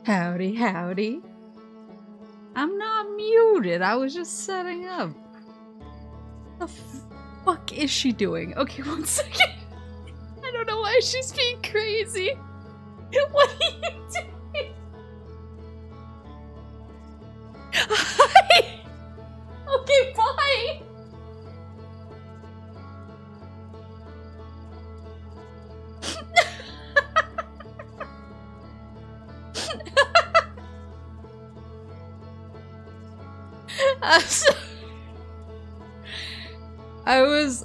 Howdy, howdy. I'm not muted, I was just setting up. The fuck is she doing? Okay, 1 second. I don't know why she's being crazy. What are you doing? Hi! Okay, bye! So I was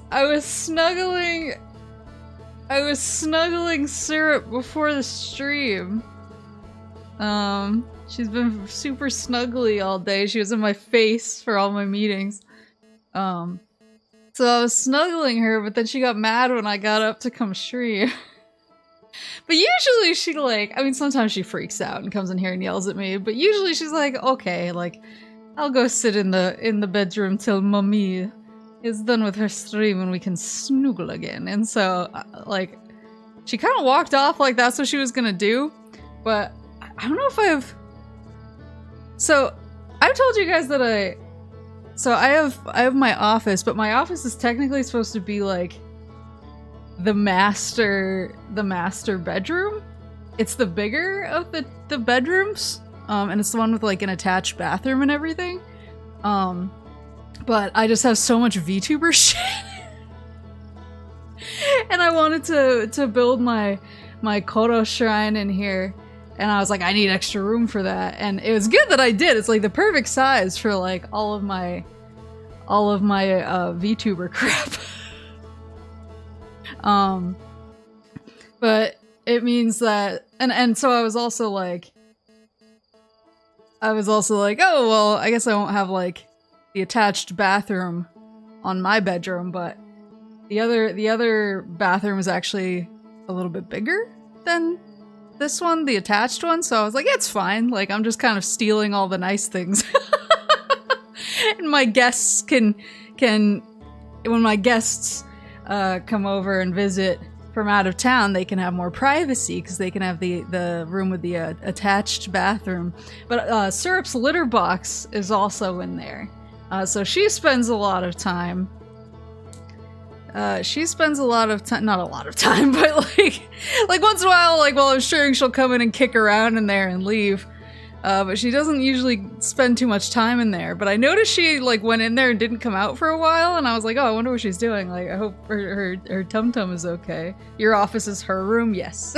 snuggling Syrup before the stream. She's been super snuggly all day. She was in my face for all my meetings. So I was snuggling her, but then she got mad when I got up to come stream. But usually she I mean, sometimes she freaks out and comes in here and yells at me, but usually she's like, okay, I'll go sit in the bedroom till mommy is done with her stream and we can snuggle again. And so, she kind of walked off like that's what she was gonna do, but I don't know if So, I've told you guys that I have my office, but my office is technically supposed to be the master bedroom. It's the bigger of the bedrooms. And it's the one with an attached bathroom and everything. But I just have so much VTuber shit. And I wanted to build my Koro shrine in here. And I was like, I need extra room for that. And it was good that I did. It's the perfect size for all of my VTuber crap. But it means that and so I was also like, oh, well, I guess I won't have, the attached bathroom on my bedroom, but the other bathroom is actually a little bit bigger than this one, the attached one, so I was like, it's fine. I'm just kind of stealing all the nice things. And my guests can when my guests come over and visit from out of town, they can have more privacy because they can have the room with the attached bathroom. But Syrup's litter box is also in there. So she spends a lot of time. Not a lot of time, but once in a while, while I'm sharing, she'll come in and kick around in there and leave. But she doesn't usually spend too much time in there. But I noticed she went in there and didn't come out for a while, and I was like, oh, I wonder what she's doing. I hope her tum-tum is okay. Your office is her room? Yes.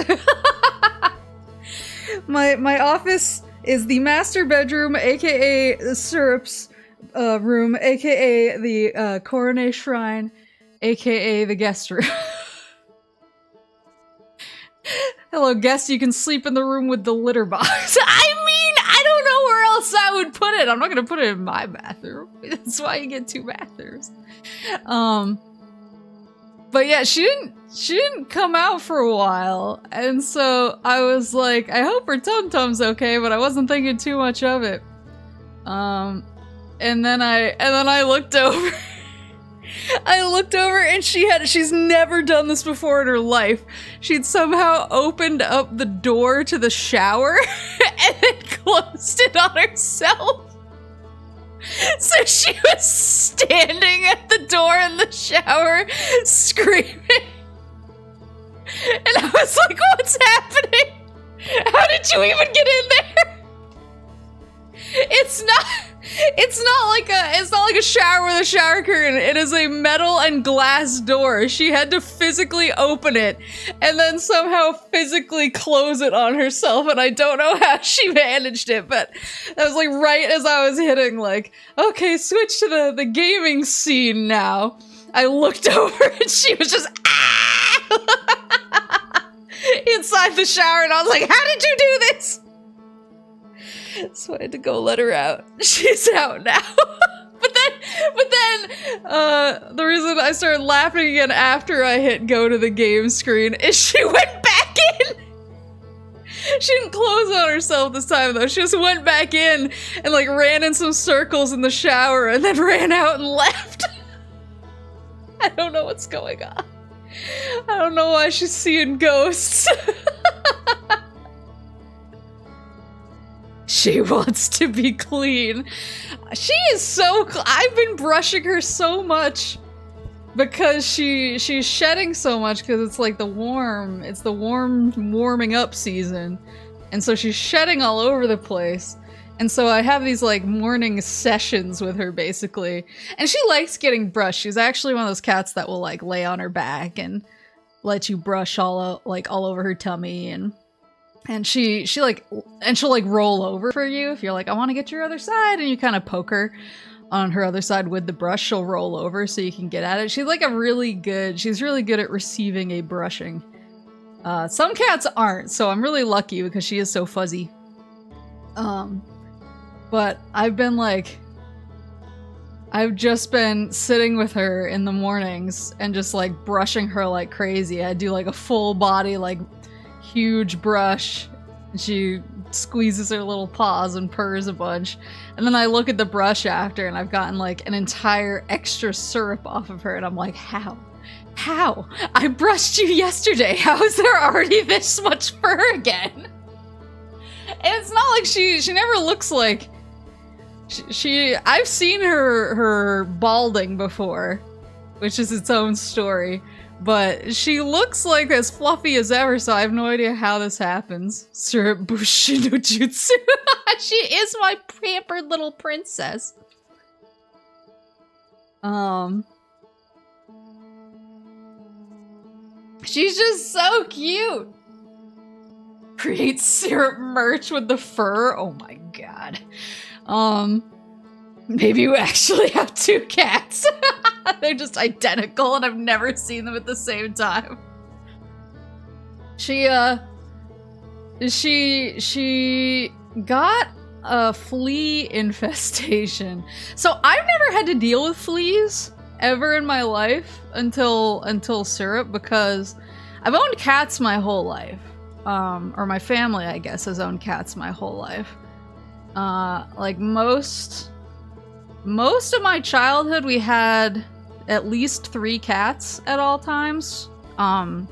My office is the master bedroom, aka Syrup's room, aka the Coronet Shrine, aka the guest room. Hello, guest, you can sleep in the room with the litter box. I mean, I don't know where else I would put it. I'm not gonna put it in my bathroom. That's why you get 2 bathrooms. But yeah, she didn't come out for a while, and so I was like, I hope her tum-tum's okay, but I wasn't thinking too much of it. And then I looked over. I looked over and she's never done this before in her life. She'd somehow opened up the door to the shower and then closed it on herself. So she was standing at the door in the shower screaming. And I was like, what's happening? How did you even get in there? It's not like a shower with a shower curtain. It is a metal and glass door. She had to physically open it and then somehow physically close it on herself, and I don't know how she managed it, but that was right as I was hitting okay, switch to the gaming scene now. I looked over and she was just inside the shower, and I was like, how did you do this? So I had to go let her out. She's out now. But then, the reason I started laughing again after I hit go to the game screen is she went back in! She didn't close on herself this time though, she just went back in and ran in some circles in the shower and then ran out and left. I don't know what's going on. I don't know why she's seeing ghosts. She wants to be clean. She is so I've been brushing her so much because she's shedding so much because it's like it's the warming up season. And so she's shedding all over the place. And so I have these like morning sessions with her basically. And she likes getting brushed. She's actually one of those cats that will like lay on her back and let you brush all over her tummy, and she'll like roll over for you if you're like, I want to get your other side, and you kind of poke her on her other side with the brush. She'll roll over so you can get at it. She's really good at receiving a brushing. Some cats aren't, so I'm really lucky because she is so fuzzy. But I've just been sitting with her in the mornings and just like brushing her like crazy. I do like a full body, like huge brush. She squeezes her little paws and purrs a bunch. And then I look at the brush after and I've gotten like an entire extra syrup off of her and I'm like, how? How? I brushed you yesterday. How is there already this much fur again? And it's not like she never looks like I've seen her balding before, which is its own story, but she looks like as fluffy as ever, so I have no idea how this happens. Syrup Bushi no Jutsu. She is my pampered little princess. She's just so cute. Create syrup merch with the fur. Oh my god. Maybe you actually have two cats. They're just identical and I've never seen them at the same time. She got a flea infestation. So I've never had to deal with fleas ever in my life until syrup, because I've owned cats my whole life. Or my family, I guess, has owned cats my whole life. Like most of my childhood, we had at least 3 cats at all times. For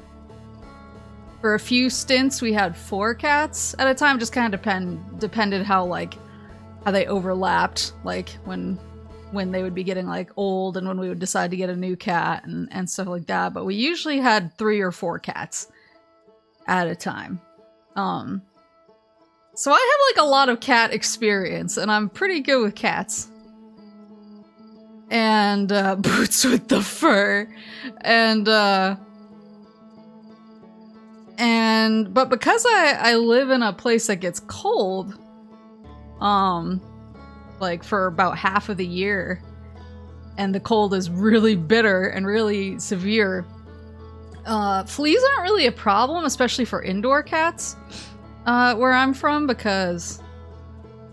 a few stints, we had 4 cats at a time. Just kind of depended how they overlapped, like when they would be getting like old and when we would decide to get a new cat and stuff like that. But we usually had 3 or 4 cats at a time. So I have like a lot of cat experience and I'm pretty good with cats. And boots with the fur. But because I live in a place that gets cold, like for about half of the year, and the cold is really bitter and really severe, fleas aren't really a problem, especially for indoor cats, where I'm from, because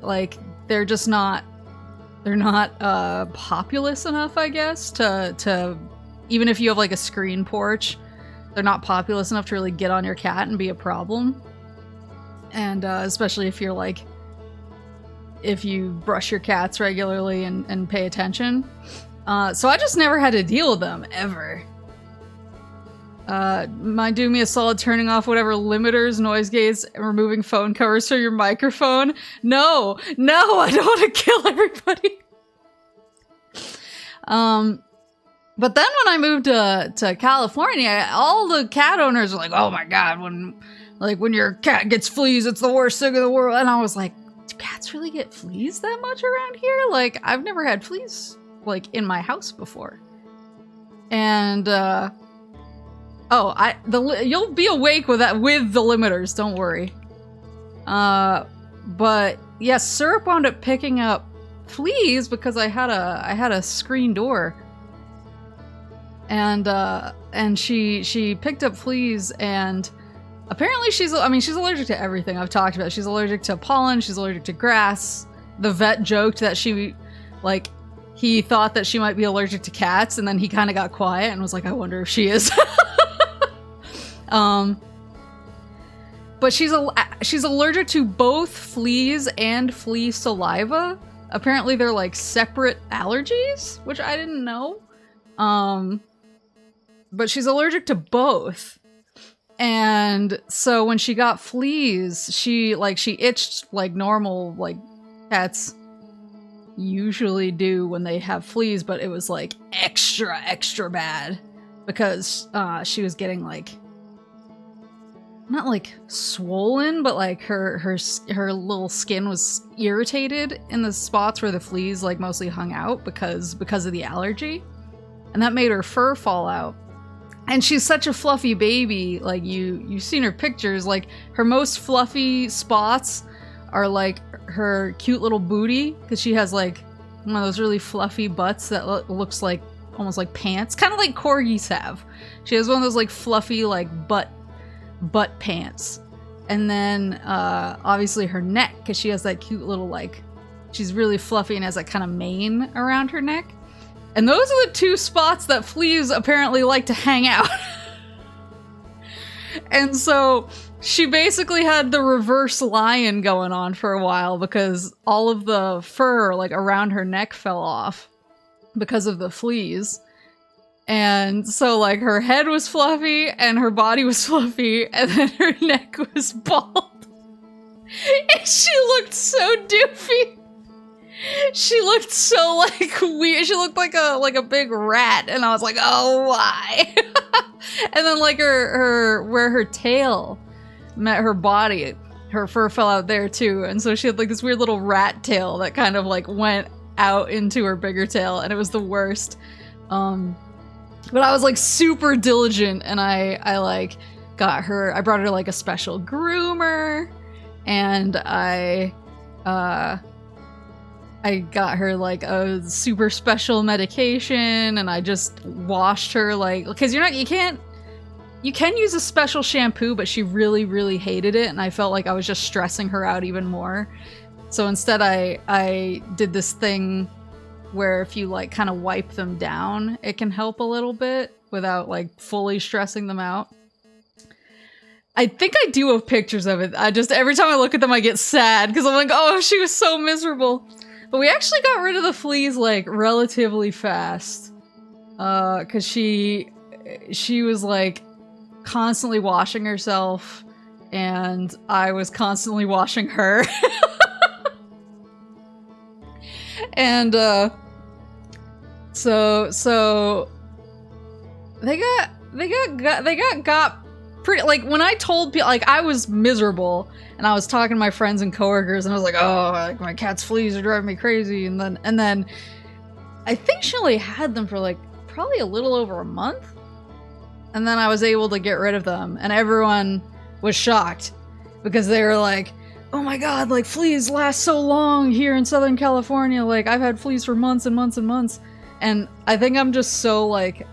like they're not populous enough, I guess, to even if you have like a screen porch, they're not populous enough to really get on your cat and be a problem. And especially if you brush your cats regularly and pay attention. So I just never had to deal with them, ever. Mind doing me a solid turning off whatever limiters, noise gates, and removing phone covers for your microphone? No, I don't want to kill everybody. But then when I moved to California, all the cat owners were like, oh my god, when your cat gets fleas, it's the worst thing in the world. And I was like, do cats really get fleas that much around here? Like, I've never had fleas, like, in my house before. And, you'll be awake with the limiters, don't worry. But yeah, Syrup wound up picking up fleas because I had a screen door. And she picked up fleas, and apparently she's allergic to everything I've talked about. She's allergic to pollen, she's allergic to grass. The vet joked that he thought that she might be allergic to cats, and then he kind of got quiet and was like, I wonder if she is. But she's allergic to both fleas and flea saliva. Apparently they're like separate allergies, which I didn't know. But she's allergic to both. And so when she got fleas, she itched like normal like pets usually do when they have fleas, but it was like extra bad because she was getting like not like swollen, but like her little skin was irritated in the spots where the fleas like mostly hung out because of the allergy, and that made her fur fall out. And she's such a fluffy baby. Like you've seen her pictures. Like her most fluffy spots are like her cute little booty, because she has like one of those really fluffy butts that looks like almost like pants, kind of like corgis have. She has one of those like fluffy like butt pants. And then obviously her neck, because she has that cute little like, she's really fluffy and has that kind of mane around her neck. And those are the two spots that fleas apparently like to hang out. And so she basically had the reverse lion going on for a while, because all of the fur like around her neck fell off because of the fleas. And so like her head was fluffy and her body was fluffy, and then her neck was bald. And she looked so doofy. She looked so like weird. She looked like a big rat, and I was like, oh, why? And then like her where her tail met her body, her fur fell out there too, and so she had like this weird little rat tail that kind of like went out into her bigger tail, and it was the worst. But I was like super diligent, and I like got her. I brought her like a special groomer, and I got her like a super special medication, and I just washed her like, because you can use a special shampoo, but she really hated it, and I felt like I was just stressing her out even more. So instead I did this thing where if you like kind of wipe them down, it can help a little bit without like fully stressing them out. I think I do have pictures of it. I just, every time I look at them I get sad, because I'm like, oh, she was so miserable. But we actually got rid of the fleas like relatively fast, because she was like constantly washing herself, and I was constantly washing her. And so they got pretty, like when I told people, like I was miserable and I was talking to my friends and coworkers and I was like, oh, like my cat's fleas are driving me crazy, and then I think she only had them for like probably a little over a month, and then I was able to get rid of them, and everyone was shocked because they were like, oh my god, like fleas last so long here in Southern California, like I've had fleas for months and months and months. And I think I'm just so like,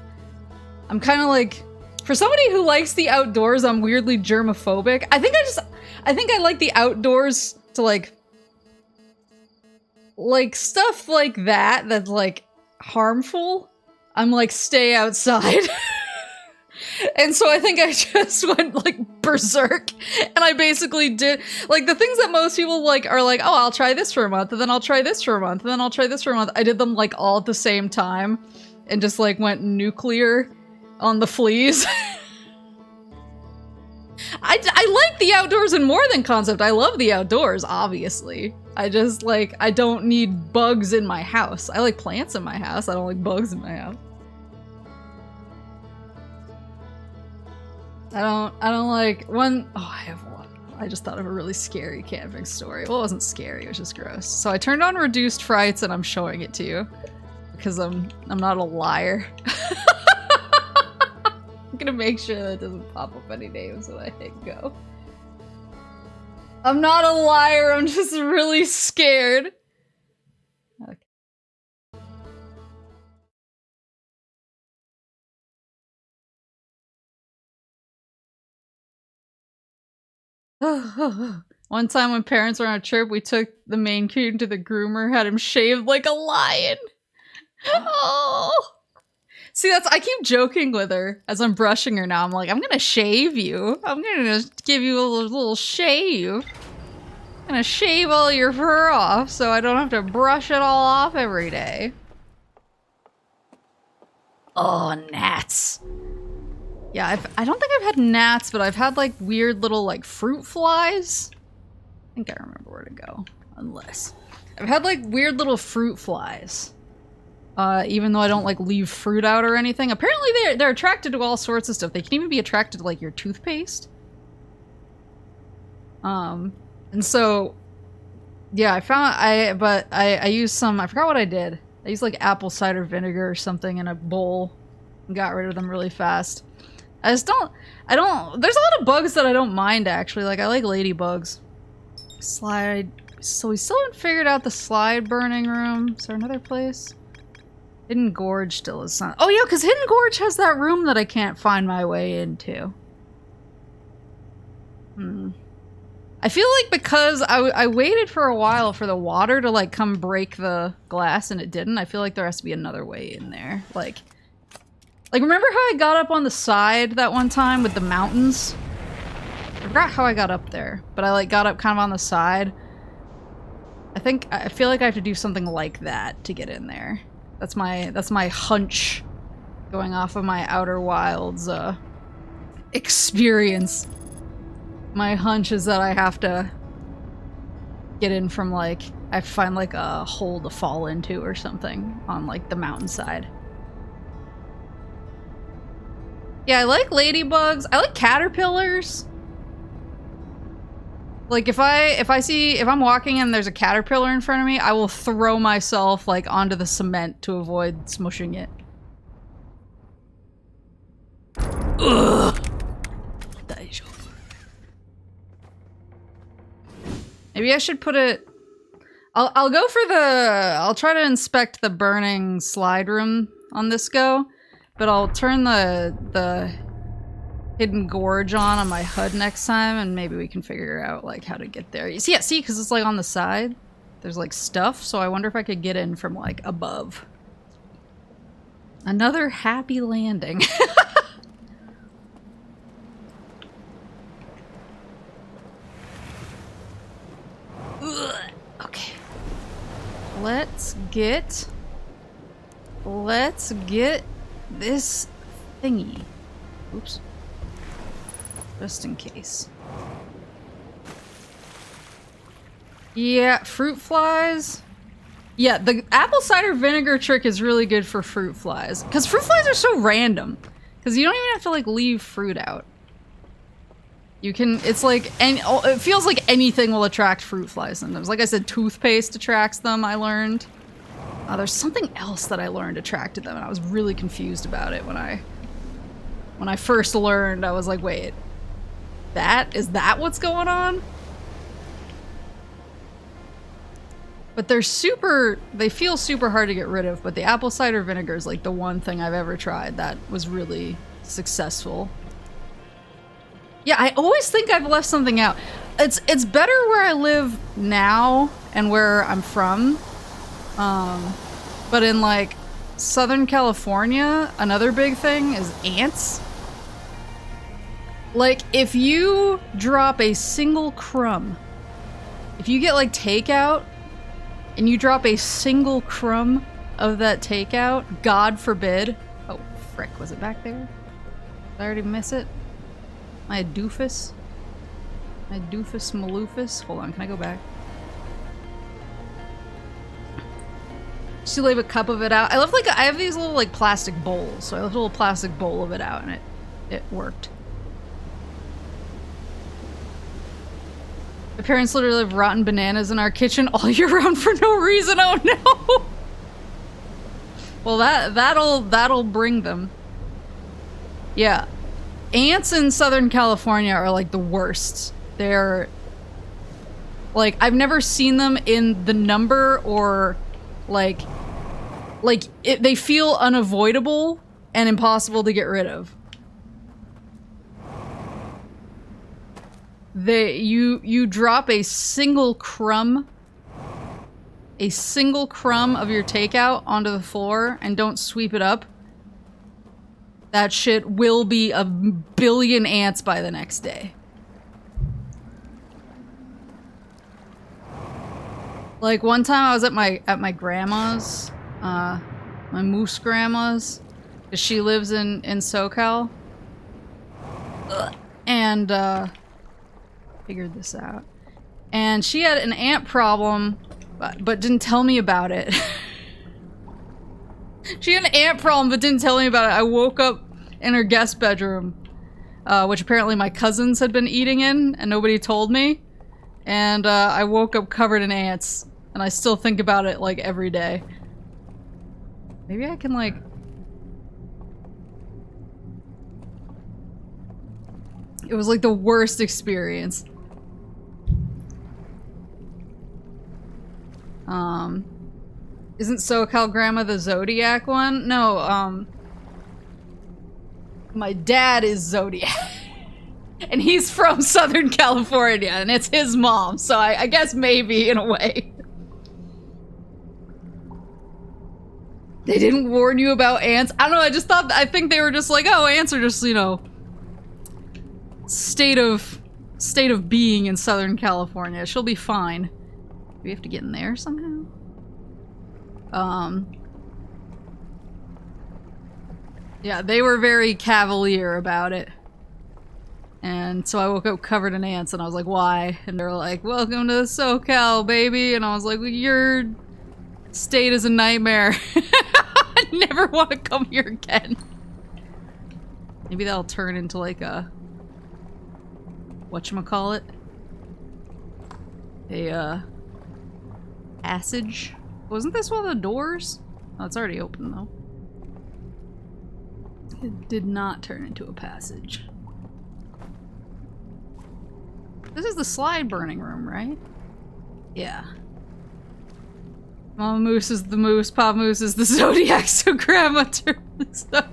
I'm kind of like, for somebody who likes the outdoors, I'm weirdly germophobic. I think I like the outdoors to like stuff like that's like harmful. I'm like, stay outside. And so I think I just went like berserk, and I basically did like the things that most people like are like, oh, I'll try this for a month, and then I'll try this for a month, and then I'll try this for a month. I did them like all at the same time and just like went nuclear on the fleas. I like the outdoors in more than concept. I love the outdoors, obviously. I just like, I don't need bugs in my house. I like plants in my house. I don't like bugs in my house. I don't like one. Oh, I have one. I just thought of a really scary camping story. Well, it wasn't scary, it was just gross. So I turned on reduced frights and I'm showing it to you because I'm not a liar. I'm gonna make sure that it doesn't pop up any names when I hit go. I'm not a liar, I'm just really scared. Okay. One time when parents were on a trip, we took the Maine Coon to the groomer, had him shaved like a lion. Oh. See, I keep joking with her as I'm brushing her now. I'm like, I'm gonna shave you. I'm gonna give you a little shave. I'm gonna shave all your fur off so I don't have to brush it all off every day. Oh, gnats. Yeah, I don't think I've had gnats, but I've had like weird little like fruit flies. I think I remember where to go. Unless. I've had like weird little fruit flies. Even though I don't like leave fruit out or anything. Apparently they're attracted to all sorts of stuff. They can even be attracted to like your toothpaste. And so yeah, I used some, I forgot what I did. I used like apple cider vinegar or something in a bowl and got rid of them really fast. There's a lot of bugs that I don't mind actually. Like I like ladybugs. Slide. So we still haven't figured out the slide burning room. Is there another place? Hidden Gorge still is not. Oh yeah, because Hidden Gorge has that room that I can't find my way into. I feel like because I waited for a while for the water to like come break the glass and it didn't, I feel like there has to be another way in there. Like remember how I got up on the side that one time with the mountains? I forgot how I got up there, but I like got up kind of on the side. I feel like I have to do something like that to get in there. That's my hunch going off of my Outer Wilds experience. My hunch is that I have to get in from like, I have to find like a hole to fall into or something on like the mountainside. Yeah, I like ladybugs. I like caterpillars. Like if I'm walking and there's a caterpillar in front of me, I will throw myself like onto the cement to avoid smushing it. Ugh. Maybe I should put it... I'll go for the... I'll try to inspect the burning slide room on this go, but I'll turn the Hidden Gorge on my HUD next time, and maybe we can figure out like how to get there. You see, yeah, see, because it's like on the side. There's like stuff, so I wonder if I could get in from like above. Another happy landing. Okay. Let's get this thingy. Oops. Just in case. Yeah, fruit flies. Yeah, the apple cider vinegar trick is really good for fruit flies. Because fruit flies are so random. Because you don't even have to like leave fruit out. You can, it's like, and it feels like anything will attract fruit flies sometimes. Like I said, toothpaste attracts them, I learned. There's something else that I learned attracted them, and I was really confused about it when I first learned. I was like, wait, is that what's going on? But they feel super hard to get rid of, but the apple cider vinegar is like the one thing I've ever tried that was really successful. Yeah, I always think I've left something out. It's better where I live now and where I'm from. But in like Southern California, another big thing is ants. Like if you drop a single crumb, if you get like takeout and you drop a single crumb of that takeout, God forbid. Oh, frick, was it back there? Did I already miss it? My doofus? My doofus maloofus? Hold on, can I go back? Just to leave a cup of it out. I have these little like plastic bowls, so I left a little plastic bowl of it out and it worked. My parents literally have rotten bananas in our kitchen all year round for no reason. Oh no! Well, that'll bring them. Yeah. Ants in Southern California are like the worst. They're like, I've never seen them in the number or like they feel unavoidable and impossible to get rid of. You drop a single crumb of your takeout onto the floor and don't sweep it up. That shit will be a billion ants by the next day. Like one time I was at my grandma's, my moose grandma's, 'cause she lives in SoCal. And figured this out. And she had an ant problem, but didn't tell me about it. She had an ant problem, but didn't tell me about it. I woke up in her guest bedroom, which apparently my cousins had been eating in, and nobody told me. And I woke up covered in ants, and I still think about it like every day. Maybe I can like... It was like the worst experience. Isn't SoCal Grandma the Zodiac one? No, my dad is Zodiac. And he's from Southern California, and it's his mom, so I guess maybe, in a way. They didn't warn you about ants? I don't know, I think they were just like, oh, ants are just, you know, state of being in Southern California. She'll be fine. Do we have to get in there somehow? Yeah, they were very cavalier about it. And so I woke up covered in ants and I was like, why? And they were like, welcome to SoCal, baby. And I was like, well, your state is a nightmare. I never want to come here again. Maybe that'll turn into like a... whatchamacallit? A, passage? Wasn't this one of the doors? Oh, it's already open though. It did not turn into a passage. This is the slide burning room, right? Yeah. Mama Moose is the moose, Pop Moose is the Zodiac, so Grandma turns the...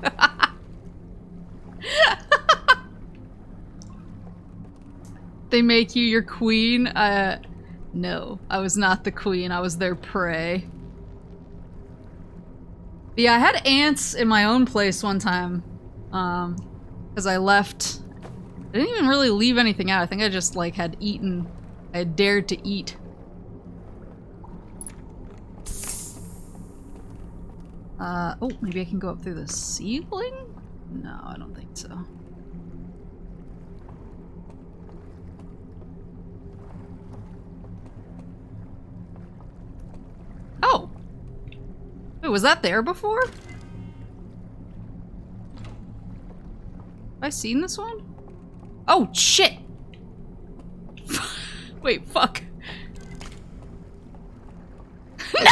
They make you your queen? No. I was not the queen, I was their prey. But yeah, I had ants in my own place one time. Because I left... I didn't even really leave anything out. I think I just, like, had eaten. I had dared to eat. Oh, maybe I can go up through the ceiling? No, I don't think so. Oh! Wait, was that there before? Have I seen this one? Oh, shit! Wait, fuck. No!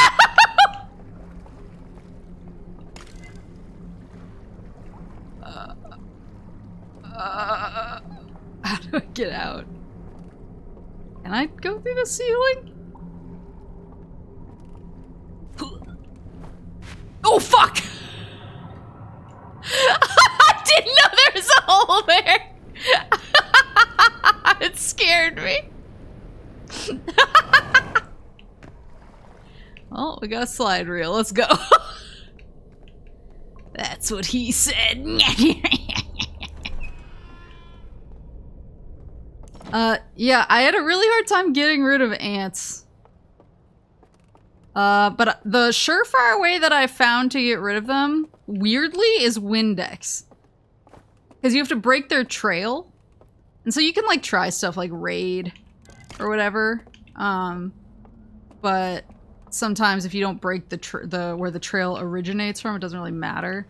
How do I get out? Can I go through the ceiling? Oh, fuck! I didn't know there was a hole there! It scared me. Well, we got a slide reel. Let's go. That's what he said. Yeah, I had a really hard time getting rid of ants. But the surefire way that I found to get rid of them, weirdly, is Windex. Because you have to break their trail. And so you can, like, try stuff like raid or whatever. But sometimes if you don't break where the trail originates from, it doesn't really matter.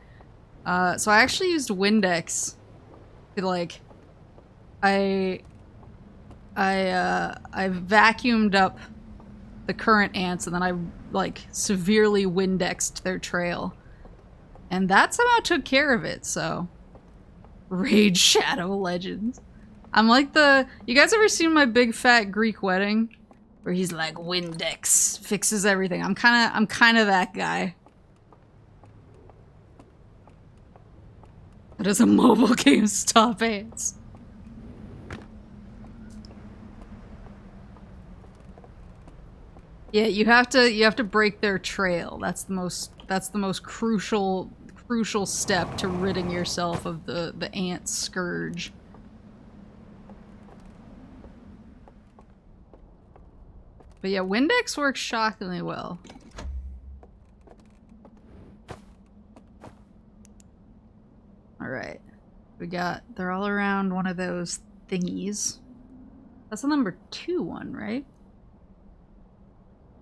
So I actually used Windex to, like, I vacuumed up the current ants and then I, like, severely Windexed their trail. And that somehow took care of it, so... Raid Shadow Legends. I'm like the... You guys ever seen My Big Fat Greek Wedding? Where he's like, Windex fixes everything. I'm kinda that guy. That is a mobile game, stop ants. Yeah, you have to break their trail. That's the most crucial step to ridding yourself of the ant scourge. But yeah, Windex works shockingly well. Alright. They're all around one of those thingies. That's the number 2 one, right?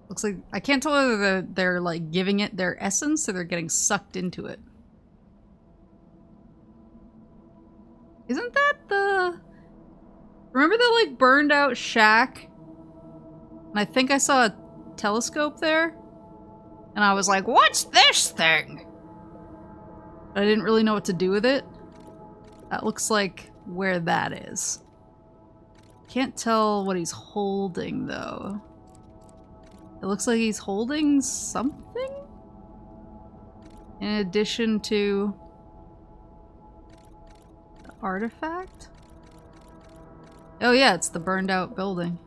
Looks like, I can't tell whether they're like giving it their essence or they're getting sucked into it. Isn't that the... Remember the like burned out shack? And I think I saw a telescope there? And I was like, what's this thing? But I didn't really know what to do with it. That looks like where that is. Can't tell what he's holding though. It looks like he's holding something? In addition to the artifact? Oh yeah, it's the burned out building.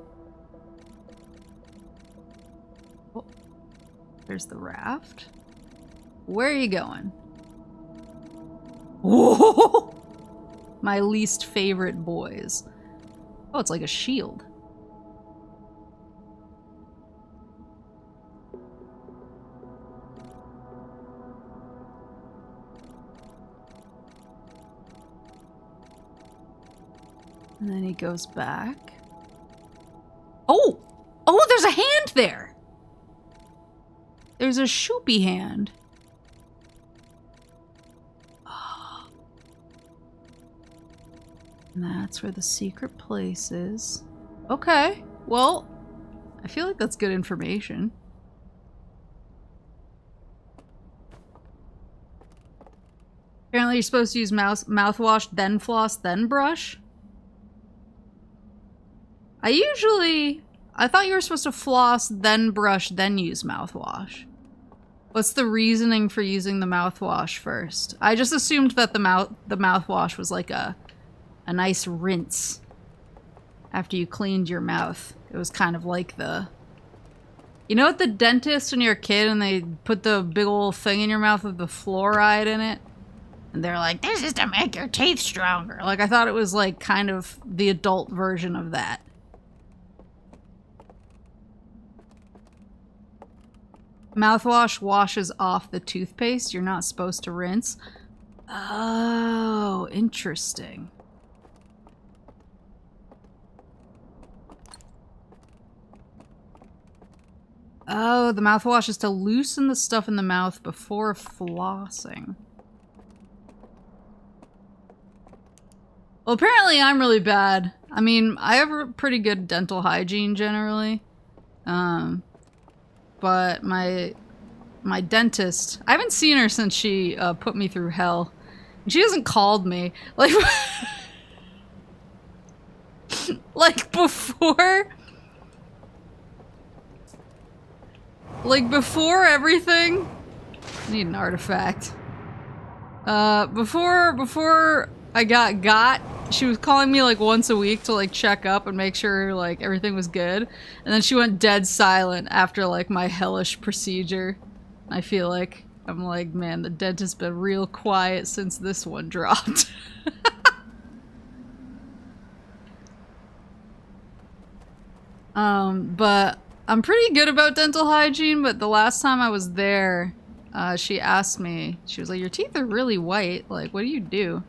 Oh, there's the raft. Where are you going? Whoa! My least favorite boys. Oh, it's like a shield. And then he goes back. Oh! Oh, there's a hand there! There's a shoopy hand. And that's where the secret place is. Okay, well, I feel like that's good information. Apparently you're supposed to use mouthwash, then floss, then brush. I thought you were supposed to floss, then brush, then use mouthwash. What's the reasoning for using the mouthwash first? I just assumed that the mouthwash was like a nice rinse after you cleaned your mouth. It was kind of like the... You know at the dentist when you're a kid and they put the big old thing in your mouth with the fluoride in it? And they're like, this is to make your teeth stronger. Like, I thought it was like kind of the adult version of that. Mouthwash washes off the toothpaste. You're not supposed to rinse. Oh, interesting. Oh, the mouthwash is to loosen the stuff in the mouth before flossing. Well, apparently I'm really bad. I mean, I have a pretty good dental hygiene generally. But my dentist, I haven't seen her since she put me through hell. She hasn't called me. Like, like before... Like, before everything... I need an artifact. Before I got, she was calling me, like, once a week to, like, check up and make sure, like, everything was good. And then she went dead silent after, like, my hellish procedure. I feel like, I'm like, man, the dentist's been real quiet since this one dropped. But... I'm pretty good about dental hygiene, but the last time I was there, she asked me, she was like, your teeth are really white, like, what do you do?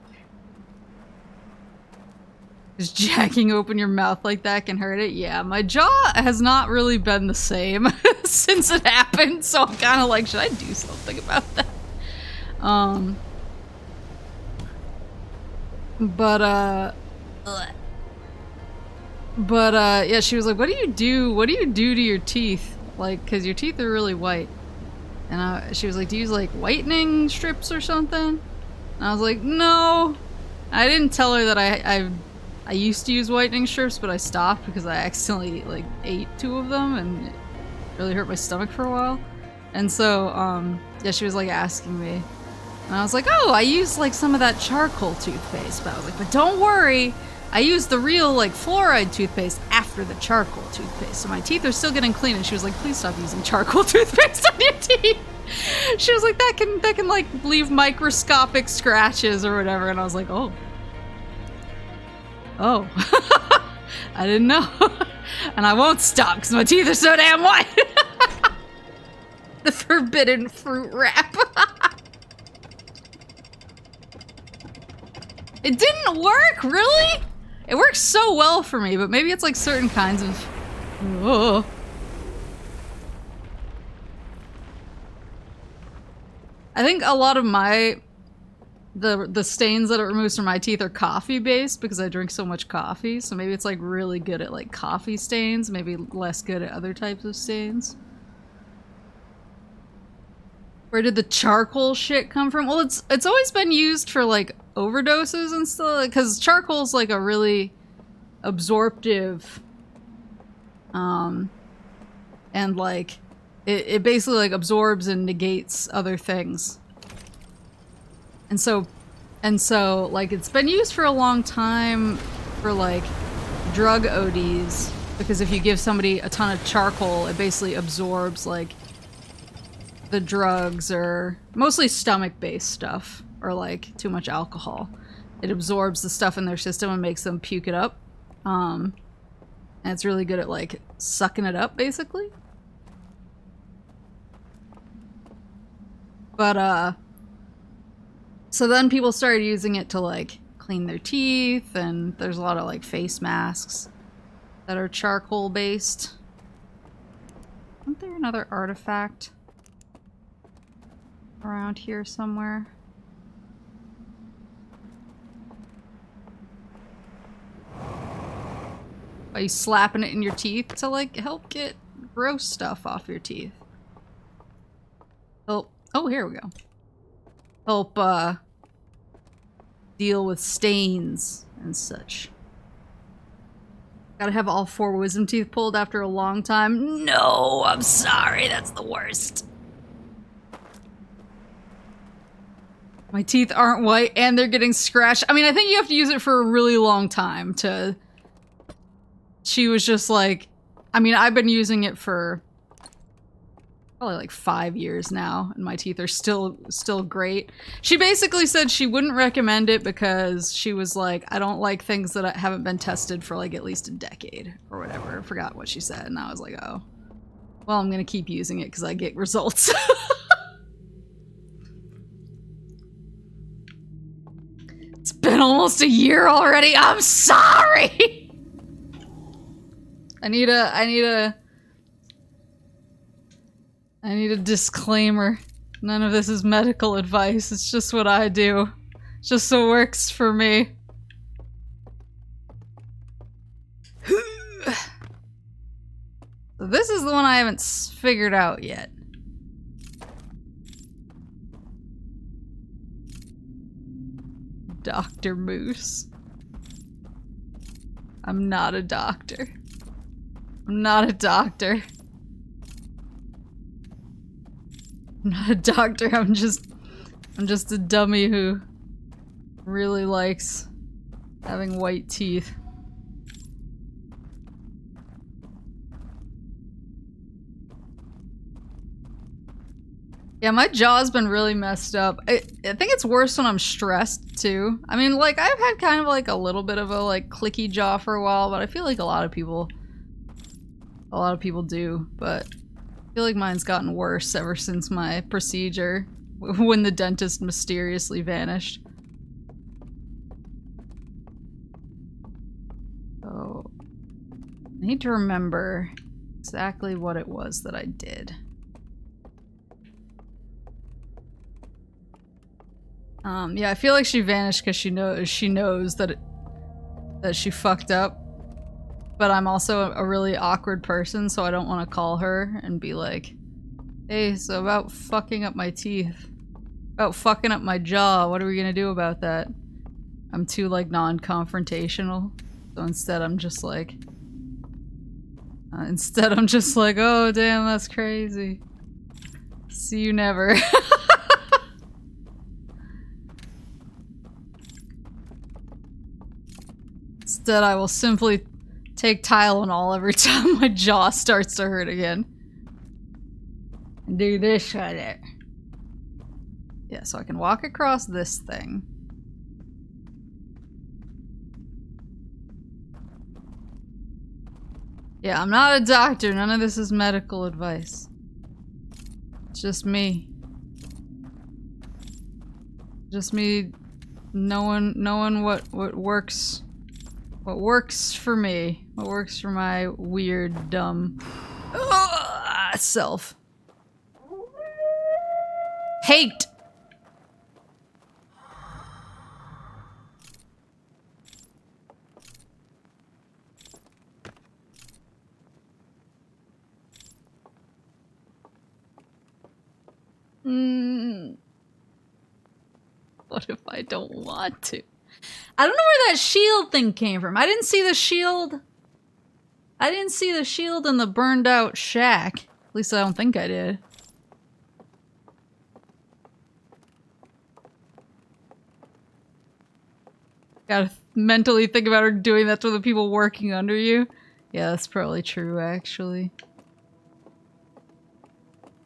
Just jacking open your mouth like that can hurt it? Yeah, my jaw has not really been the same since it happened, so I'm kind of like, should I do something about that? Yeah, she was like, what do you do to your teeth? Like, cause your teeth are really white. And she was like, do you use like whitening strips or something? And I was like, no. I didn't tell her that I used to use whitening strips, but I stopped because I accidentally like ate 2 of them and it really hurt my stomach for a while. And so, yeah, she was like asking me. And I was like, oh, I use like some of that charcoal toothpaste. But I was like, but don't worry. I used the real, like, fluoride toothpaste after the charcoal toothpaste, so my teeth are still getting clean. And she was like, please stop using charcoal toothpaste on your teeth. She was like, that can, like, leave microscopic scratches or whatever. And I was like, oh. Oh. I didn't know. And I won't stop, because my teeth are so damn white. The forbidden fruit wrap. It didn't work, really? It works so well for me, but maybe it's like certain kinds of... Ugh. I think a lot of the stains that it removes from my teeth are coffee based because I drink so much coffee, so maybe it's like really good at like coffee stains, maybe less good at other types of stains. Where did the charcoal shit come from? Well, it's always been used for like overdoses and stuff, because charcoal's like a really absorptive and like it basically like absorbs and negates other things. And so like it's been used for a long time for like drug ODs, because if you give somebody a ton of charcoal, it basically absorbs like the drugs, or mostly stomach-based stuff, or like too much alcohol. It absorbs the stuff in their system and makes them puke it up. And it's really good at like sucking it up, basically. But so then people started using it to like clean their teeth, and there's a lot of like face masks that are charcoal based. Isn't there another artifact around here somewhere? Are you slapping it in your teeth to like help get gross stuff off your teeth? Oh, here we go. Help deal with stains and such. Gotta have all 4 wisdom teeth pulled after a long time. No, I'm sorry, that's the worst. My teeth aren't white and they're getting scratched. I mean, I think you have to use it for a really long time to... She was just like... I mean, I've been using it for probably like 5 years now, and my teeth are still great. She basically said she wouldn't recommend it because she was like, I don't like things that haven't been tested for like at least a decade or whatever. I forgot what she said, and I was like, oh. Well, I'm gonna keep using it because I get results. It's been almost a year already. I'm sorry. I need a disclaimer. None of this is medical advice. It's just what I do. It's just what works for me. So this is the one I haven't figured out yet. Dr. Moose. I'm not a doctor. I'm not a doctor. I'm not a doctor, I'm just a dummy who really likes having white teeth. Yeah, my jaw's been really messed up. I think it's worse when I'm stressed, too. I mean, like, I've had kind of, like, a little bit of a, like, clicky jaw for a while, but I feel like a lot of people do, but I feel like mine's gotten worse ever since my procedure, when the dentist mysteriously vanished. So, I need to remember exactly what it was that I did. Yeah, I feel like she vanished because she knows that she fucked up. But I'm also a really awkward person, so I don't want to call her and be like, hey, so about fucking up my teeth, about fucking up my jaw, what are we gonna do about that? I'm too, like, non-confrontational. So instead I'm just like, oh damn, that's crazy. See you never. Instead I will simply take Tylenol every time my jaw starts to hurt again. And do this with it. Yeah, so I can walk across this thing. Yeah, I'm not a doctor. None of this is medical advice. It's just me. Just me knowing what works for me, what works for my weird, dumb self. Hate. What if I don't want to? I don't know where that shield thing came from. I didn't see the shield. I didn't see the shield in the burned out shack. At least I don't think I did. Gotta mentally think about her doing that to the people working under you. Yeah, that's probably true, actually.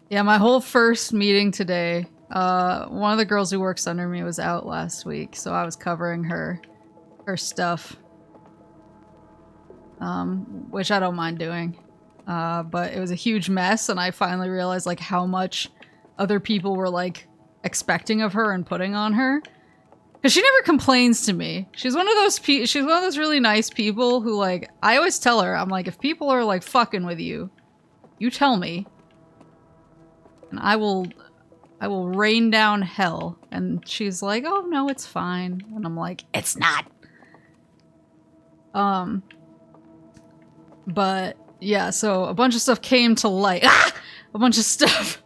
Yeah, my whole first meeting today, one of the girls who works under me was out last week, so I was covering her stuff. Which I don't mind doing. But it was a huge mess, and I finally realized, like, how much other people were, like, expecting of her and putting on her. Because she never complains to me. She's one of those really nice people who, like, I always tell her, I'm like, if people are, like, fucking with you, you tell me. And I will rain down hell. And she's like, oh no, it's fine. And I'm like, it's not. But yeah, so a bunch of stuff came to light. Ah! A bunch of stuff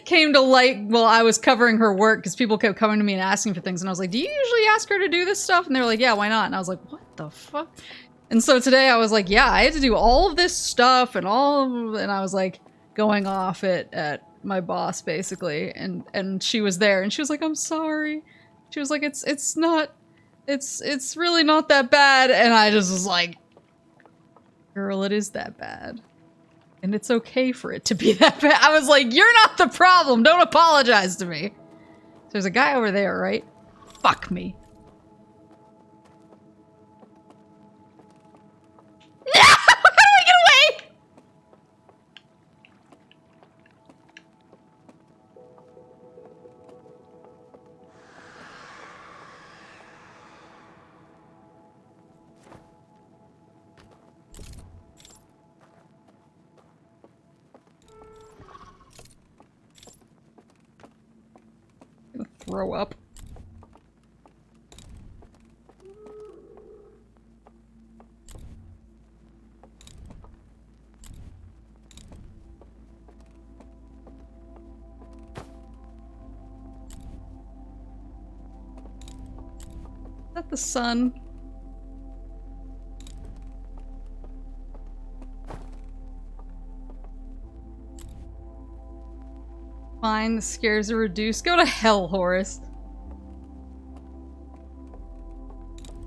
came to light while I was covering her work because people kept coming to me and asking for things. And I was like, do you usually ask her to do this stuff? And they were like, yeah, why not? And I was like, what the fuck? And so today I was like, yeah, I had to do all of this stuff and and I was like going off at my boss basically. And she was there and she was like, I'm sorry. She was like, it's really not that bad. And I just was like, girl, it is that bad. And it's okay for it to be that bad. I was like, you're not the problem. Don't apologize to me. So there's a guy over there, right? Fuck me. No! How do I get away? I'm gonna throw up. Is that the sun? Fine, the scares are reduced. Go to hell, Horace.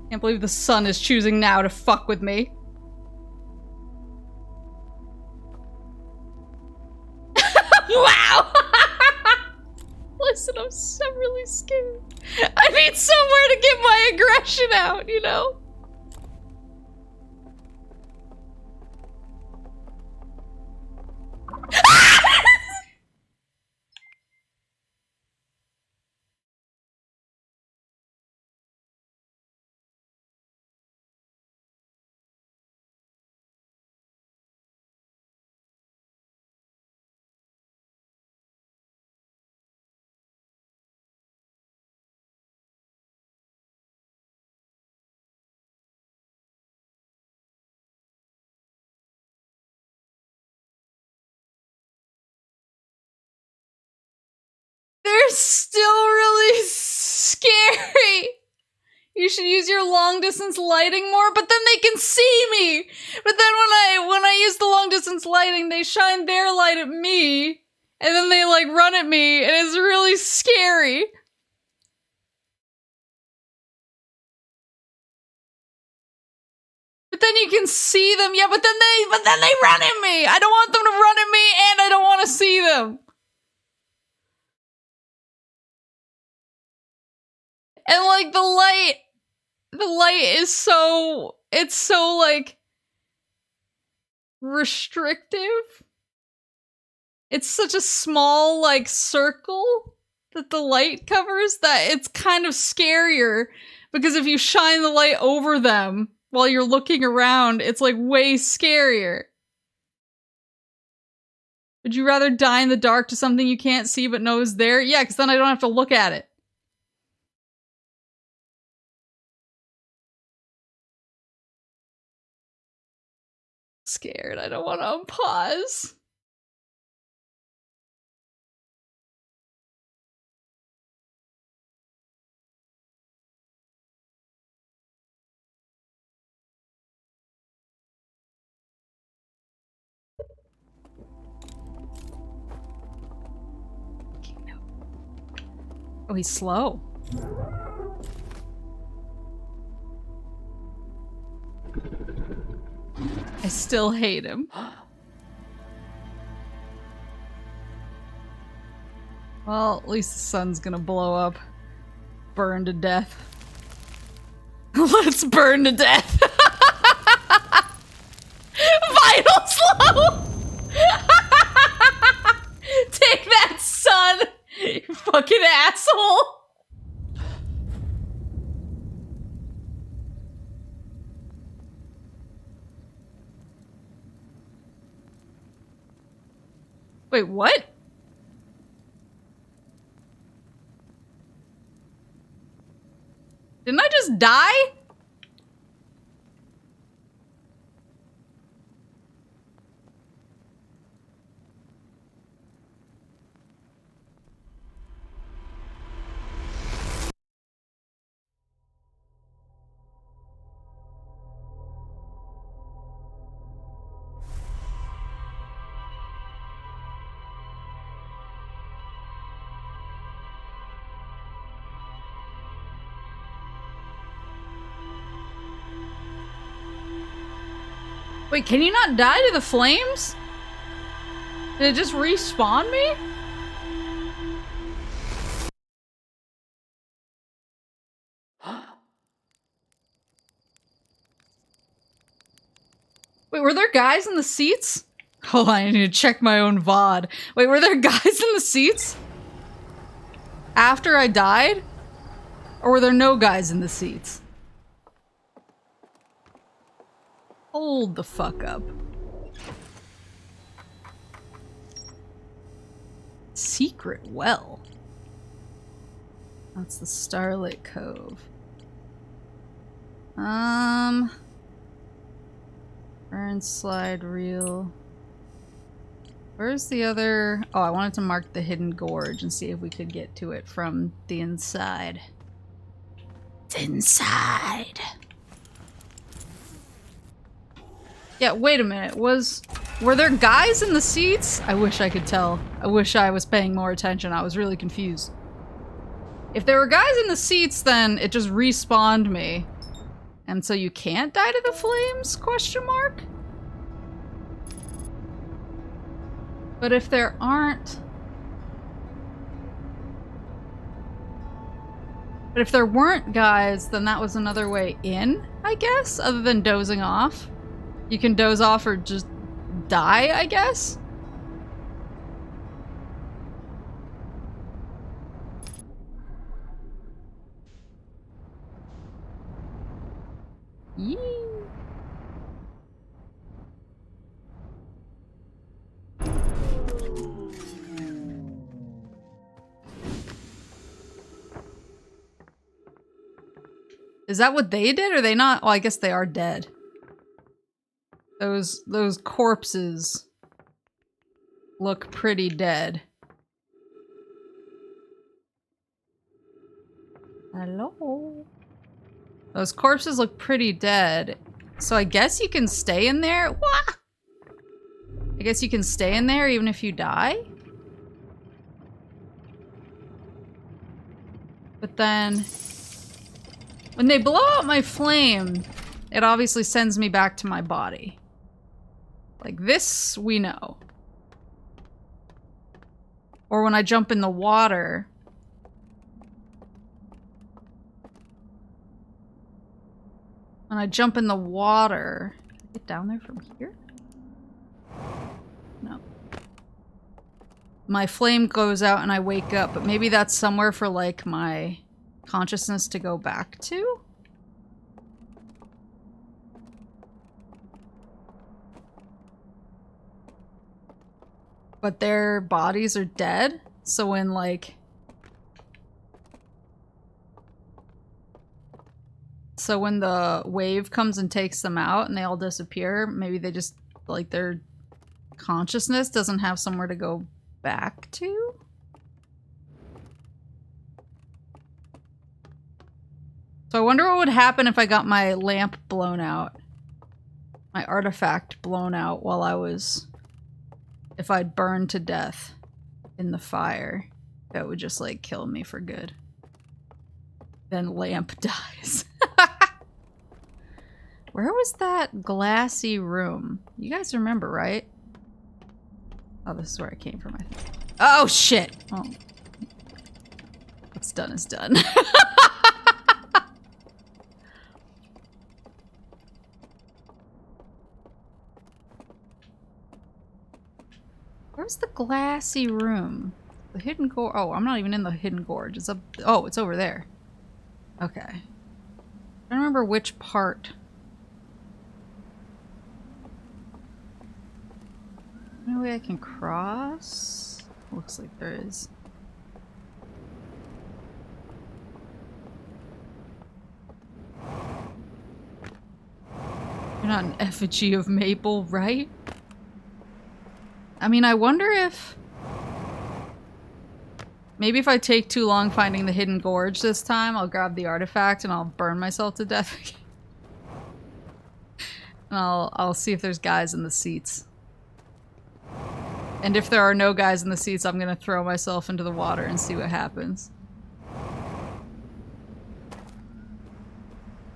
Can't believe the sun is choosing now to fuck with me. Wow! Listen, I'm so really scared. I need somewhere to get my aggression out, you know? They're still really scary. You should use your long distance lighting more, but then they can see me. But then when I use the long distance lighting, they shine their light at me, and then they like run at me, and it's really scary. But then you can see them, yeah, but then they run at me. I don't want them to run at me, and I don't want to see them. And like the light is so, it's so like restrictive. It's such a small like circle. that the light covers, that it's kind of scarier because if you shine the light over them while you're looking around, it's like way scarier. Would you rather die in the dark to something you can't see but know is there? Yeah, because then I don't have to look at it. Scared. I don't want to unpause. Oh, he's slow. I still hate him. Well, at least the sun's gonna blow up. Burn to death. Let's burn to death. Vital slow! Take that, sun! You fucking asshole! Wait, what? Didn't I just die? Wait, can you not die to the flames? Did it just respawn me? Wait, were there guys in the seats? Hold on, I need to check my own VOD. Wait, were there guys in the seats? After I died? Or were there no guys in the seats? Hold the fuck up. Secret well. That's the Starlit Cove. Burn slide reel. Where's the other? Oh, I wanted to mark the hidden gorge and see if we could get to it from the inside. It's inside. Yeah, wait a minute. Were there guys in the seats? I wish I could tell. I wish I was paying more attention. I was really confused. If there were guys in the seats, then it just respawned me. And so you can't die to the flames? Question mark? But if there aren't... But if there weren't guys, then that was another way in, I guess? Other than dozing off. You can doze off or just die, I guess? Yee. Is that what they did? Or are they not? Well, I guess they are dead. Those corpses look pretty dead. Hello? Those corpses look pretty dead. So I guess you can stay in there? What? I guess you can stay in there even if you die? But then... when they blow out my flame, it obviously sends me back to my body. Like this, we know. Or when I jump in the water... when I jump in the water... Can I get down there from here? No. my flame goes out and I wake up, but maybe that's somewhere for like my consciousness to go back to? But their bodies are dead, so when like... So when the wave comes and takes them out and they all disappear, maybe they just, like, their consciousness doesn't have somewhere to go back to? So I wonder what would happen if I got my lamp blown out. My artifact blown out while I was... If I'd burned to death in the fire, that would just, like, kill me for good. Then lamp dies. Where was that glassy room? You guys remember, right? Oh, this is where I came from, I think. Oh, shit! Oh. What's done is done. Where's the glassy room? The hidden gorge. Oh, I'm not even in the hidden gorge. It's up. Oh, it's over there. Okay. I don't remember which part. No way I can cross? Looks like there is. You're not an effigy of Maple, right? I mean, I wonder if... Maybe if I take too long finding the hidden gorge this time, I'll grab the artifact and I'll burn myself to death again. And I'll see if there's guys in the seats. And if there are no guys in the seats, I'm gonna throw myself into the water and see what happens.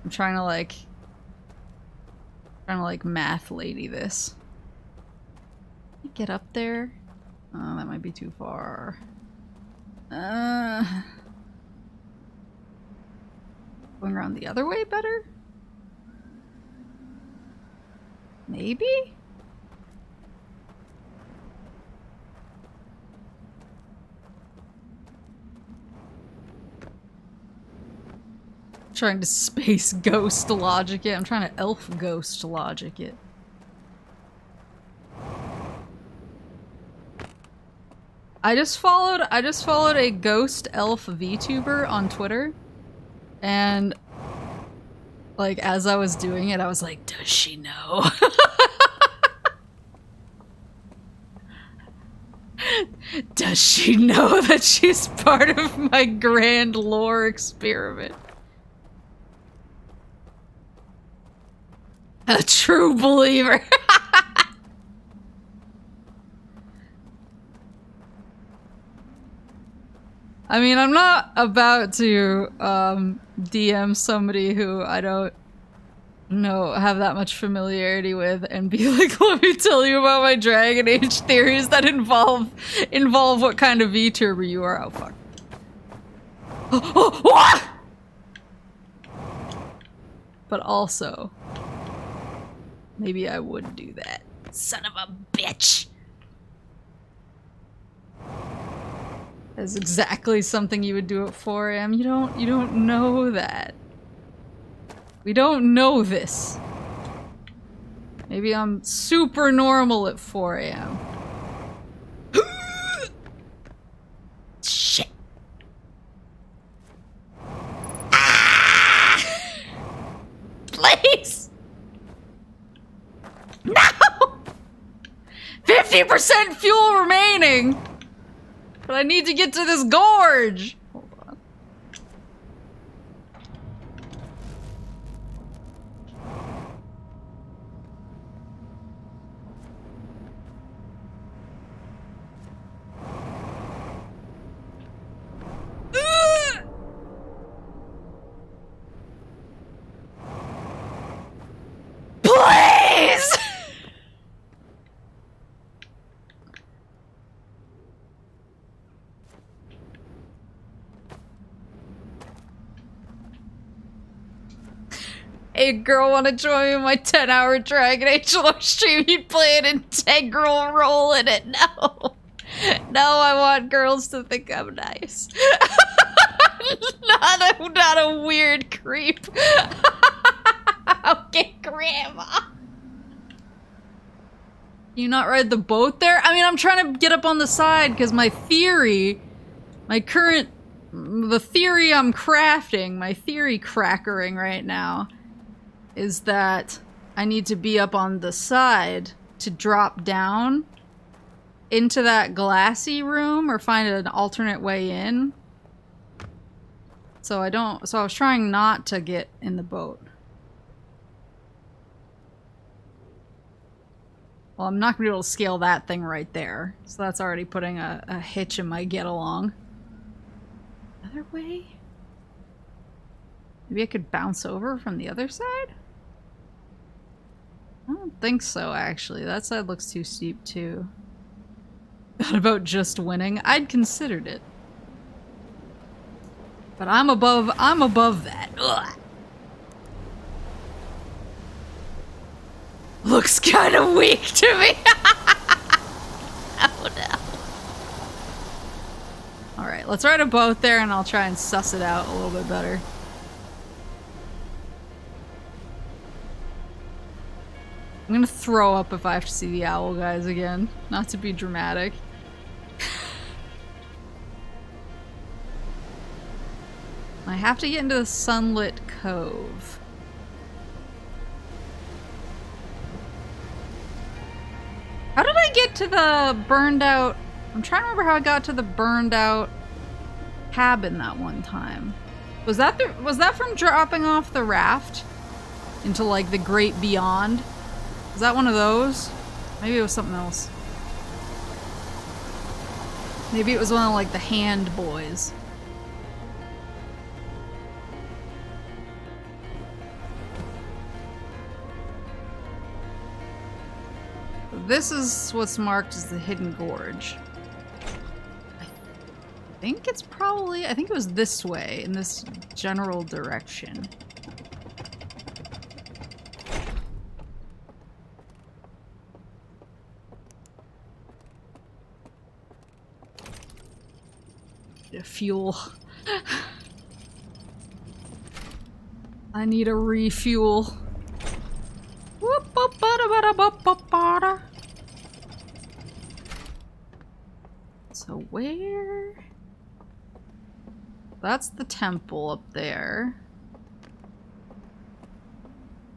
I'm trying to like math lady this. Get up there? Oh, that might be too far. Going around the other way better? Maybe? Trying to space ghost logic it. I'm trying to elf ghost logic it. I just followed a ghost elf VTuber on Twitter, and like as I was doing it, I was like, does she know? Does she know that she's part of my grand lore experiment? A true believer. I mean, I'm not about to DM somebody who I don't know, have that much familiarity with and be like, let me tell you about my Dragon Age theories that involve what kind of VTuber you are. Oh, fuck. What? But also, maybe I would do that. Son of a bitch! That's exactly something you would do at 4 AM. You don't know that. We don't know this. Maybe I'm super normal at 4 AM. Shit. Ah! Please! No! 50% fuel remaining! But I need to get to this gorge! Hold on. Please! Hey girl, wanna join me in my 10-hour Dragon Age lore stream? You'd play an integral role in it. No. Now I want girls to think I'm nice. not a weird creep. Okay, Grandma. You not ride the boat there? I mean, I'm trying to get up on the side because the theory I'm crafting, my theory crackering right now, is that I need to be up on the side to drop down into that glassy room or find an alternate way in. So I was trying not to get in the boat. Well, I'm not gonna be able to scale that thing right there. So that's already putting a hitch in my get along. Other way? Maybe I could bounce over from the other side? I don't think so, actually. That side looks too steep, too. Thought about just winning. I'd considered it. But I'm above that. Ugh. Looks kind of weak to me. Oh no. Alright, let's ride a boat there and I'll try and suss it out a little bit better. I'm gonna throw up if I have to see the owl guys again. Not to be dramatic. I have to get into the sunlit cove. How did I get to the burned out... I'm trying to remember how I got to the burned out cabin that one time. Was that from dropping off the raft into like the great beyond? Was that one of those? Maybe it was something else. Maybe it was one of like the hand boys. This is what's marked as the Hidden Gorge. I think it's probably... I think it was this way, in this general direction. Fuel. I need a refuel. So where? That's the temple up there.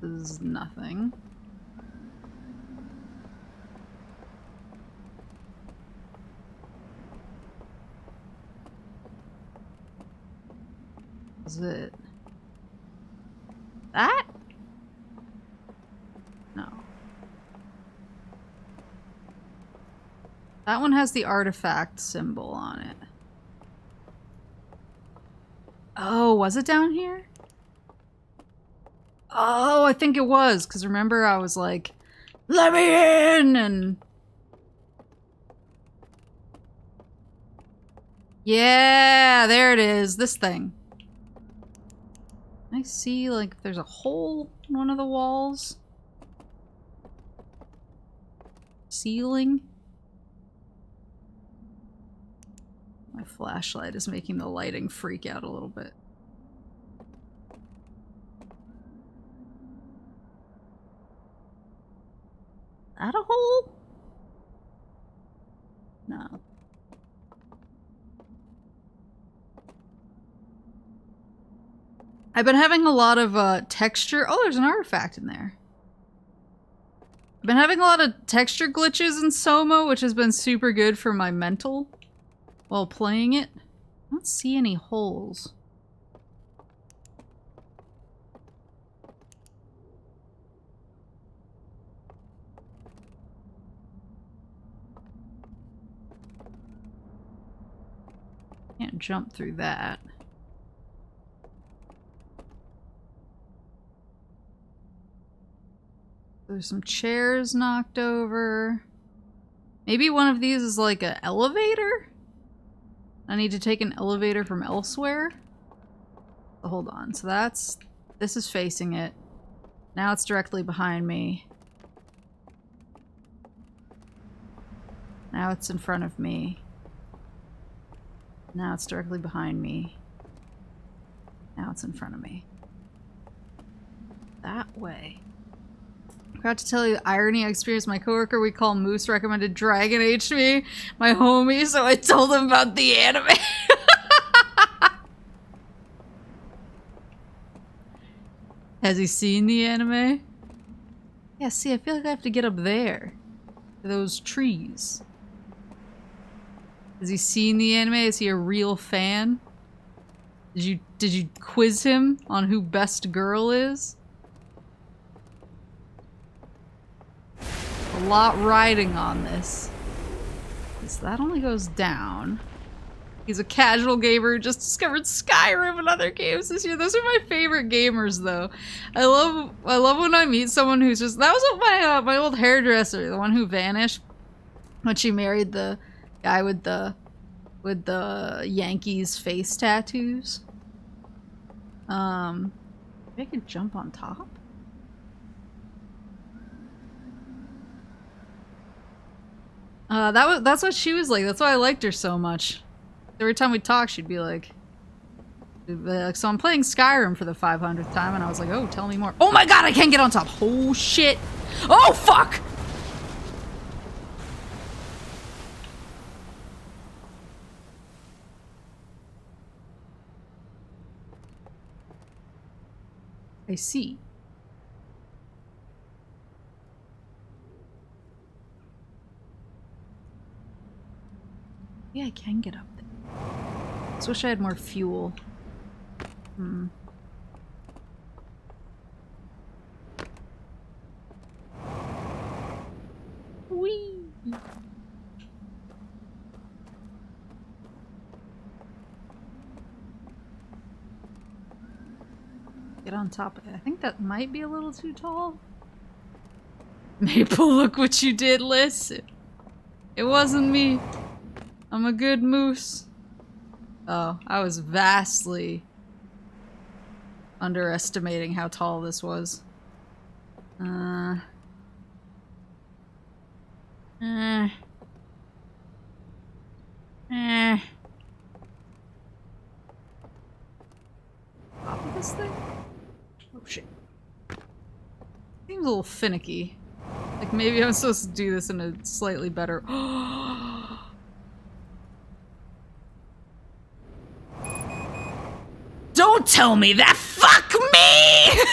This is nothing. Is it that? No. That one has the artifact symbol on it. Oh, was it down here? Oh, I think it was, because remember I was like, let me in, and... Yeah, there it is, this thing. I see, like, if there's a hole in one of the walls. Ceiling. My flashlight is making the lighting freak out a little bit. That a hole? No. I've been having a lot of texture. Oh, there's an artifact in there. I've been having a lot of texture glitches in Soma, which has been super good for my mental while playing it. I don't see any holes. Can't jump through that. There's some chairs knocked over. Maybe one of these is like an elevator? I need to take an elevator from elsewhere? Oh, hold on. So this is facing it. Now it's directly behind me. Now it's in front of me. Now it's directly behind me. Now it's in front of me. That way. I forgot to tell you the irony I experienced. My coworker we call Moose recommended Dragon Age to me, my homie, so I told him about the anime. Has he seen the anime? Yeah, see, I feel like I have to get up there. To those trees. Has he seen the anime? Is he a real fan? Did you quiz him on who best girl is? A lot riding on this. So that only goes down. He's a casual gamer who just discovered Skyrim and other games this year. Those are my favorite gamers, though. I love when I meet someone who's just— that was what my old hairdresser, the one who vanished when she married the guy with the Yankees face tattoos. Maybe I could jump on top. That's what she was like. That's why I liked her so much. Every time we talk, she'd be like, so I'm playing Skyrim for the 500th time, and I was like, oh, tell me more. Oh my god, I can't get on top. Oh shit. Oh fuck! I see. Yeah, I can get up there. Just wish I had more fuel. Whee! Get on top of it. I think that might be a little too tall. Maple, look what you did, listen. It wasn't me. I'm a good moose. Oh, I was vastly underestimating how tall this was. Top of this thing? Oh shit. Seems a little finicky. Like maybe I'm supposed to do this in a slightly better— Don't tell me that! Fuck me!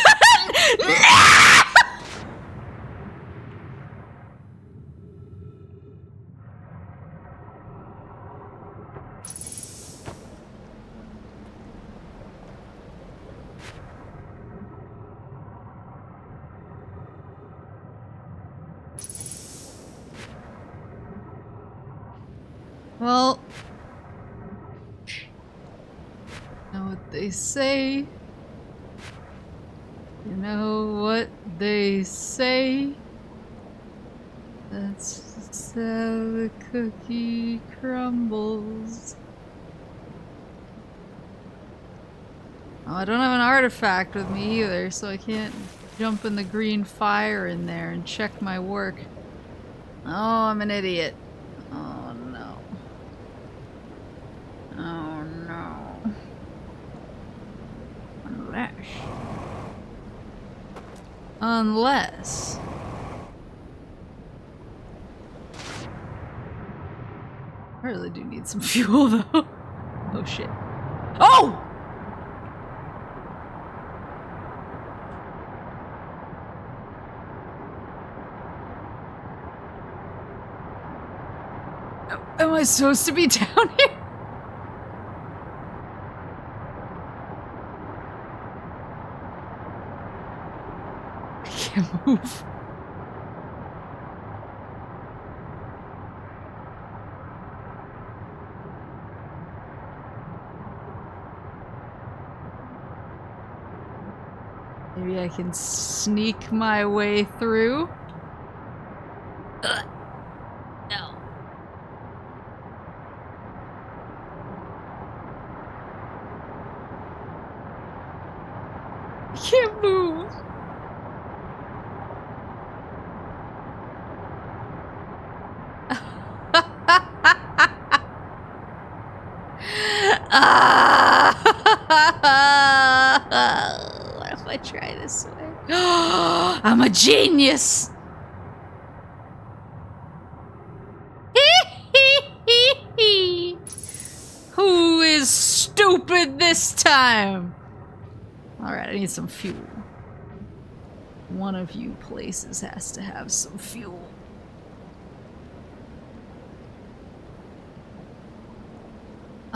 Well, you know what they say. You know what they say. That's just how the cookie crumbles. Oh, I don't have an artifact with me either, so I can't jump in the green fire in there and check my work. Oh, I'm an idiot. Oh no. Oh no. Unless... I really do need some fuel though. Oh shit. Oh! Am I supposed to be down here? I can't move. Maybe I can sneak my way through. No. I can't move. What if I try this way? I'm a genius! Who is stupid this time? Alright, I need some fuel. One of you places has to have some fuel.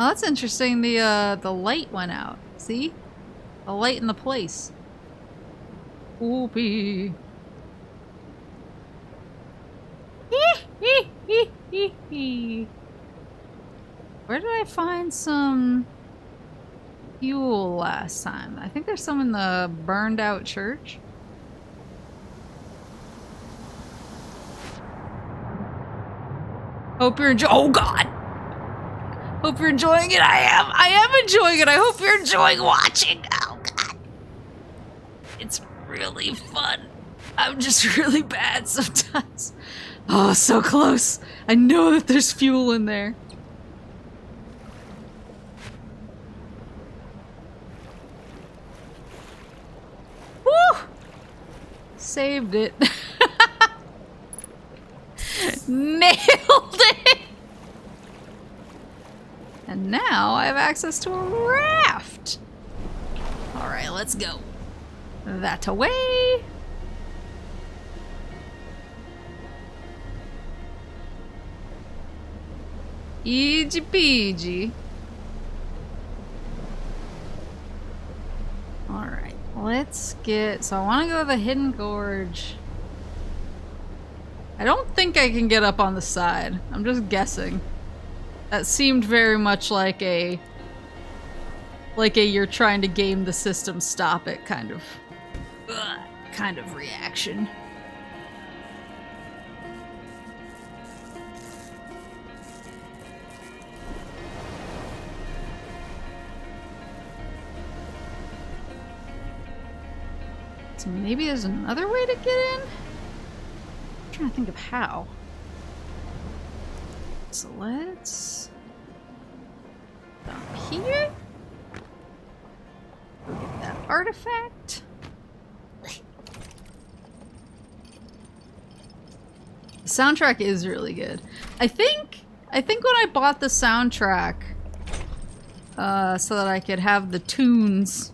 Oh, that's interesting. The light went out. See? The light in the place. Whoopee. Where did I find some fuel last time? I think there's some in the burned out church. Hope you're enjoying. Oh God! Hope you're enjoying it. I am enjoying it. I hope you're enjoying watching. Oh God! It's really fun. I'm just really bad sometimes. Oh, so close. I know that there's fuel in there. Woo! Saved it. Nailed it! And now I have access to a raft. Alright, let's go. That away. Easy peasy. Alright, let's get... So I want to go to the Hidden Gorge. I don't think I can get up on the side. I'm just guessing. That seemed very much like a you're trying to game the system, stop it kind of reaction. So maybe there's another way to get in? I'm trying to think of how. So let's... down here? Go get that artifact. The soundtrack is really good. I think when I bought the soundtrack, so that I could have the tunes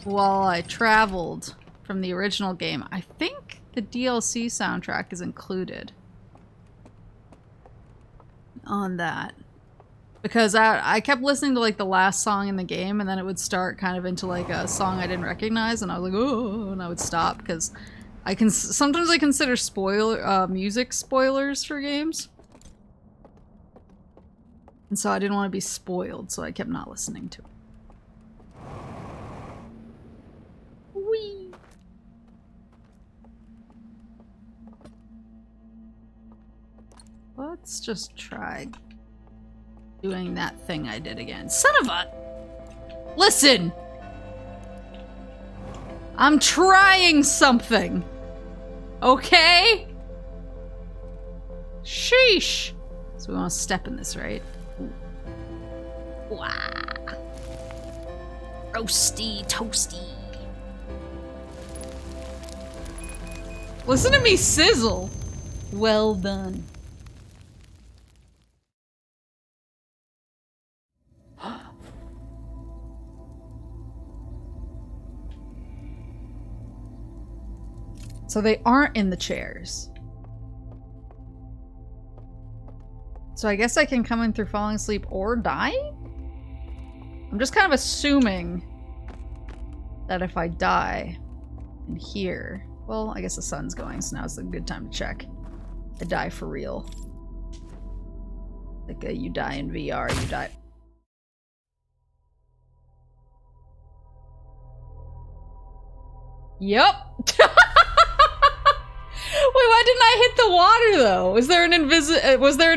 while I traveled from the original game, I think the DLC soundtrack is included on that. Because I kept listening to like the last song in the game, and then it would start kind of into like a song I didn't recognize, and I was like, oh, and I would stop because sometimes I consider music spoilers for games. And so I didn't want to be spoiled, so I kept not listening to it. Whee! Let's just try doing that thing I did again. Son of a... Listen! I'm trying something! Okay? Sheesh! So we want to step in this, right? Ooh. Wow. Roasty, toasty. Listen to me sizzle! Well done. So they aren't in the chairs. So I guess I can come in through falling asleep or dying? I'm just kind of assuming that if I die in here... Well, I guess the sun's going, so now's a good time to check. I die for real. Like you die in VR, you die... Yep! Wait, why didn't I hit the water though? Was there an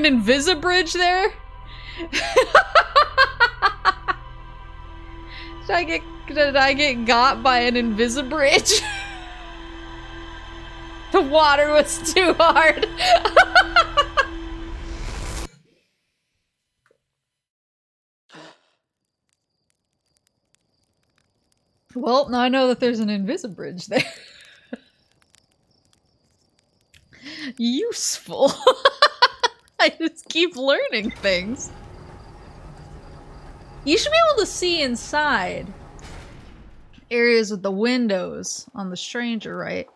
invisibridge there? Did I get got by an invisibridge? The water was too hard. Well, now I know that there's an invisibridge there. Useful. I just keep learning things. You should be able to see inside areas with the windows on the stranger, right?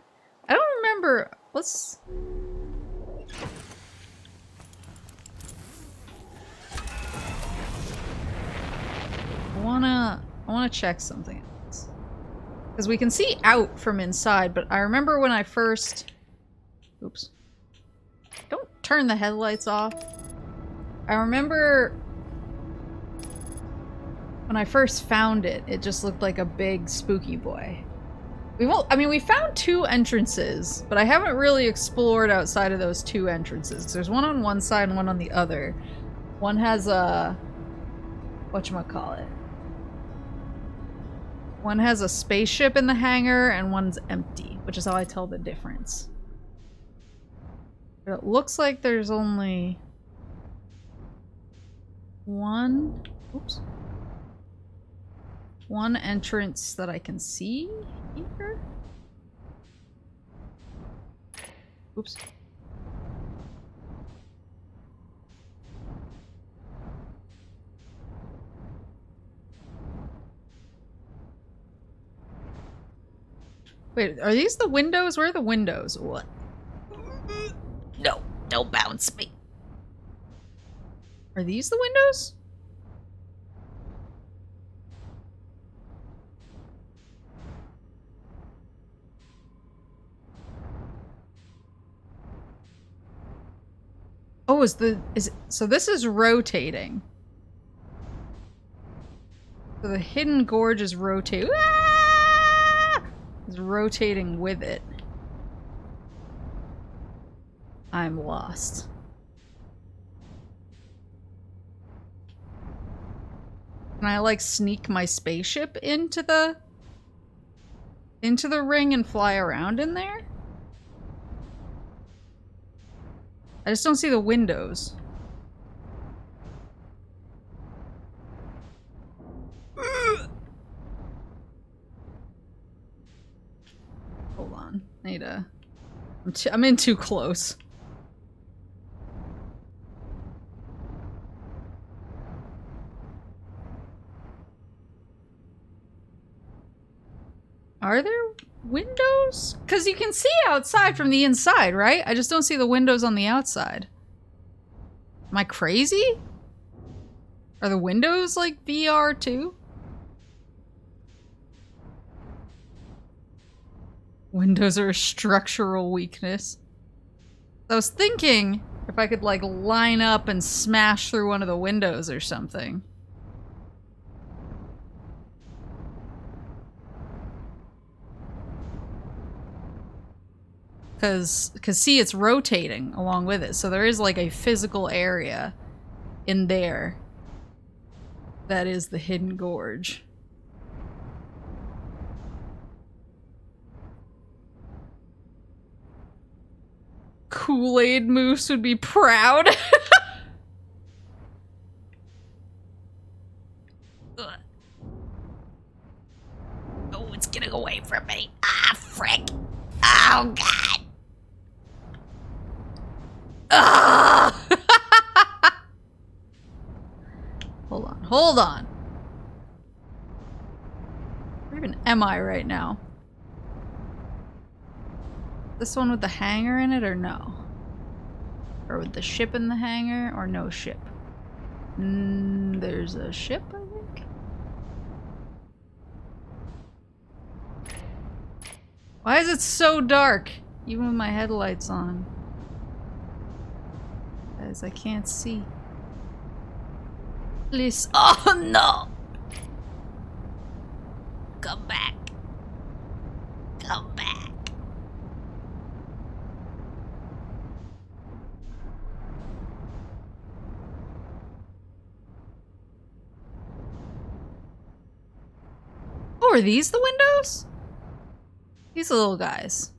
I don't remember. Let's... I wanna check something else. Because we can see out from inside, but I remember when I first... Oops. Don't turn the headlights off. I remember when I first found it, it just looked like a big spooky boy. We found 2 entrances, but I haven't really explored outside of those 2 entrances. There's one on one side and one on the other. One has a... whatchamacallit? One has a spaceship in the hangar and one's empty, which is how I tell the difference. But it looks like there's only one... Oops. One entrance that I can see here. Oops. Wait, are these the windows? Where are the windows? What? No, don't bounce me. Are these the windows? Oh, so this is rotating. So the hidden gorge is rotating. Ah! It's rotating with it. I'm lost. Can I like sneak my spaceship into the ring and fly around in there? I just don't see the windows. Hold on. I need a... I'm in too close. Are there windows? Because you can see outside from the inside, right? I just don't see the windows on the outside. Am I crazy? Are the windows like VR too? Windows are a structural weakness. I was thinking if I could like line up and smash through one of the windows or something. Cause see, it's rotating along with it, so there is like a physical area in there that is the hidden gorge. Kool-Aid Moose would be proud. Oh, it's getting away from me. Ah, frick. Oh, God. Ah! Hold on, hold on. Where even am I right now? This one with the hangar in it or no? Or with the ship in the hangar or no ship? There's a ship, I think? Why is it so dark? Even with my headlights on. Guys, I can't see. Please. Oh, no. Come back. Come back. Oh, are these the windows? These little guys.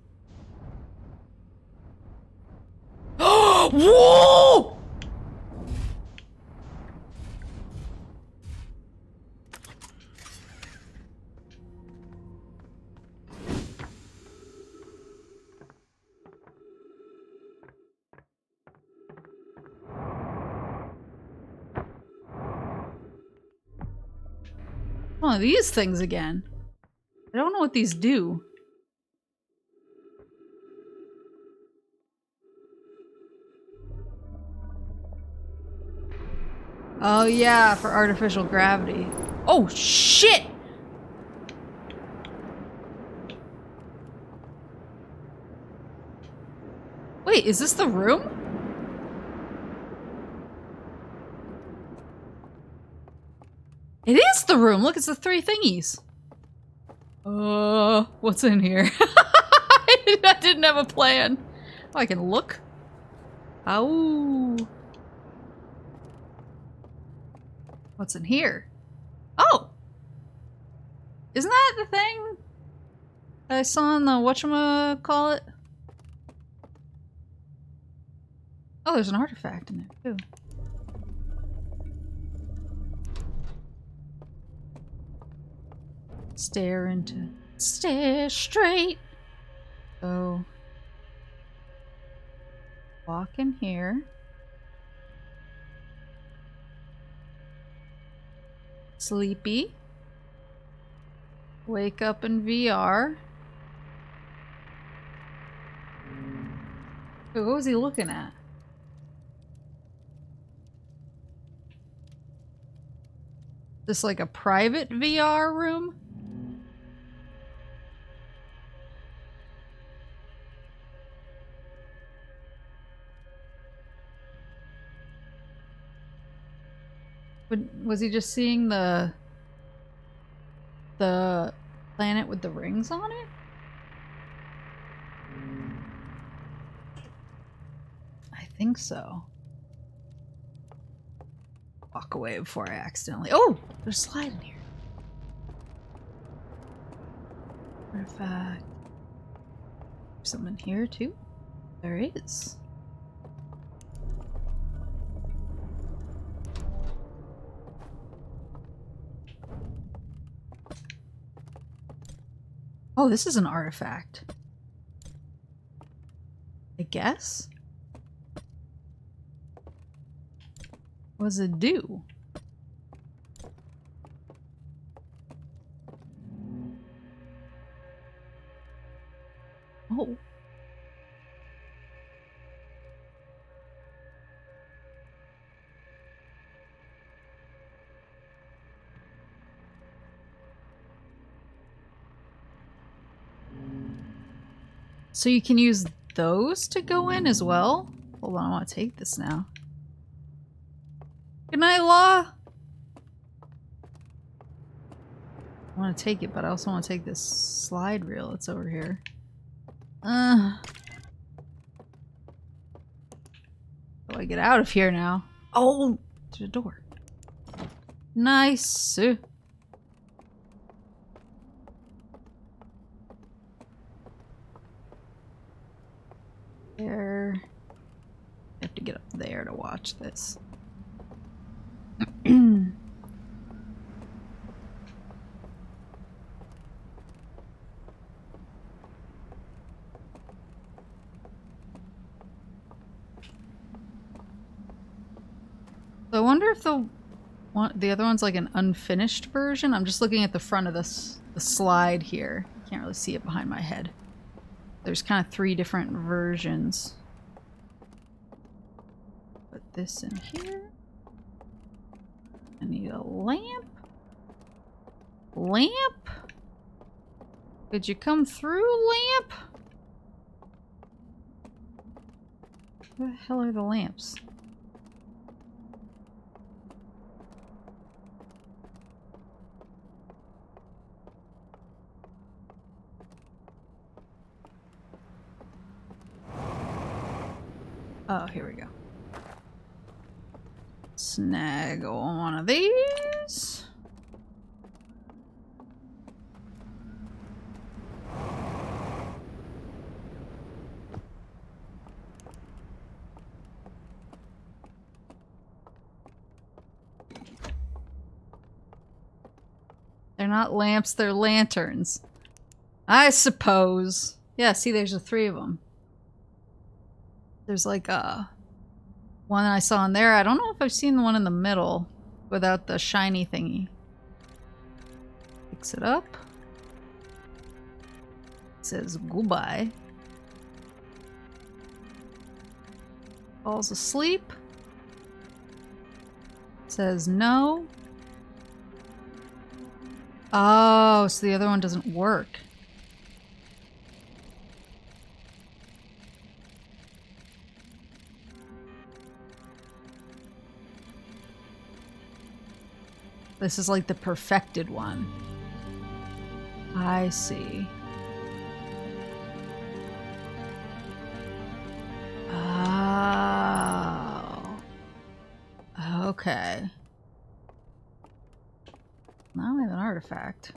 Whoa! One of these things again. I don't know what these do. Oh yeah, for artificial gravity. Oh shit! Wait, is this the room? It is the room! Look, it's the three thingies. What's in here? I didn't have a plan. Oh, I can look? Oh. What's in here? Oh! Isn't that the thing that I saw in the whatchamacallit? Oh, there's an artifact in there, too. Stare straight. So, walk in here. Sleepy. Wake up in VR. Wait, what was he looking at? This like a private VR room? Was he just seeing the planet with the rings on it? I think so. Walk away before I accidentally— oh! There's a slide in here. Artifact. There's something here too? There is. Oh, this is an artifact. I guess? What does it do? Oh. So you can use those to go in as well? Hold on, I want to take this now. Good night, Law! I want to take it, but I also want to take this slide reel that's over here. How do I get out of here now? Oh! There's a door. Nice! There. I have to get up there to watch this. So I wonder if the other one's like an unfinished version. I'm just looking at the front of the slide here. Can't really see it behind my head. There's kind of 3 different versions. Put this in here. I need a lamp. Lamp? Could you come through, lamp? Where the hell are the lamps? Oh, here we go. Snag one of these. They're not lamps, they're lanterns. I suppose. Yeah, see, there's 3 of them. There's like one I saw in there. I don't know if I've seen the one in the middle without the shiny thingy. Picks it up. Says goodbye. Falls asleep. Says no. Oh, so the other one doesn't work. This is like the perfected one. I see. Oh. Okay. Now we have an artifact.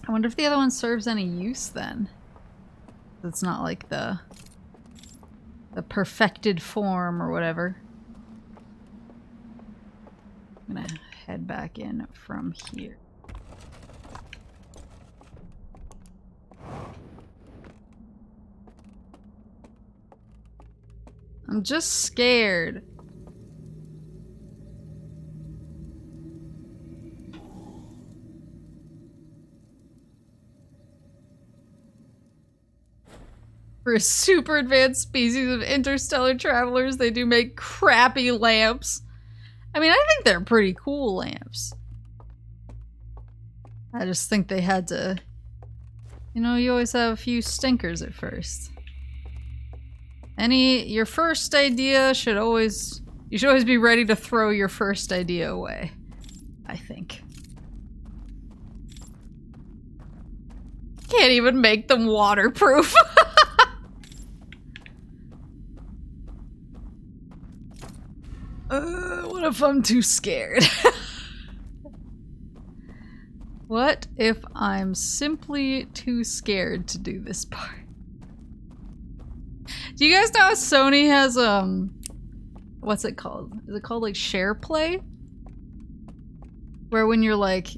I wonder if the other one serves any use then. It's not like the perfected form or whatever. I'm gonna head back in from here. I'm just scared. For a super advanced species of interstellar travelers, they do make crappy lamps. I mean, I think they're pretty cool lamps. I just think they had to... You know, you always have a few stinkers at first. Your first idea should always... You should always be ready to throw your first idea away. I think. Can't even make them waterproof. What if I'm too scared? What if I'm simply too scared to do this part? Do you guys know how Sony has, what's it called? Is it called, like, share play? Where when you're like,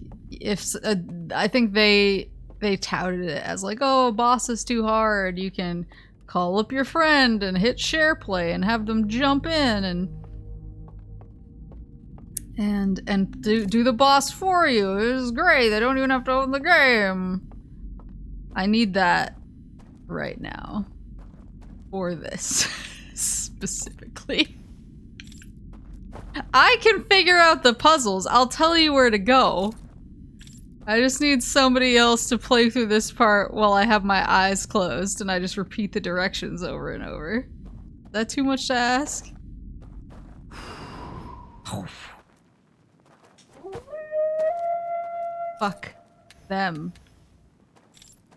I think they touted it as like, oh, boss is too hard, you can call up your friend and hit share play and have them jump in and do the boss for you. It was great. They don't even have to own the game. I need that right now. For this. Specifically. I can figure out the puzzles. I'll tell you where to go. I just need somebody else to play through this part while I have my eyes closed and I just repeat the directions over and over. Is that too much to ask? Fuck them.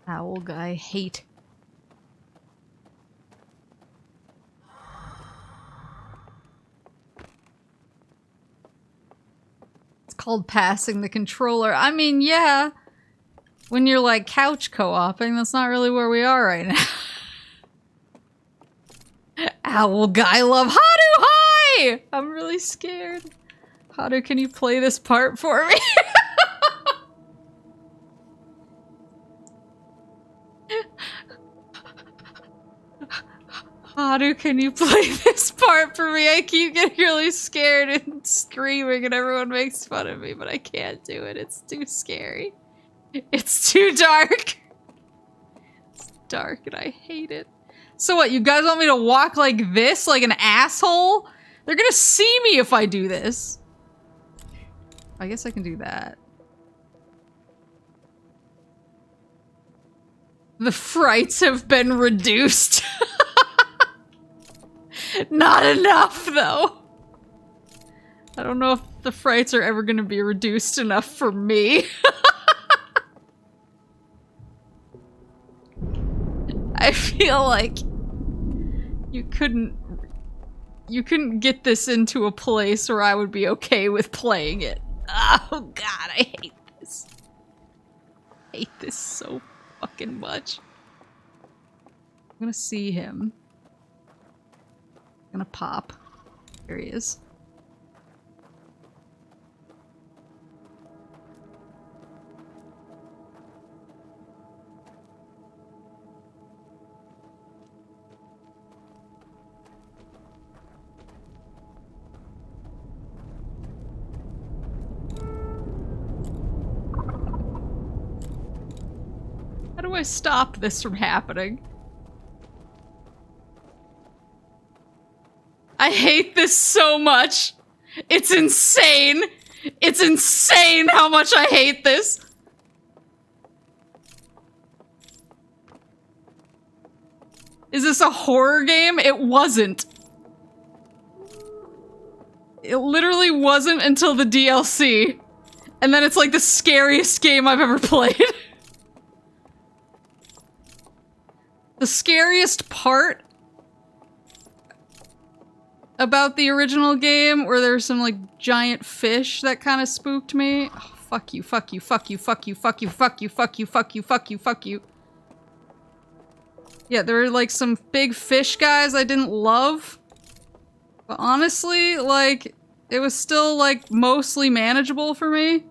Owl guy hate. It's called passing the controller. I mean, yeah. When you're like couch co-oping, that's not really where we are right now. Owl guy love HOWDY! Hi! I'm really scared. HOWDY, can you play this part for me? HOWDY, can you play this part for me? I keep getting really scared and screaming and everyone makes fun of me, but I can't do it. It's too scary. It's too dark. It's dark and I hate it. So what, you guys want me to walk like this? Like an asshole? They're gonna see me if I do this. I guess I can do that. The frights have been reduced. Not enough, though. I don't know if the frights are ever gonna be reduced enough for me. I feel like you couldn't get this into a place where I would be okay with playing it. Oh god, I hate this. I hate this so fucking much. I'm gonna see him. I'm gonna pop. Here he is. I stop this from happening? I hate this so much. It's insane. It's insane how much I hate this. Is this a horror game? It wasn't. It literally wasn't until the DLC. And then it's like the scariest game I've ever played. The scariest part about the original game, where there's some like giant fish that kind of spooked me. Oh, fuck you, fuck you, fuck you, fuck you, fuck you, fuck you, fuck you, fuck you, fuck you, fuck you. Yeah, there were like some big fish guys I didn't love. But honestly, like, it was still like mostly manageable for me.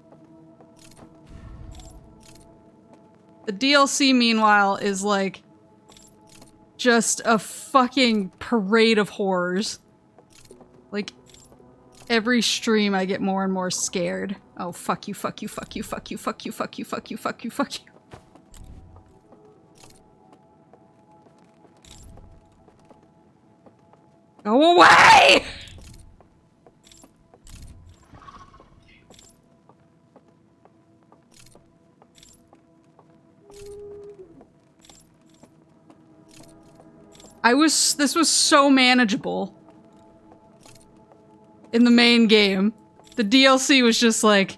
The DLC, meanwhile, is like just a fucking parade of horrors. Like, every stream I get more and more scared. Oh, fuck you, fuck you, fuck you, fuck you, fuck you, fuck you, fuck you, fuck you, fuck you. Go away! This was so manageable in the main game. The DLC was just like,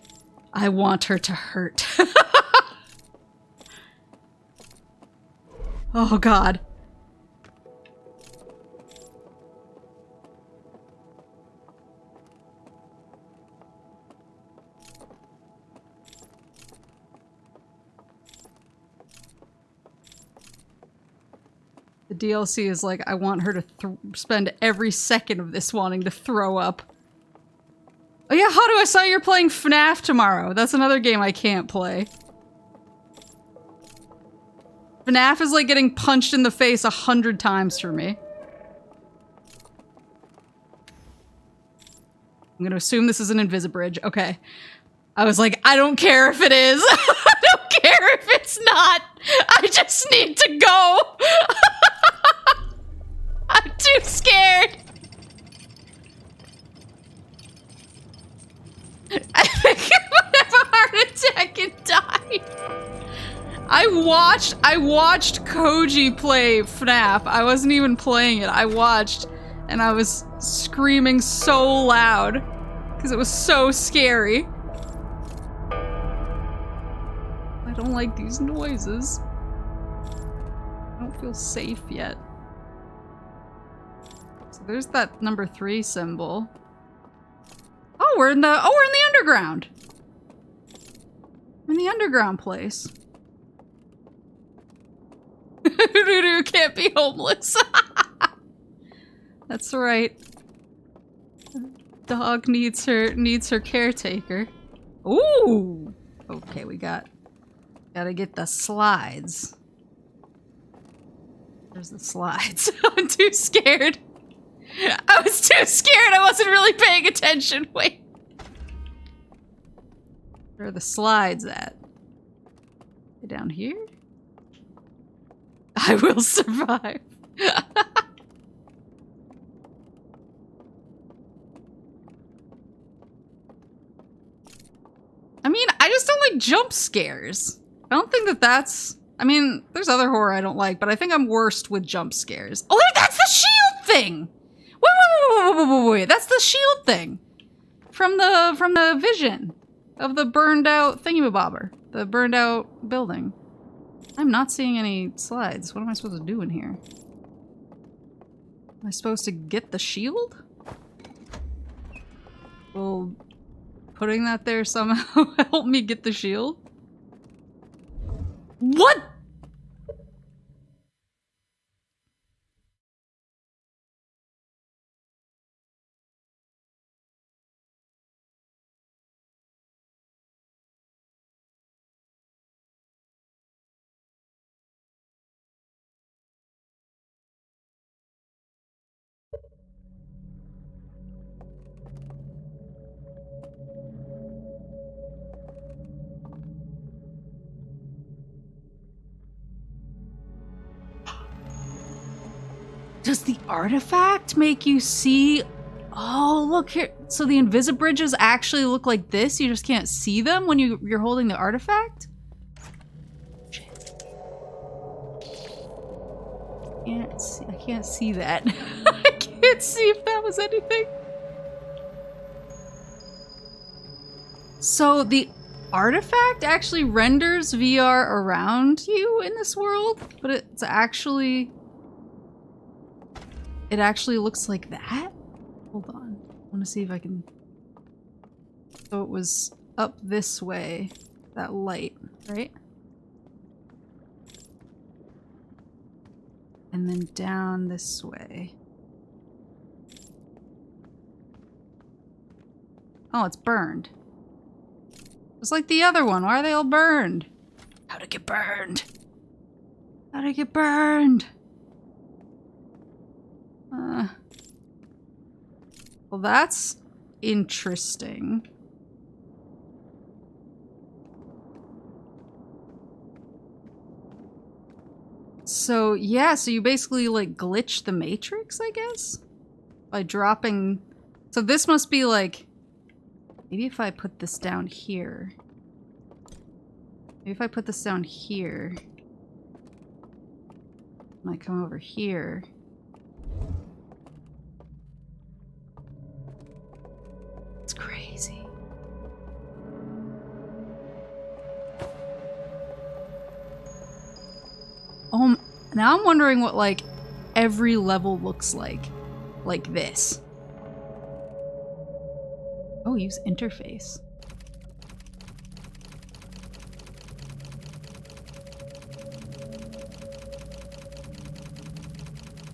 I want her to hurt. Oh god. The DLC is like, I want her to spend every second of this wanting to throw up. Oh yeah, how do I saw you're playing FNAF tomorrow? That's another game I can't play. FNAF is like getting punched in the face 100 times for me. I'm gonna assume this is an Invisibridge. Okay. I was like, I don't care if it is. I don't care if it's not. I just need to go. I'm too scared. I think I'm gonna have a heart attack and die. I watched Koji play FNAF. I wasn't even playing it. I watched, and I was screaming so loud because it was so scary. I don't like these noises. I don't feel safe yet. So there's that number 3 symbol. Oh, we're in the underground. We're in the underground place. Hoodoo can't be homeless. That's right. Dog needs her caretaker. Ooh. Okay, we gotta get the slides. There's the slides. I'm too scared. I was too scared. I wasn't really paying attention. Wait. Where are the slides at? They're down here? I will survive. I mean, I just don't like jump scares. I don't think that that's... I mean, there's other horror I don't like, but I think I'm worst with jump scares. Oh, that's the shield thing! Wait, that's the shield thing! From the vision of the burned out thingamabobber. The burned out building. I'm not seeing any slides. What am I supposed to do in here? Am I supposed to get the shield? Will putting that there somehow help me get the shield? What? does the artifact make you see? Oh, look here. So the invisibridges actually look like this? You just can't see them when you're holding the artifact? Shit. I can't see that. I can't see if that was anything. So the artifact actually renders VR around you in this world, but it actually looks like that? Hold on. I want to see if I can... So it was up this way, that light, right? And then down this way. Oh, it's burned. Just like the other one. Why are they all burned? How'd it get burned? How'd it get burned? Well, that's interesting. So, yeah, so you basically, like, glitch the matrix, I guess? By dropping... So this must be, like... Maybe if I put this down here... Maybe if I put this down here... And I come over here... It's crazy. Oh, now I'm wondering what, like, every level looks like. Like this. Oh, use interface.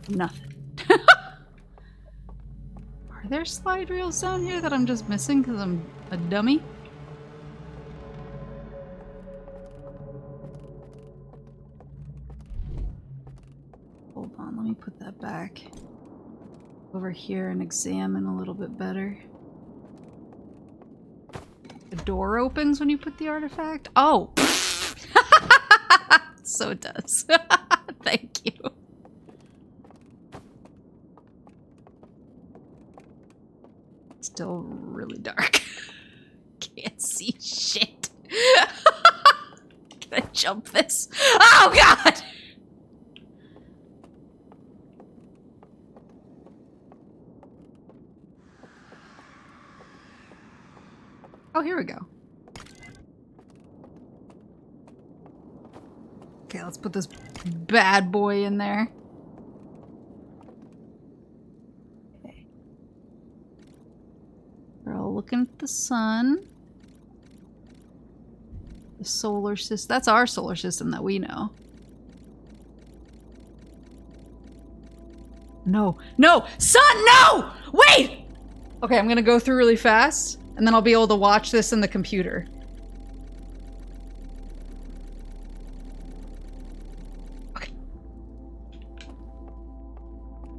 Nothing. Are there slide reels down here that I'm just missing because I'm a dummy? Hold on, let me put that back over here and examine a little bit better. The door opens when you put the artifact? Oh! So it does. Thank you. Still really dark. Can't see shit. Can I jump this? Oh god! Oh, here we go. Okay, let's put this bad boy in there. Okay. We're all looking at the sun. The solar system. That's our solar system that we know. No. No! Sun! No! Wait! Okay, I'm gonna go through really fast, and then I'll be able to watch this in the computer. Okay.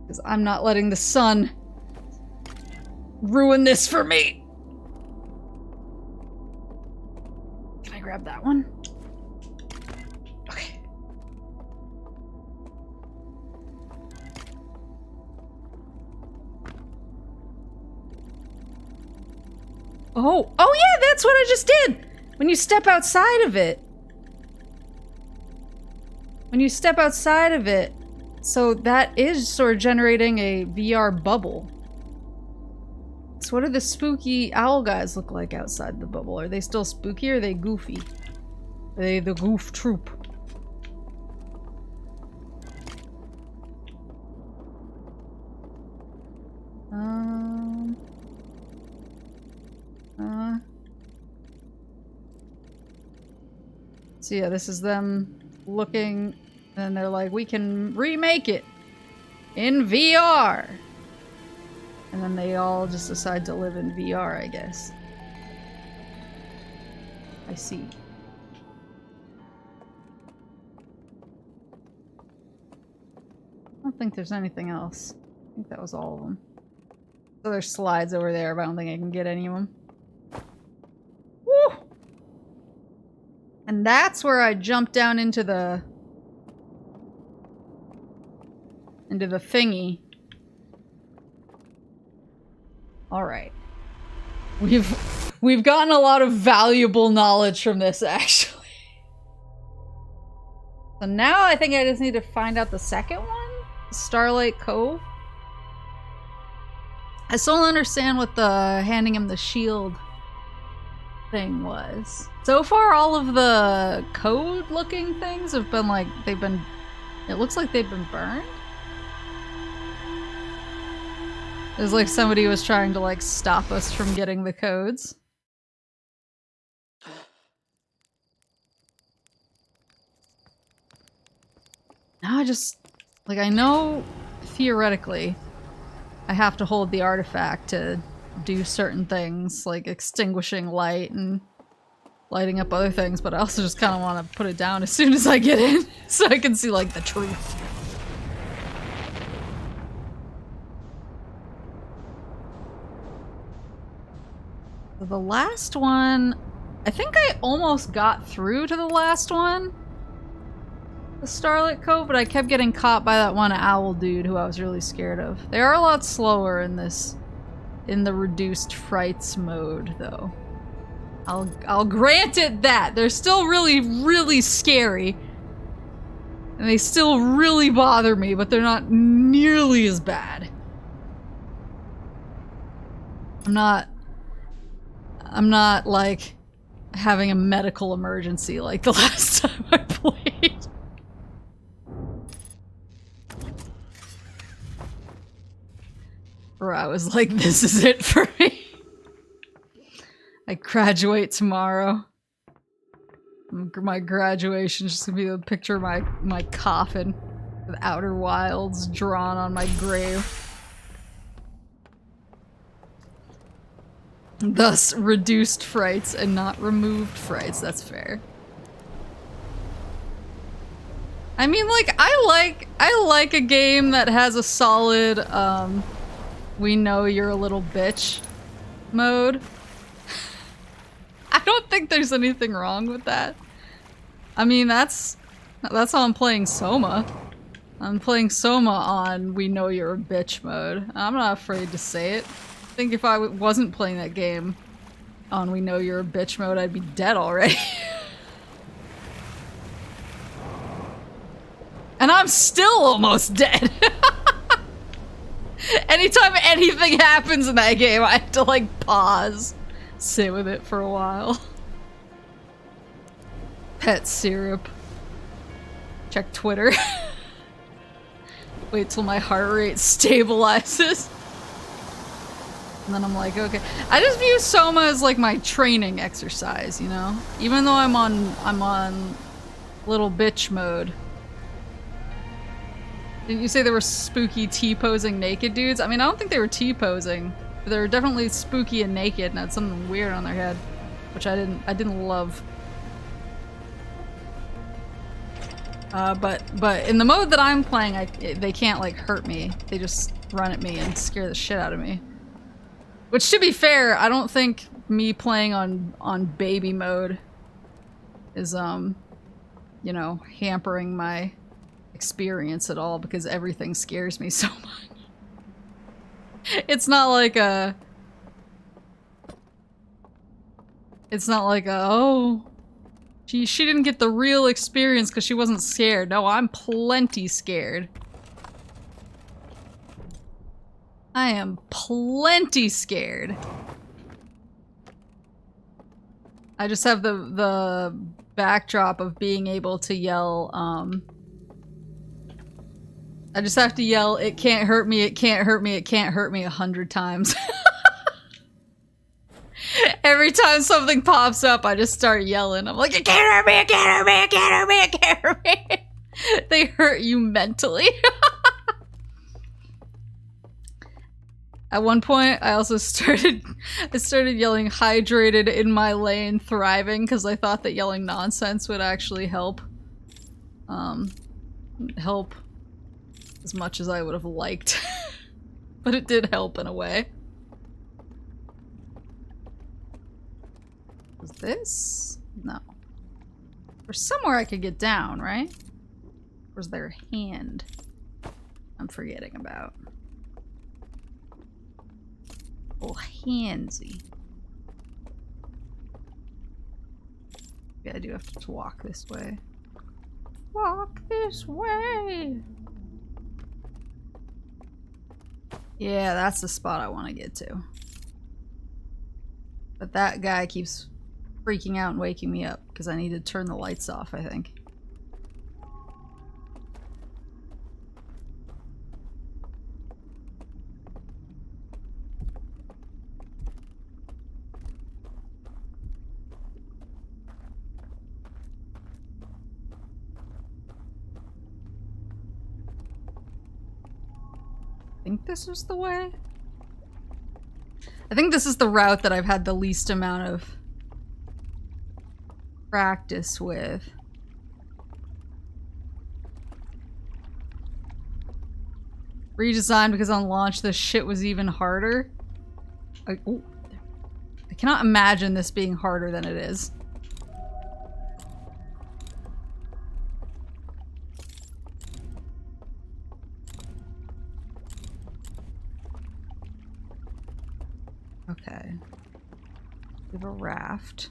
Because I'm not letting the sun ruin this for me. Can I grab that one? Okay. Oh, yeah, that's what I just did! When you step outside of it. When you step outside of it. So that is sort of generating a VR bubble. So what do the spooky owl guys look like outside the bubble? Are they still spooky or are they goofy? Are they the goof troop? So yeah, this is them looking, and they're like, we can remake it in VR. And then they all just decide to live in VR, I guess. I see. I don't think there's anything else. I think that was all of them. So there's slides over there, but I don't think I can get any of them. Woo! And that's where I jumped down into into the thingy. Alright. We've gotten a lot of valuable knowledge from this, actually. So now I think I just need to find out the second one? Starlight Cove? I still don't understand what the handing him the shield thing was. So far, all of the code-looking things have been like, it looks like they've been burned? It was like somebody was trying to like stop us from getting the codes. Now I just, like, I know theoretically I have to hold the artifact to do certain things, like extinguishing light and lighting up other things, but I also just kind of want to put it down as soon as I get in so I can see, like, the truth. The last one, I think I almost got through to the last one. The Starlit Cove, but I kept getting caught by that one owl dude who I was really scared of. They are a lot slower in this, in the reduced frights mode, though. I'll grant it that. They're still really, really scary. And they still really bother me, but they're not nearly as bad. I'm not, like, having a medical emergency like the last time I played. Where I was like, this is it for me. I graduate tomorrow. My graduation's just gonna be a picture of my coffin with Outer Wilds drawn on my grave. Thus, reduced frights and not removed frights. That's fair. I mean, like, I like a game that has a solid, we know you're a little bitch mode. I don't think there's anything wrong with that. I mean, that's how I'm playing Soma. I'm playing Soma on we know you're a bitch mode. I'm not afraid to say it. I think if I wasn't playing that game on we know you're a bitch mode, I'd be dead already. And I'm still almost dead. Anytime anything happens in that game, I have to, like, pause. Sit with it for a while. Pet syrup. Check Twitter. Wait till my heart rate stabilizes. And then I'm like, okay. I just view Soma as, like, my training exercise, you know? Even though I'm on little bitch mode. Didn't you say there were spooky T-posing naked dudes? I mean, I don't think they were T-posing. But they were definitely spooky and naked and had something weird on their head. Which I didn't love. But in the mode that I'm playing, they can't, like, hurt me. They just run at me and scare the shit out of me. Which, to be fair, I don't think me playing on baby mode is, you know, hampering my experience at all, because everything scares me so much. It's not like a, oh, she didn't get the real experience because she wasn't scared. No, I'm plenty scared. I am plenty scared. I just have the backdrop of being able to yell, I just have to yell, it can't hurt me, it can't hurt me, it can't hurt me 100 times. Every time something pops up, I just start yelling. I'm like, it can't hurt me, it can't hurt me, it can't hurt me, it can't hurt me. They hurt you mentally. At one point, I also started yelling hydrated in my lane thriving because I thought that yelling nonsense would actually help. Help as much as I would have liked. But it did help in a way. Was this? No. There's somewhere I could get down, right? Or is there a hand? I'm forgetting about. Oh, handsy. Yeah, I do have to walk this way. Walk this way! Yeah, that's the spot I want to get to. But that guy keeps freaking out and waking me up because I need to turn the lights off, I think. I think this is the way? I think this is the route that I've had the least amount of practice with. Redesigned because on launch this shit was even harder. I cannot imagine this being harder than it is. Okay. We have a raft.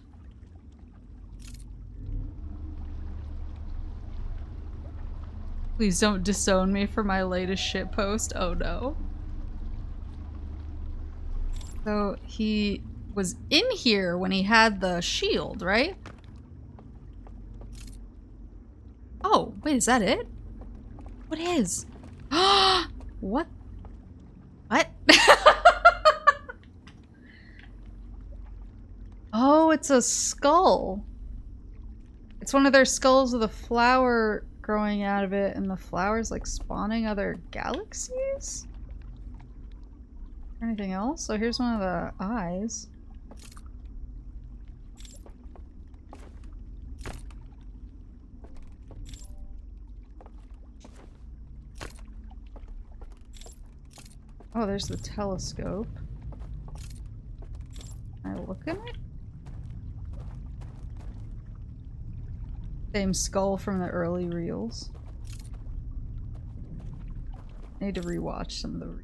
Please don't disown me for my latest shit post. Oh no. So he was in here when he had the shield, right? Oh, wait, is that it? What is? What? What? Oh, it's a skull. It's one of their skulls with a flower growing out of it, and the flower's like spawning other galaxies? Anything else? So here's one of the eyes. Oh, there's the telescope. Can I look in it? Same skull from the early reels. I need to rewatch some of the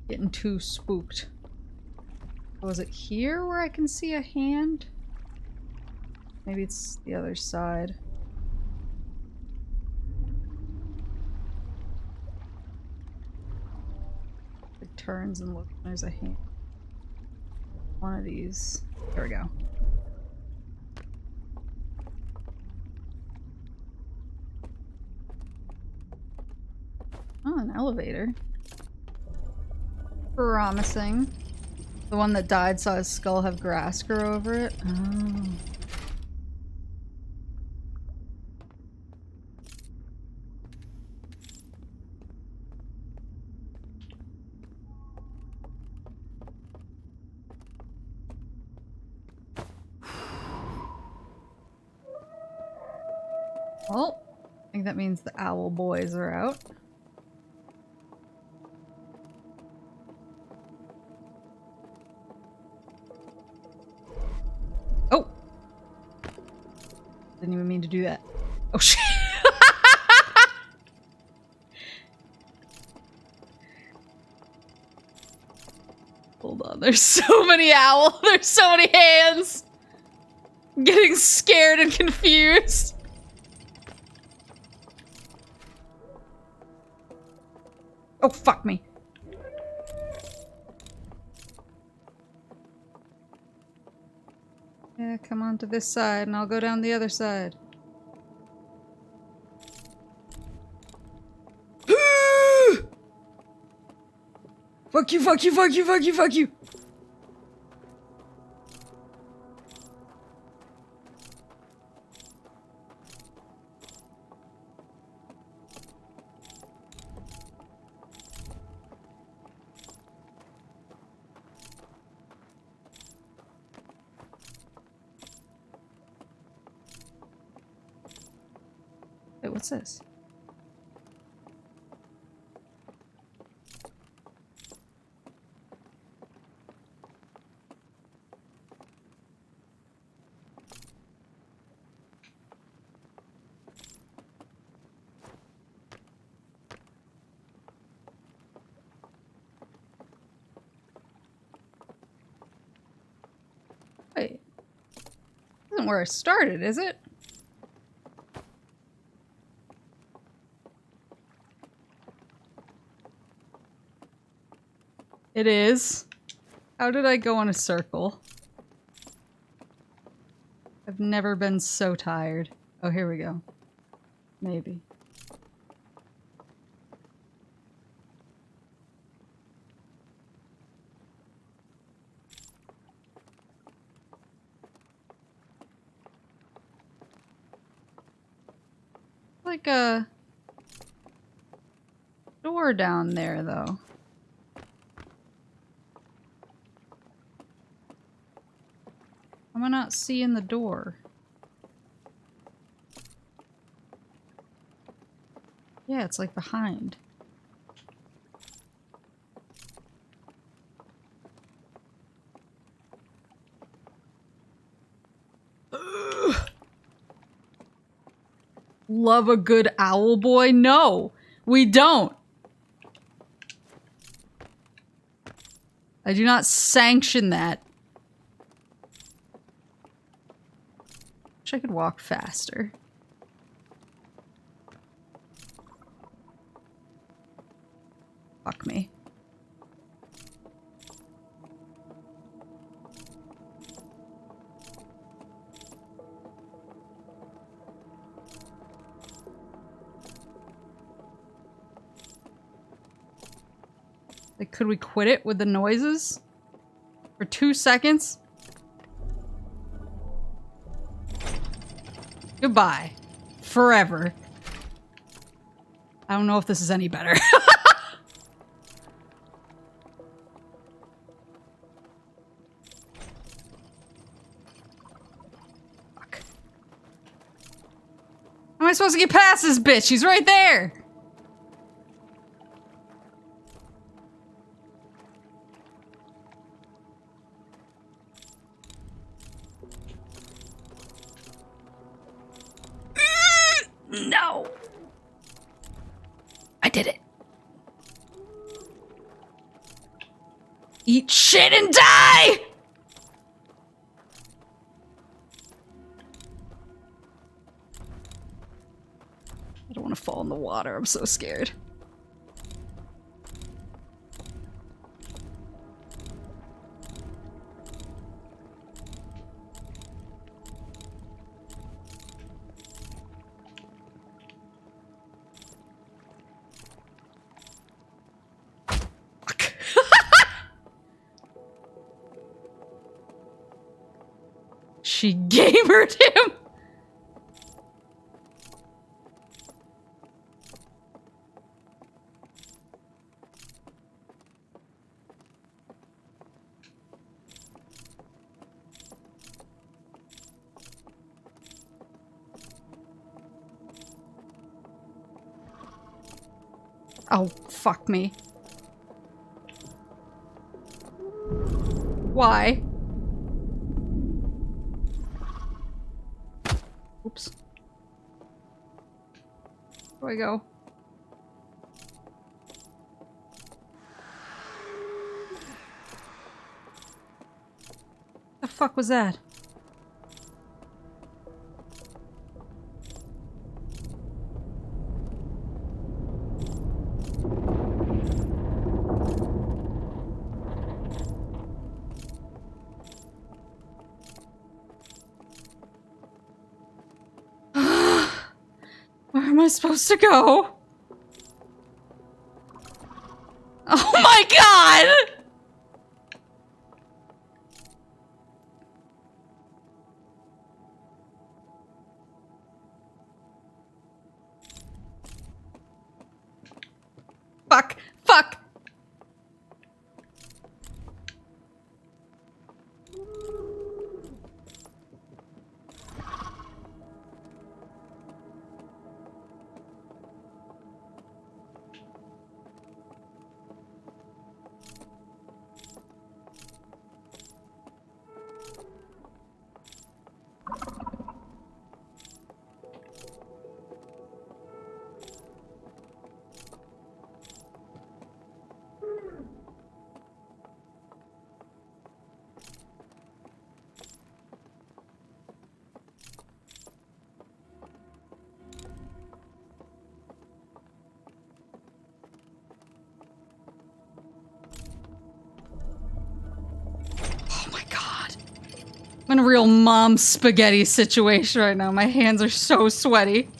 getting too spooked. Was it here where I can see a hand? Maybe it's the other side. It turns and look, there's a hand. One of these. There we go. Oh, an elevator. Promising. The one that died saw his skull have grass grow over it. Oh. Well, I think that means the owl boys are out. Oh! Didn't even mean to do that. Oh shit! Hold on, there's so many owls! There's so many hands! I'm getting scared and confused. Oh, fuck me. Yeah, come on to this side and I'll go down the other side. Fuck you, fuck you, fuck you, fuck you, fuck you! Wait, what's this? isn't where I started, is it? It is. How did I go in a circle? I've never been so tired. Oh, here we go. Maybe. Like a door down there, though. Am I not seeing the door? Yeah, it's like behind. Ugh. Love a good owl boy? No, we don't. I do not sanction that. Wish I could walk faster. Fuck me. Like, could we quit it with the noises? For 2 seconds? Goodbye. Forever. I don't know if this is any better. Fuck. How am I supposed to get past this bitch? She's right there! No. I did it. Eat shit and die! I don't want to fall in the water. I'm so scared. She gamered him! Oh, fuck me. Why? Oops. Where do I go? The fuck was that? Where am I supposed to go? Oh my god! Fuck! Fuck! I'm in a real mom spaghetti situation right now. My hands are so sweaty.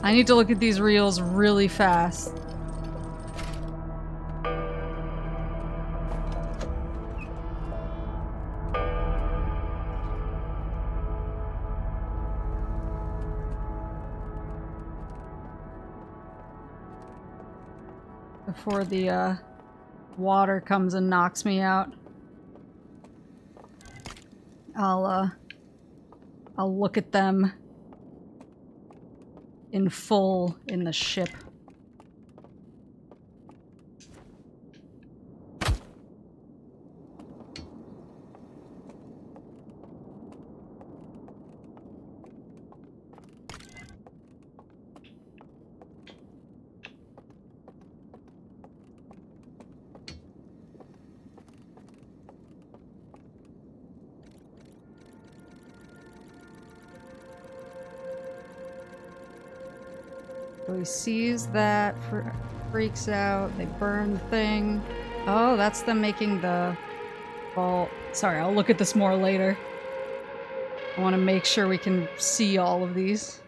I need to look at these reels really fast. Before the water comes and knocks me out. I'll look at them in full in the ship. So he sees that, freaks out, they burn the thing. Oh, that's them making the... Well, sorry, I'll look at this more later. I want to make sure we can see all of these.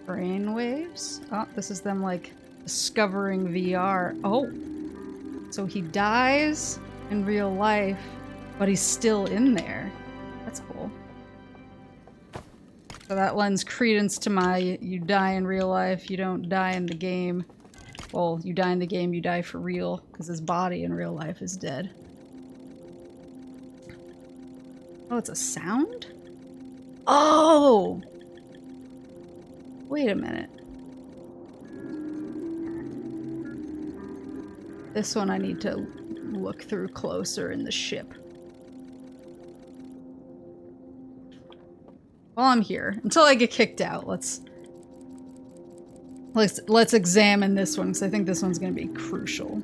Brainwaves? Oh, this is them, like, discovering VR. Oh! So he dies in real life, but he's still in there. That's cool. So that lends credence to my you die in real life, you don't die in the game. Well, you die in the game, you die for real, because his body in real life is dead. Oh, it's a sound? Oh! Wait a minute. This one I need to look through closer in the ship. While I'm here, until I get kicked out, let's examine this one, because I think this one's going to be crucial.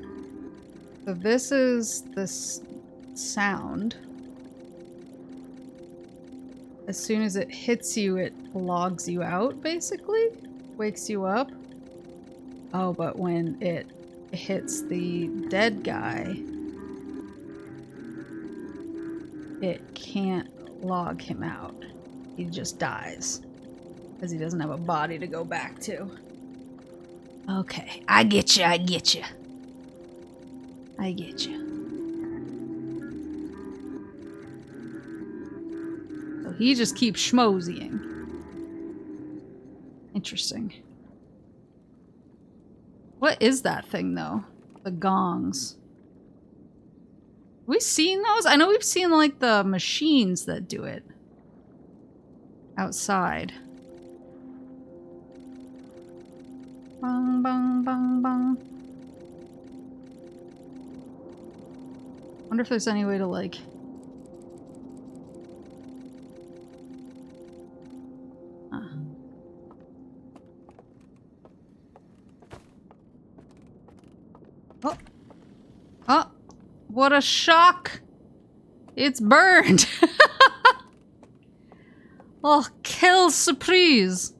So this is this sound. As soon as it hits you, it logs you out, basically. Wakes you up. Oh, but when it hits the dead guy, it can't log him out. He just dies. Because he doesn't have a body to go back to. Okay, I get you, I get you. I get you. So he just keeps schmozying. Interesting. What is that thing, though? The gongs. Have we seen those? I know we've seen, like, the machines that do it. Outside. Bong, bong, bong, bong. Wonder if there's any way to, like... Oh! Oh! What a shock! It's burned! Oh, quelle surprise!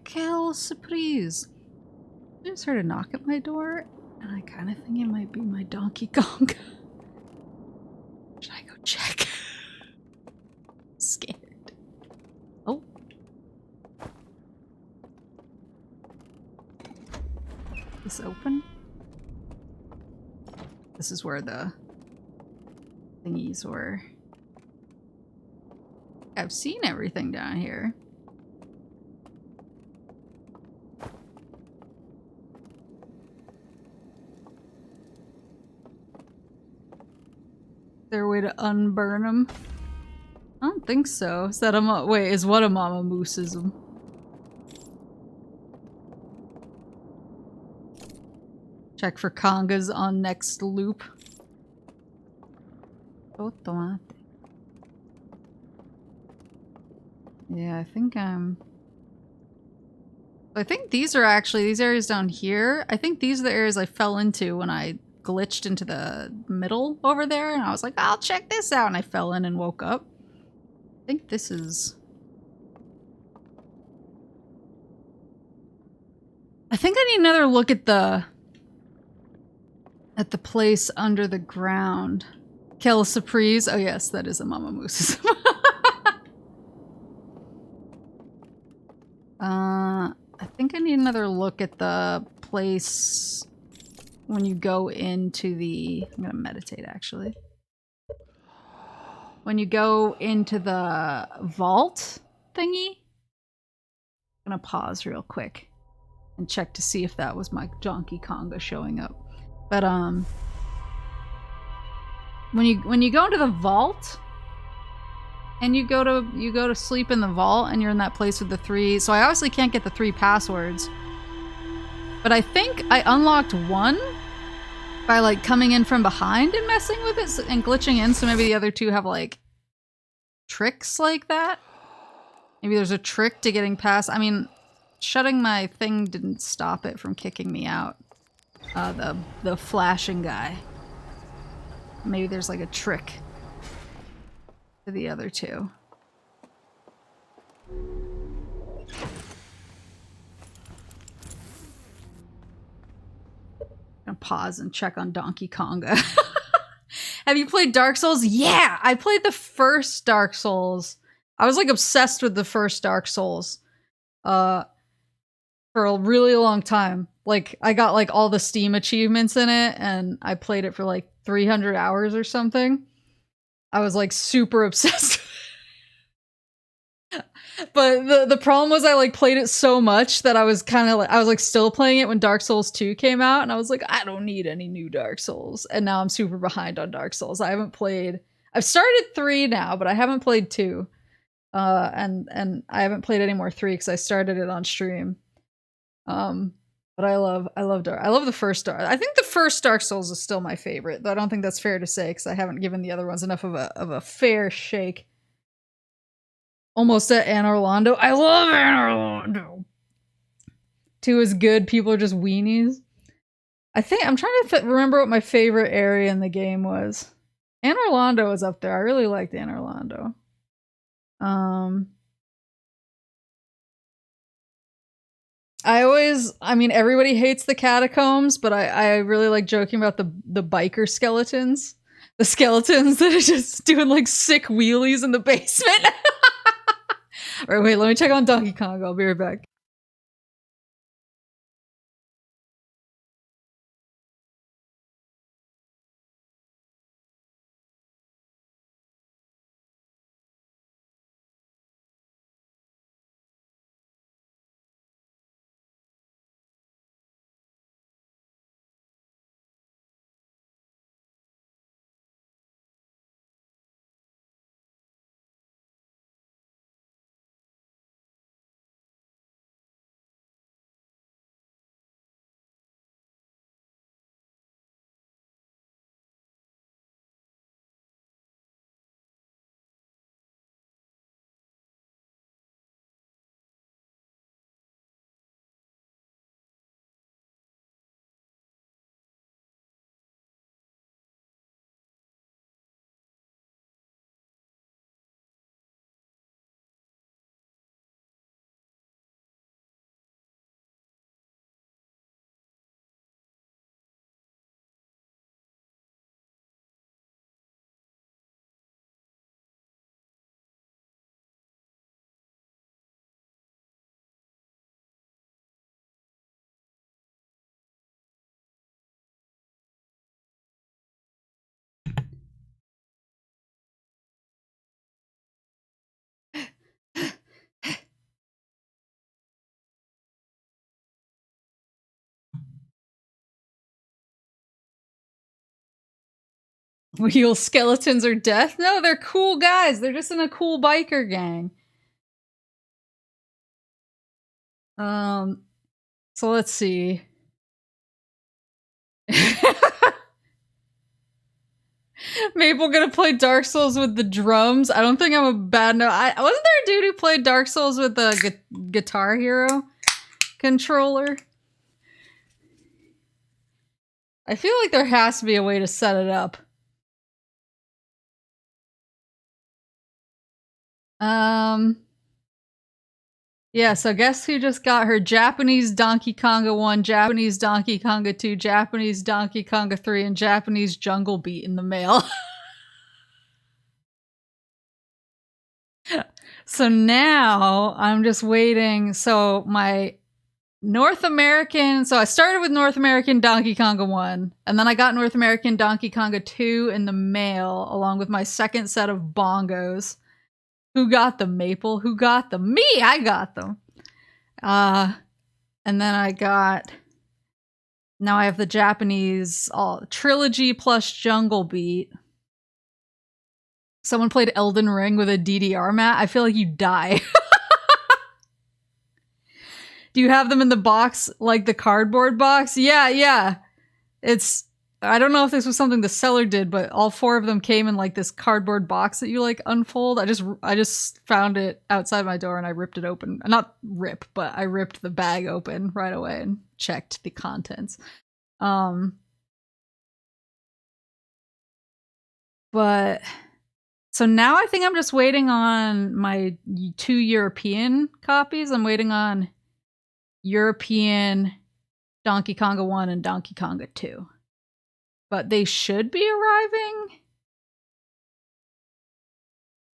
Quelle surprise! I just heard a knock at my door, and I kind of think it might be my Donkey Kong. Should I go check? I'm scared. Oh. This open? This is where the thingies were. I've seen everything down here. Is there a way to unburn them? I don't think so. Is that a wait, is what a mama moosism? Check for Kongas on next loop. Oh, tomate. Yeah, I think these are actually, these areas down here, I think these are the areas I fell into when I glitched into the middle over there, and I was like, I'll check this out, and I fell in and woke up. I think this is... I think I need another look at the place under the ground. Kel Surprise. Oh yes, that is a Mama Moose. I think I need another look at the place when you go into the... I'm gonna meditate, actually. When you go into the vault thingy. I'm gonna pause real quick and check to see if that was my donkey Konga showing up. But when you go into the vault and you go to sleep in the vault and you're in that place with the 3, so I obviously can't get the 3 passwords. But I think I unlocked one by like coming in from behind and messing with it and glitching in, so maybe the other 2 have like tricks like that. Maybe there's a trick to getting past. I mean, shutting my thing didn't stop it from kicking me out. The flashing guy. Maybe there's like a trick to the other 2. I'm gonna pause and check on Donkey Konga. Have you played Dark Souls? Yeah! I played the first Dark Souls. I was like obsessed with the first Dark Souls. For a really long time. Like, I got like all the Steam achievements in it, and I played it for like 300 hours or something. I was like super obsessed. But the problem was I like played it so much that I was kind of like, I was like still playing it when Dark Souls 2 came out, and I was like, I don't need any new Dark Souls. And now I'm super behind on Dark Souls. I've started 3 now, but I haven't played 2. And I haven't played any more 3 because I started it on stream. But I love the first Dark. I think the first Dark Souls is still my favorite, though I don't think that's fair to say because I haven't given the other ones enough of a fair shake. Almost at Anne Orlando. I love Anne Orlando. 2 is good. People are just weenies. I'm trying to remember what my favorite area in the game was. Anne Orlando was up there. I really liked Anne Orlando. Everybody hates the catacombs, but I really like joking about the biker skeletons. The skeletons that are just doing like sick wheelies in the basement. Alright, wait, let me check on Donkey Kong. I'll be right back. Wheel skeletons are death? No, they're cool guys. They're just in a cool biker gang. So let's see. Maple gonna play Dark Souls with the drums. I don't think I'm a bad no. Wasn't there a dude who played Dark Souls with the Guitar Hero controller? I feel like there has to be a way to set it up. Yeah, so guess who just got her Japanese Donkey Konga 1, Japanese Donkey Konga 2, Japanese Donkey Konga 3, and Japanese Jungle Beat in the mail? So now I'm just waiting. So my North American, so I started with North American Donkey Konga 1, and then I got North American Donkey Konga 2 in the mail, along with my second set of bongos. Who got them, Maple? Who got them? Me! I got them. And then I got... Now I have the Japanese trilogy plus Jungle Beat. Someone played Elden Ring with a DDR mat. I feel like you die. Do you have them in the box, like the cardboard box? Yeah. It's... I don't know if this was something the seller did, but all 4 of them came in like this cardboard box that you like unfold. I just found it outside my door and I ripped it open. Not rip, but I ripped the bag open right away and checked the contents. But so now I think I'm just waiting on my 2 European copies. I'm waiting on European Donkey Konga 1 and Donkey Konga 2. But they should be arriving,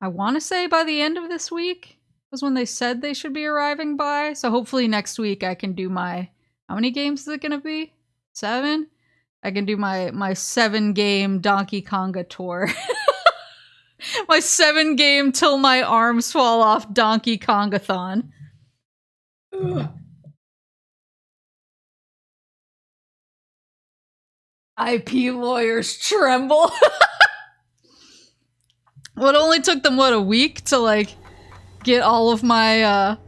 I want to say by the end of this week was when they said they should be arriving by. So hopefully next week I can do my... How many games is it going to be? 7? I can do my 7-game Donkey Konga tour. My 7-game till my arms fall off Donkey Kongathon. Ugh. IP lawyers tremble. Well, it only took them, what, a week to, like, get all of my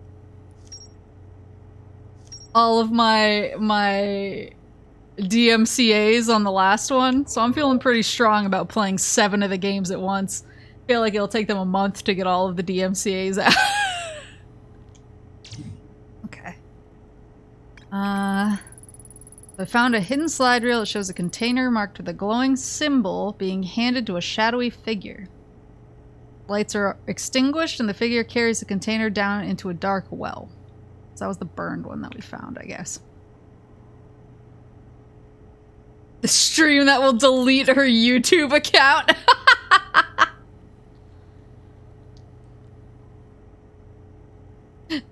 DMCAs on the last one. So I'm feeling pretty strong about playing 7 of the games at once. I feel like it'll take them a month to get all of the DMCAs out. Okay. I found a hidden slide reel that shows a container marked with a glowing symbol being handed to a shadowy figure. Lights are extinguished and the figure carries the container down into a dark well. So that was the burned one that we found, I guess. The stream that will delete her YouTube account.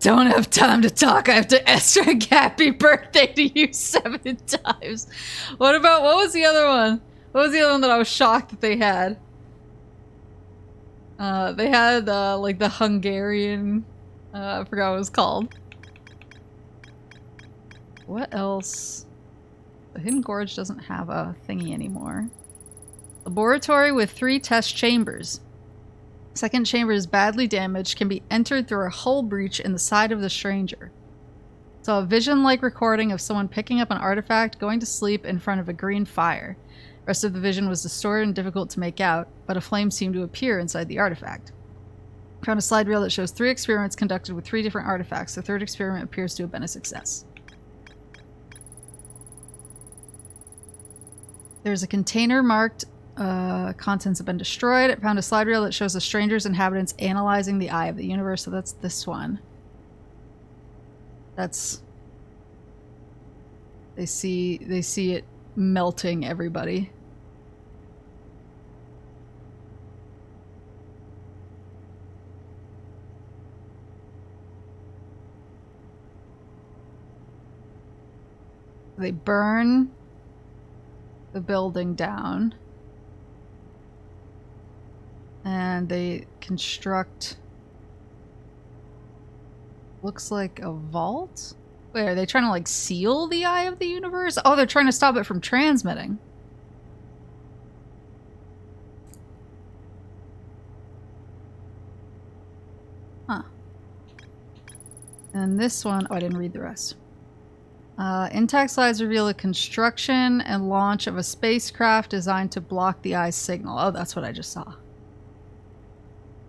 Don't have time to talk. I have to Esther happy birthday to you 7 times. What was the other one? What was the other one that I was shocked that they had? They had, like the Hungarian, I forgot what it was called. What else? The Hidden Gorge doesn't have a thingy anymore. Laboratory with 3 test chambers. Second chamber is badly damaged, can be entered through a hull breach in the side of the stranger. So a vision-like recording of someone picking up an artifact, going to sleep in front of a green fire. The rest of the vision was distorted and difficult to make out, but a flame seemed to appear inside the artifact. Found a slide reel that shows 3 experiments conducted with 3 different artifacts. The 3rd experiment appears to have been a success. There's a container marked contents have been destroyed. It found a slide reel that shows the stranger's inhabitants analyzing the eye of the universe, so that's this one. That's... They see it melting everybody. They burn the building down. And they construct... Looks like a vault? Wait, are they trying to, like, seal the eye of the universe? Oh, they're trying to stop it from transmitting. Huh. And this one... Oh, I didn't read the rest. Intact slides reveal the construction and launch of a spacecraft designed to block the eye's signal. Oh, that's what I just saw.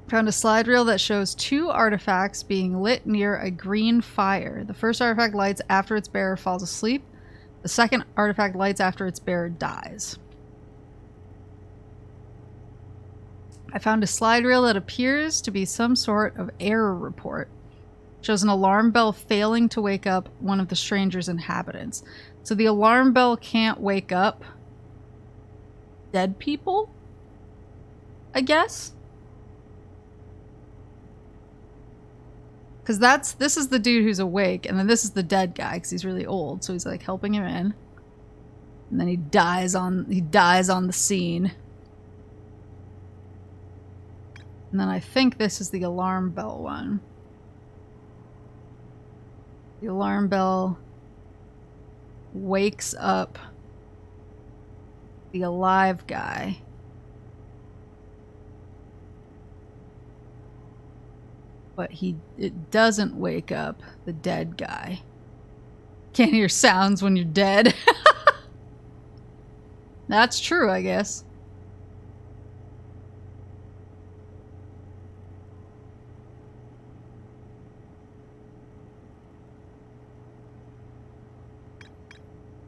Found a slide reel that shows 2 artifacts being lit near a green fire. The first artifact lights after its bearer falls asleep. The second artifact lights after its bearer dies. I found a slide reel that appears to be some sort of error report. It shows an alarm bell failing to wake up one of the stranger's inhabitants. So the alarm bell can't wake up dead people? I guess? Because this is the dude who's awake, and then this is the dead guy because he's really old, so he's like helping him in. And then he dies on the scene. And then I think this is the alarm bell one. The alarm bell wakes up the alive guy. But it doesn't wake up the dead guy. Can't hear sounds when you're dead. That's true, I guess.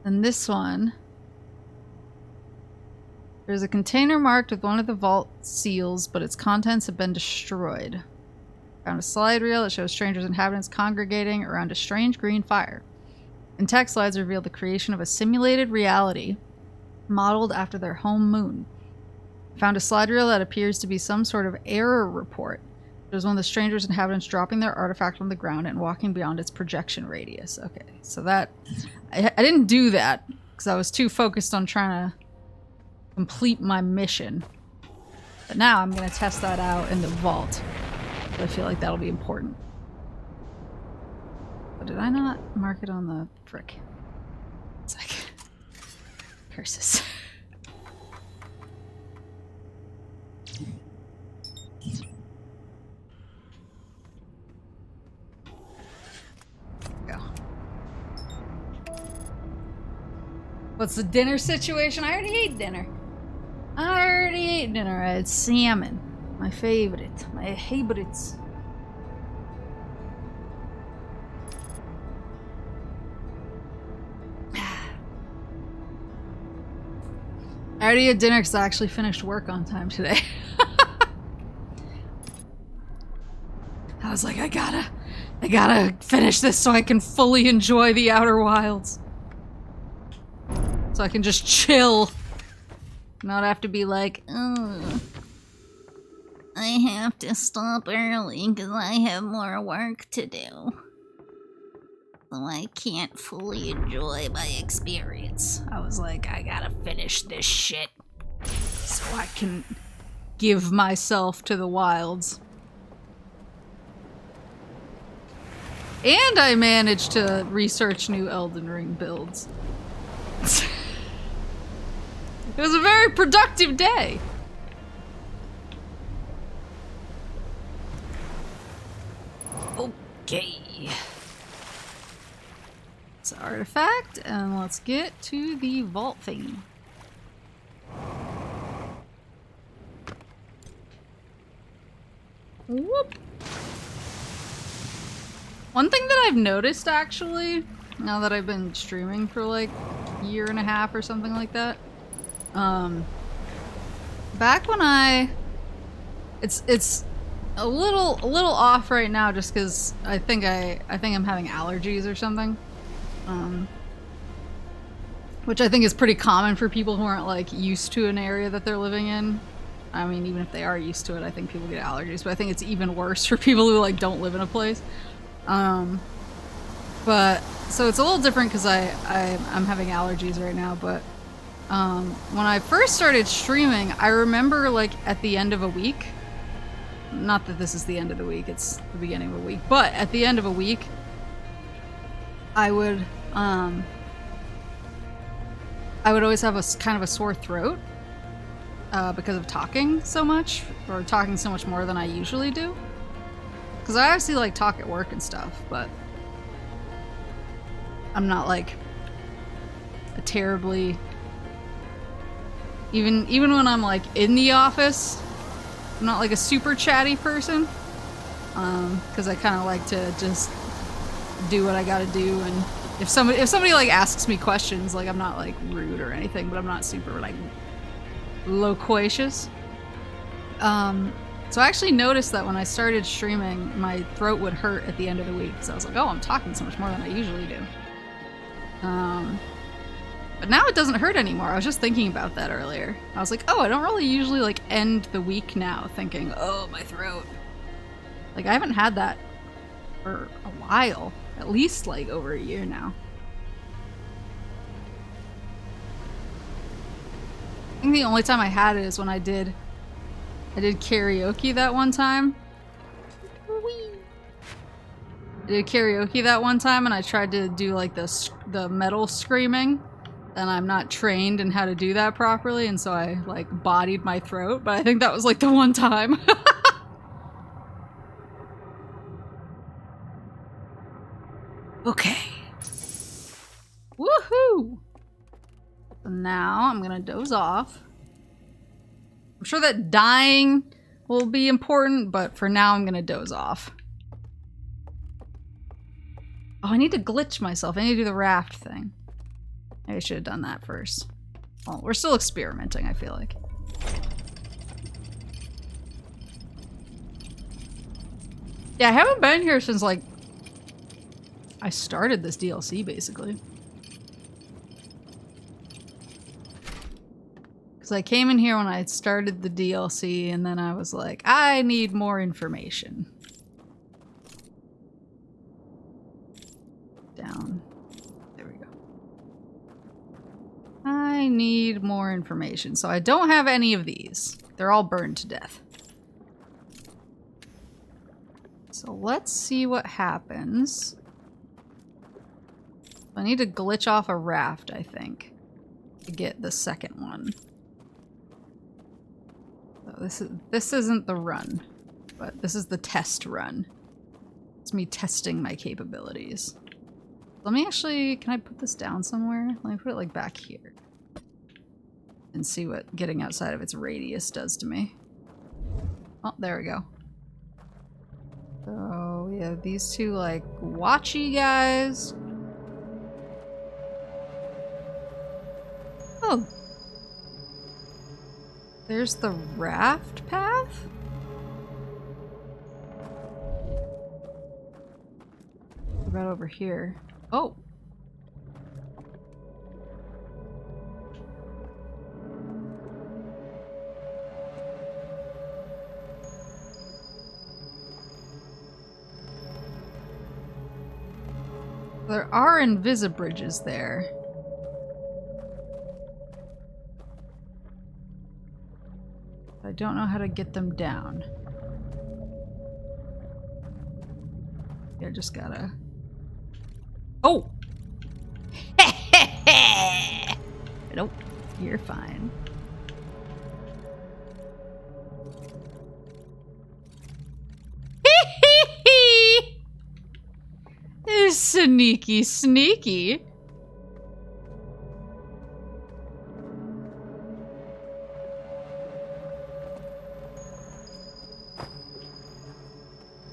And this one, there's a container marked with one of the vault seals, but its contents have been destroyed. Found a slide reel that shows strangers inhabitants congregating around a strange green fire. Intact slides reveal the creation of a simulated reality modeled after their home moon. Found a slide reel that appears to be some sort of error report. There's one of the strangers inhabitants dropping their artifact on the ground and walking beyond its projection radius. Okay, so that... I didn't do that because I was too focused on trying to complete my mission. But now I'm going to test that out in the vault. I feel like that'll be important. But did I not mark it on the frick? It's like... Curses. Go. What's the dinner situation? I already ate dinner. I had salmon. My favorite. My favorites. I already had dinner because I actually finished work on time today. I was like, I gotta finish this so I can fully enjoy the Outer Wilds. So I can just chill. Not have to be like, ugh. I have to stop early because I have more work to do. So I can't fully enjoy my experience. I was like, I gotta finish this shit so I can give myself to the wilds. And I managed to research new Elden Ring builds. It was a very productive day. Okay. It's an artifact, and let's get to the vault thing. Whoop. One thing that I've noticed, actually, now that I've been streaming for like a year and a half or something like that, back when it's a little off right now just because I think I'm having allergies or something, which I think is pretty common for people who aren't like used to an area that they're living in. I mean, even if they are used to it, I think people get allergies, but I think it's even worse for people who like don't live in a place. But so it's a little different because I'm having allergies right now, but when I first started streaming, I remember like at the end of a week, not that this is the end of the week, it's the beginning of a week, but at the end of a week, I would always have a kind of a sore throat because of talking so much, or talking so much more than I usually do. Because I obviously like talk at work and stuff, but I'm not like a terribly even when I'm like in the office, I'm not like a super chatty person. Because I kind of like to just do what I gotta do, and if somebody like asks me questions, like I'm not like rude or anything, but I'm not super like loquacious. So I actually noticed that when I started streaming, my throat would hurt at the end of the week. So I was like, oh, I'm talking so much more than I usually do. But now it doesn't hurt anymore. I was just thinking about that earlier. I was like, oh, I don't really usually like end the week now thinking, oh, my throat. Like I haven't had that for a while. At least like over a year now. I think the only time I had it is when I did karaoke that one time. I did karaoke that one time and I tried to do like the metal screaming, and I'm not trained in how to do that properly, and so I like bodied my throat, but I think that was like the one time. Okay. Woohoo! So now I'm gonna doze off. I'm sure that dying will be important, but for now I'm gonna doze off. Oh, I need to glitch myself. I need to do the raft thing. Maybe I should have done that first. Well, we're still experimenting, I feel like. Yeah, I haven't been here since like I started this DLC, basically. Because I came in here when I started the DLC, and then I was like, I need more information. Down. There we go. I need more information. So I don't have any of these. They're all burned to death. So let's see what happens. I need to glitch off a raft, I think, to get the second one. So this isn't the run, but this is the test run. It's me testing my capabilities. Let me actually, can I put this down somewhere? Let me put it like back here. And see what getting outside of its radius does to me. Oh, there we go. So we have these two like watchy guys. Oh. There's the raft path? What about over here? Oh. There are invisibridges there. I don't know how to get them down. Yeah, just gotta... Oh! Nope, you're fine. Sneaky, sneaky.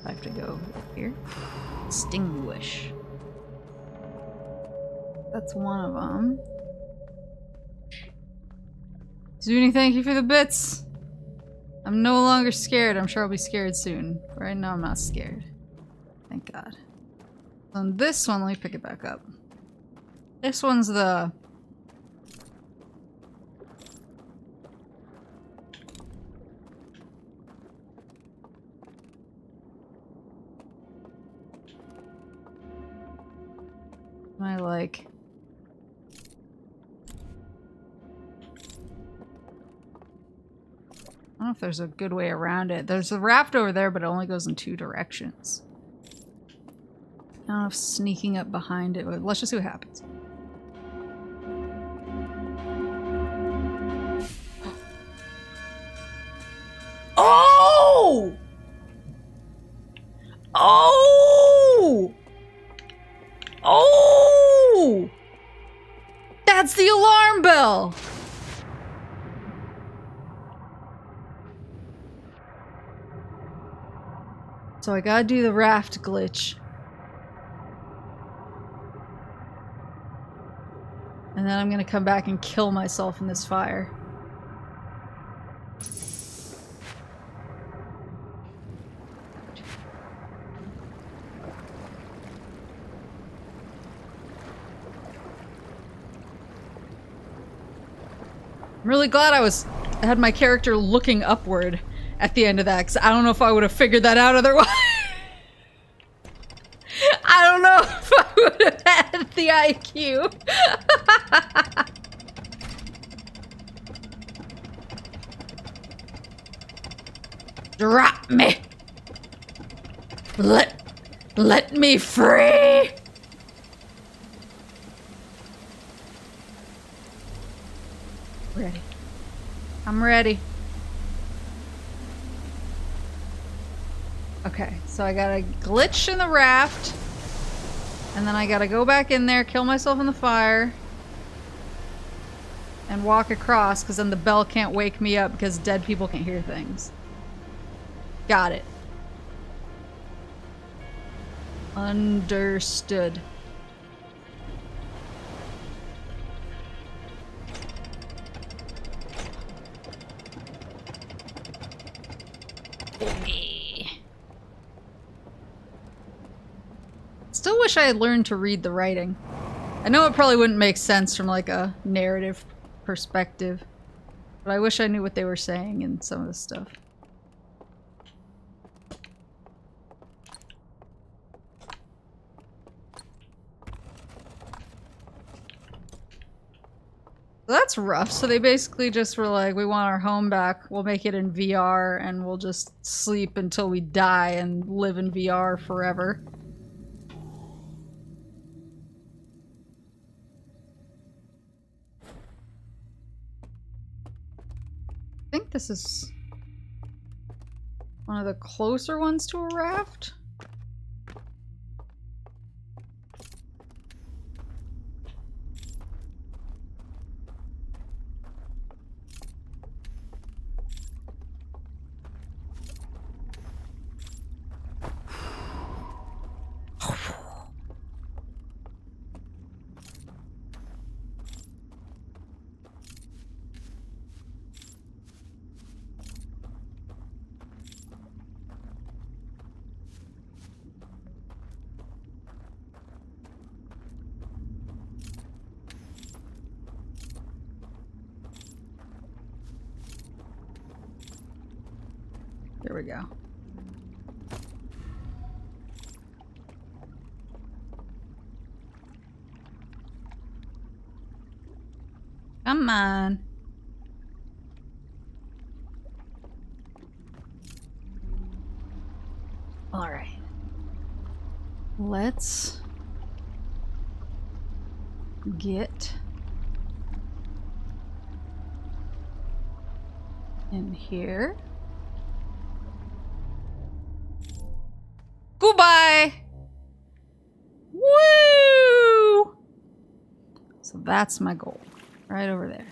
I have to go over here. Extinguish. That's one of them. Zuni, thank you for the bits. I'm no longer scared. I'm sure I'll be scared soon. Right now, I'm not scared. Thank God. On this one, let me pick it back up. This one's the... I like... I don't know if there's a good way around it. There's a raft over there, but it only goes in 2 directions. I don't know if sneaking up behind it would... Let's just see what happens. Oh! Oh! Oh! So I gotta do the raft glitch. And then I'm gonna come back and kill myself in this fire. I'm really glad I had my character looking upward at the end of that, because I don't know if I would have figured that out otherwise. I don't know if I would have had the IQ. Drop me. Let me free. Ready. I'm ready. Okay, so I got a glitch in the raft. And then I gotta go back in there, kill myself in the fire. And walk across, because then the bell can't wake me up because dead people can hear things. Got it. Understood. Still wish I had learned to read the writing. I know it probably wouldn't make sense from like a narrative perspective, but I wish I knew what they were saying in some of this stuff. So that's rough. So they basically just were like, we want our home back. We'll make it in VR and we'll just sleep until we die and live in VR forever. I think this is one of the closer ones to a raft. There we go. Come on. All right. Let's get in here. Goodbye! Woo! So that's my goal. Right over there.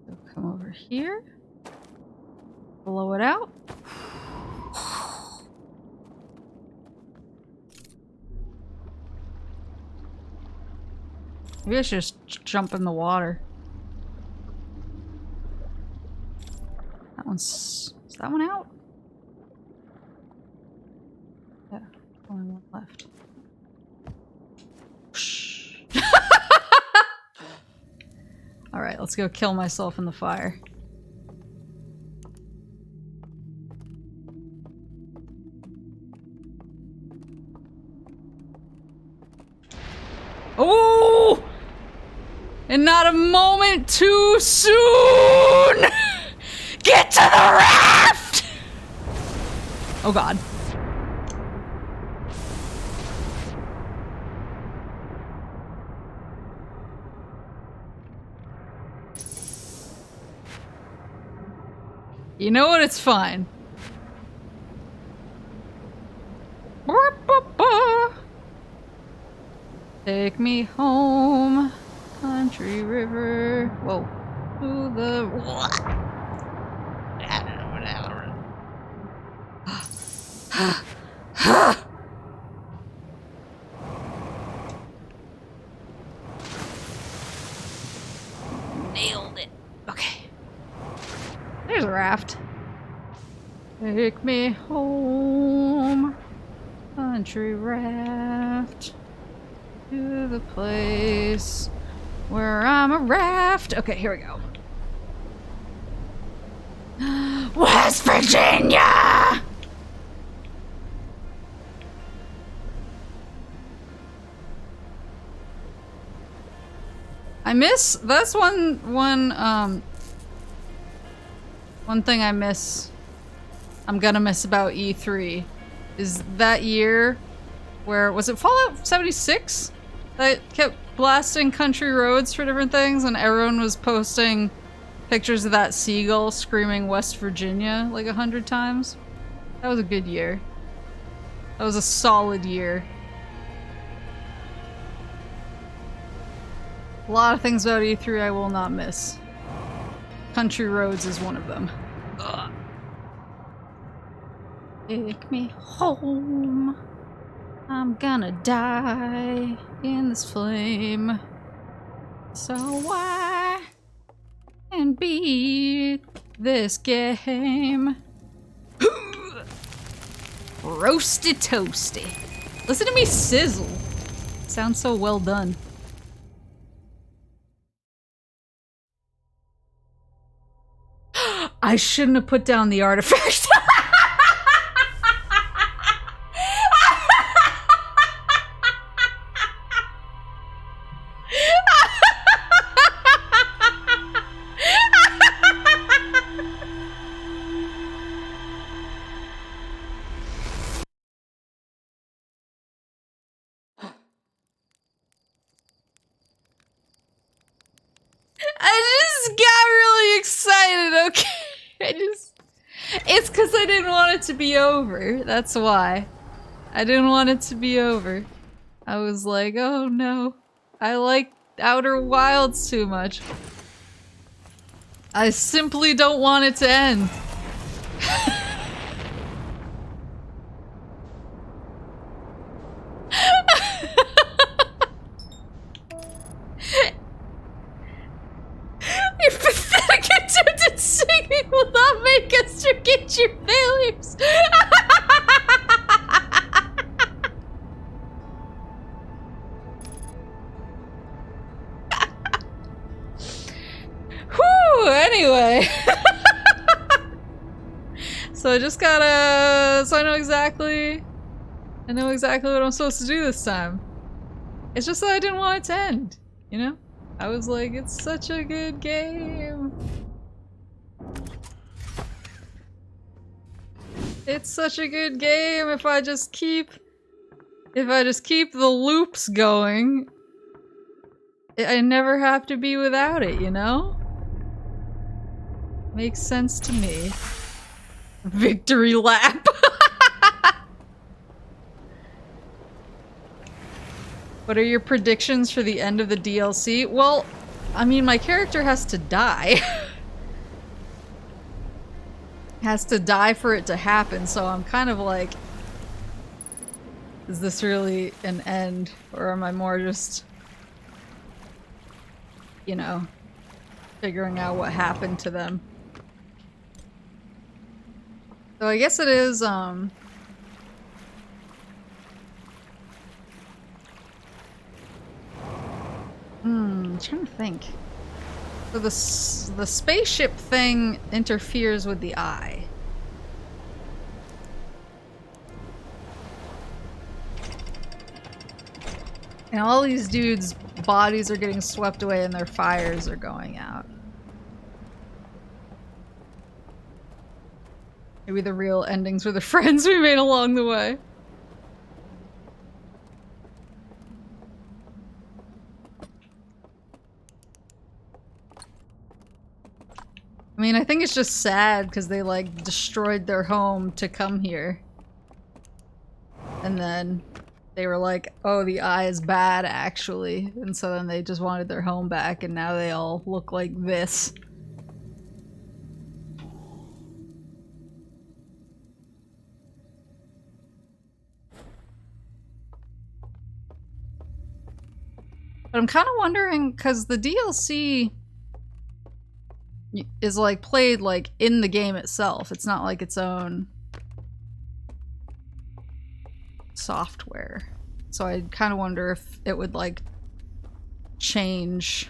So come over here. Blow it out. Maybe I should just jump in the water. That one's... Is that one out? Yeah, only one left. Alright, let's go kill myself in the fire. Oh! And not a moment too soon! Get to the raft! Oh god. You know what? It's fine. Take me home, country river. Whoa. To the... Nailed it. Okay. There's a raft. Take me home, country raft. To the place where I'm a raft. Okay, here we go. West Virginia! I miss, that's one thing I miss, I'm gonna miss about E3 is that year where, was it Fallout 76? That kept blasting country roads for different things and everyone was posting pictures of that seagull screaming West Virginia like 100 times. That was a good year. That was a solid year. A lot of things about E3 I will not miss. Country roads is one of them. Ugh. Take me home. I'm gonna die in this flame. So why and beat this game? Roasty toasty. Listen to me sizzle. Sounds so well done. I shouldn't have put down the artifact. I just got really excited, okay? It's because I didn't want it to be over. That's why. I didn't want it to be over. I was like, oh no. I like Outer Wilds too much. I simply don't want it to end. Your pathetic attempt at singing will not make us forget your failures. Whew, anyway. So I just gotta, so I know exactly what I'm supposed to do this time. It's just that I didn't want it to end, you know? I was like, it's such a good game. It's such a good game if I just keep the loops going. I never have to be without it, you know? Makes sense to me. Victory lap. What are your predictions for the end of the DLC? Well, I mean, my character has to die. Has to die for it to happen, so I'm kind of like, is this really an end? Or am I more just, you know, figuring out what happened to them? So I guess it is, I'm trying to think. So the spaceship thing interferes with the eye. And all these dudes' bodies are getting swept away and their fires are going out. Maybe the real endings were the friends we made along the way. I mean, I think it's just sad because they, like, destroyed their home to come here. And then they were like, oh, the eye is bad actually, and so then they just wanted their home back, and now they all look like this. But I'm kind of wondering, because the DLC is like played like in the game itself. It's not like its own software. So I kind of wonder if it would like change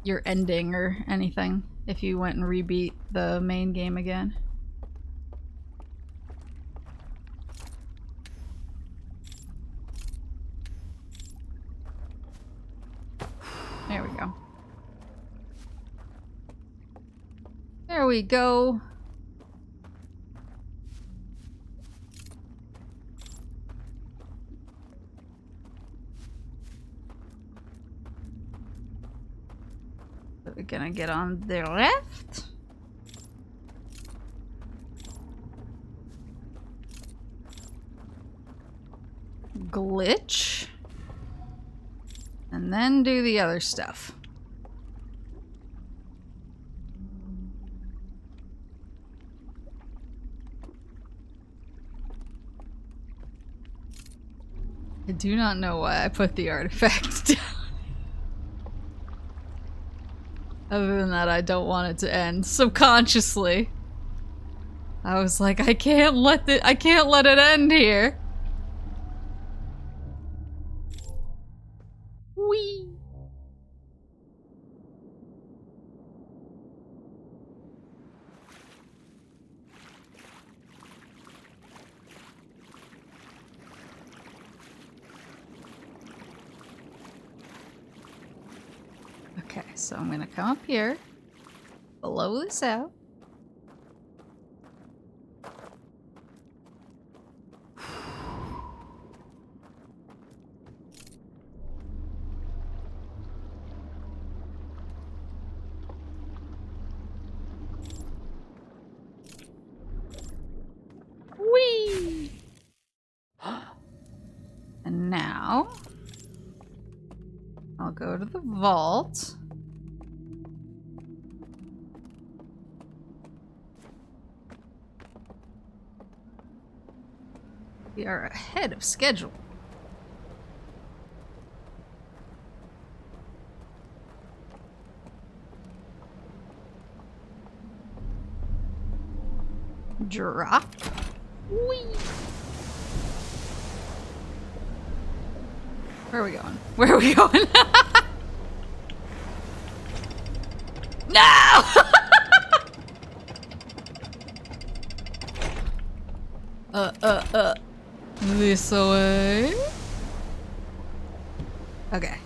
your ending or anything if you went and rebeat the main game again. There we go. There we go. So we're gonna get on the left. Glitch. And then do the other stuff. I do not know why I put the artifact down. Other than that, I don't want it to end. Subconsciously. I was like, I can't let it end here. Whee! Okay, so I'm gonna come up here, blow this out. Whee! And now I'll go to the vault. We are ahead of schedule. Drop. Whee! Where are we going? Where are we going? No! This way. Okay.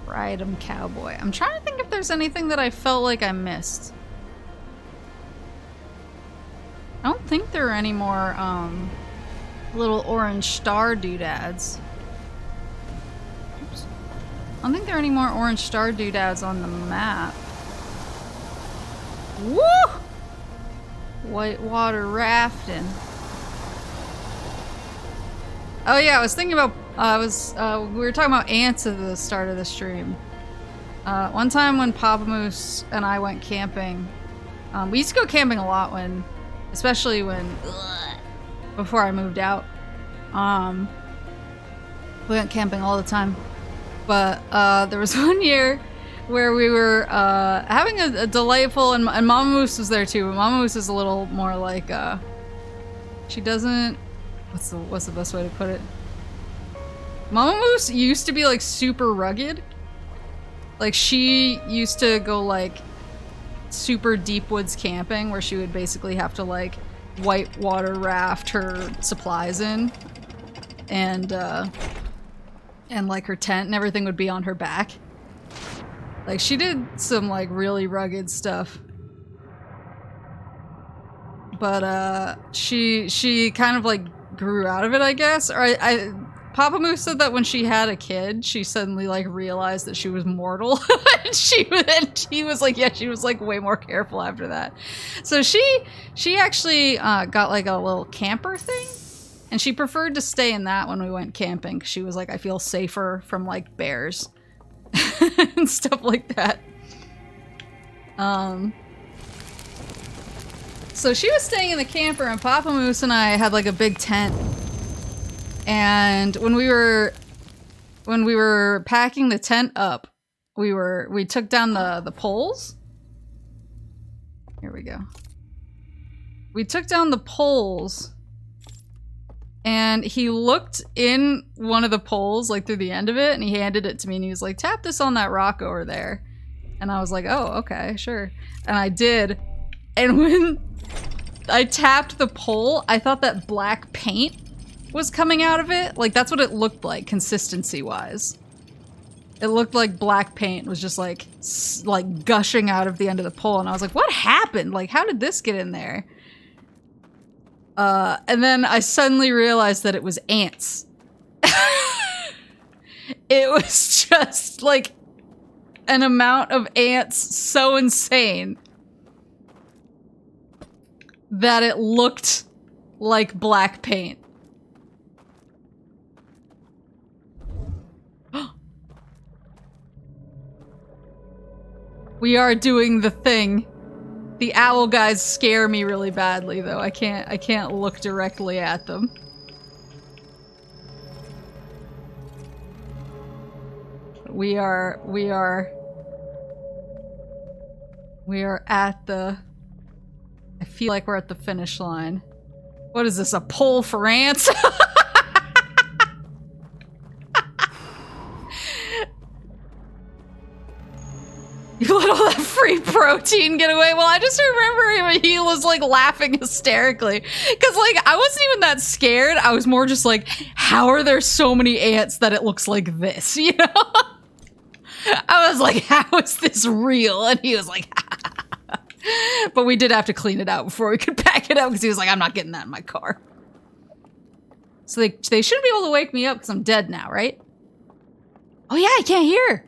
Ride 'em cowboy. I'm trying to think if there's anything that I felt like I missed. I don't think there are any more little orange star doodads. Oops. I don't think there are any more orange star doodads on the map. Woo! Whitewater rafting. Oh yeah, I was thinking about we were talking about ants at the start of the stream. One time when Papa Moose and I went camping, we used to go camping a lot especially before I moved out. We went camping all the time. But there was one year where we were having a delightful, and Mama Moose was there too, but Mama Moose is a little more like, she doesn't, what's the best way to put it? Mama Moose used to be like super rugged. Like she used to go like super deep woods camping where she would basically have to like whitewater raft her supplies in, and like her tent and everything would be on her back. Like, she did some, like, really rugged stuff. But, she kind of, like, grew out of it, I guess. Or Papa Moose said that when she had a kid, she suddenly, like, realized that she was mortal. And she was like, yeah, she was, like, way more careful after that. So she actually, got, like, a little camper thing. And she preferred to stay in that when we went camping. 'Cause she was like, I feel safer from, like, bears. And stuff like that. So she was staying in the camper and Papa Moose and I had like a big tent. And when we were packing the tent up, we took down the poles. Here we go. We took down the poles and he looked in one of the poles, like through the end of it, and he handed it to me and he was like, tap this on that rock over there. And I was like, oh, okay, sure. And I did. And when I tapped the pole, I thought that black paint was coming out of it. Like, that's what it looked like, consistency-wise. It looked like black paint was just like gushing out of the end of the pole. And I was like, what happened? Like, how did this get in there? And then I suddenly realized that it was ants. It was just like an amount of ants so insane that it looked like black paint. We are doing the thing. The owl guys scare me really badly, though. I can't look directly at them. We are at the... I feel like we're at the finish line. What is this, a poll for ants? You let all that free protein get away? Well, I just remember he was like laughing hysterically. Cause like, I wasn't even that scared. I was more just like, how are there so many ants that it looks like this, you know? I was like, how is this real? And he was like, but we did have to clean it out before we could pack it up because he was like, I'm not getting that in my car. So they shouldn't be able to wake me up because I'm dead now, right? Oh yeah, I can't hear.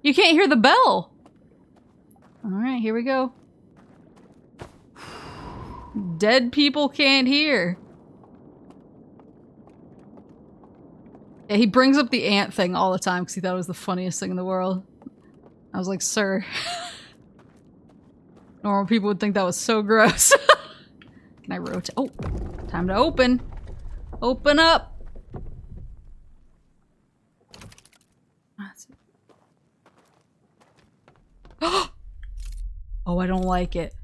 You can't hear the bell. All right, here we go. Dead people can't hear. Yeah, he brings up the ant thing all the time because he thought it was the funniest thing in the world. I was like, sir. Normal people would think that was so gross. Can I rotate? Oh, time to open. Open up. Oh, I don't like it.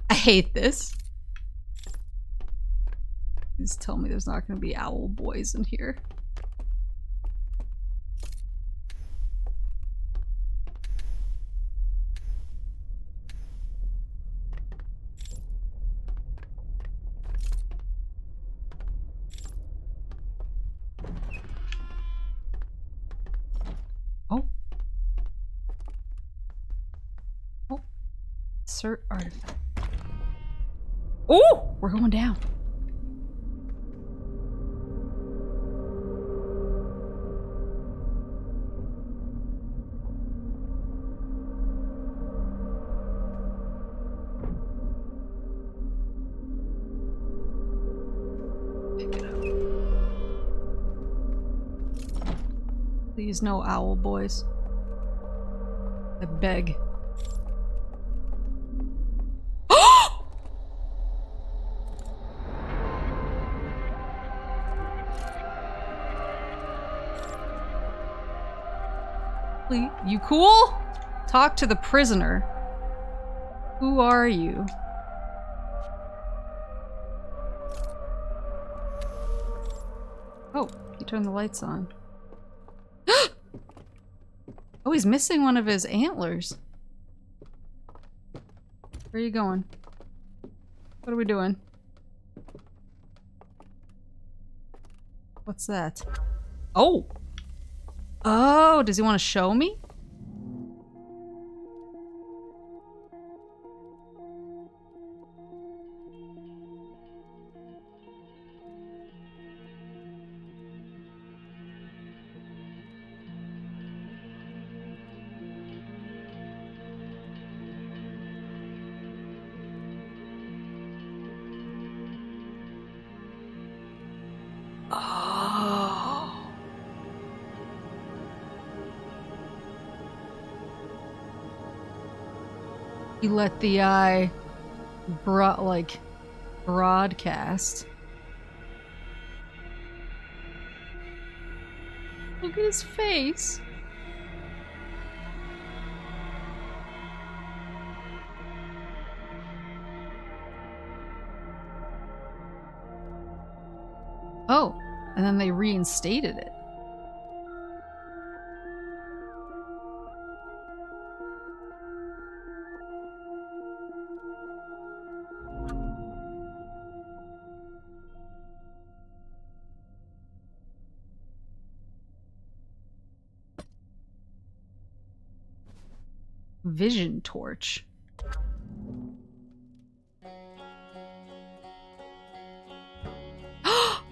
I hate this. Please tell me there's not going to be owl boys in here. Oh. Oh. Insert artifact. Oh! We're going down. Please, no owl boys. I beg. You cool? Talk to the prisoner. Who are you? Oh, he turned the lights on. Oh, he's missing one of his antlers. Where are you going? What are we doing? What's that? Oh! Oh, does he want to show me? Oh. You let the eye broadcast. Look at his face. Oh, and then they reinstated it. Vision torch. Oh!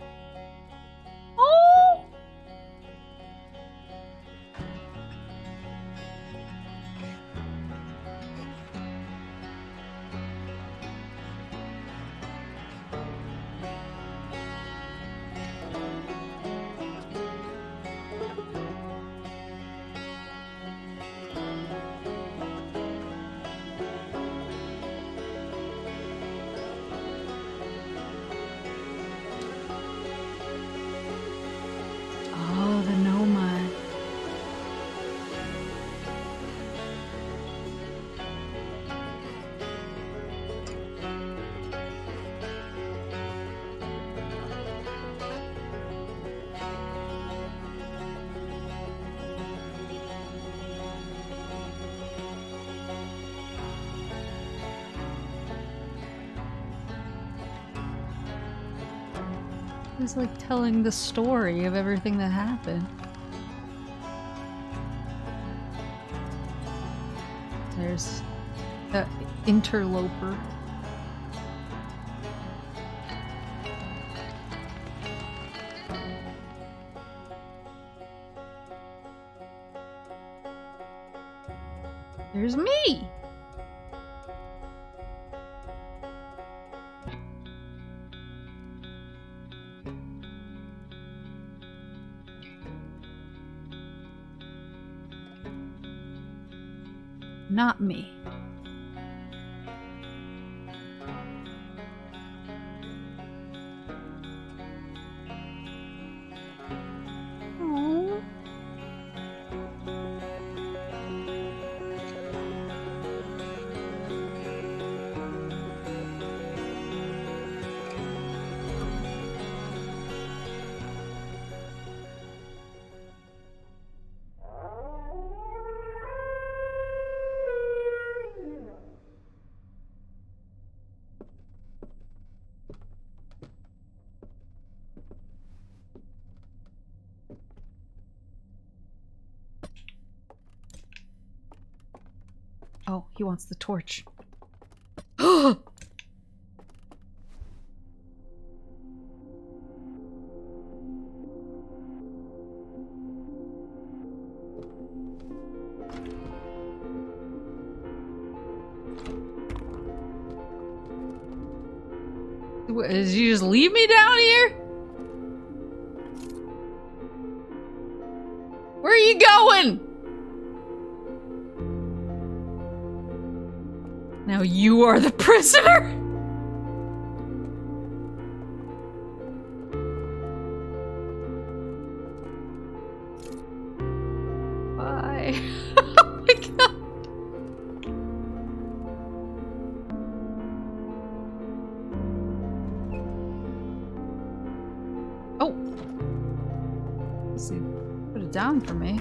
Oh, the nomad. It's like telling the story of everything that happened. There's the interloper. There's me! Not me. Aww. Oh, he wants the torch. Did you just leave me down here? Where are you going? Now you are the prisoner? Bye. Oh my god. Oh. Let's see. Put it down for me.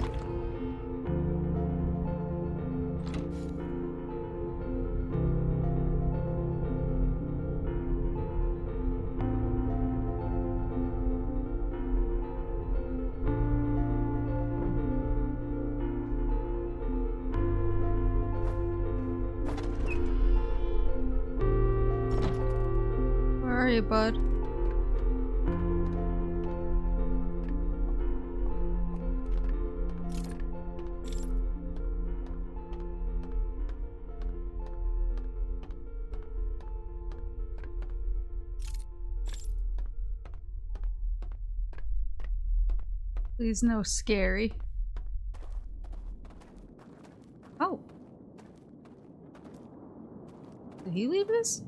you, bud. Please no scary. Oh. Did he leave this?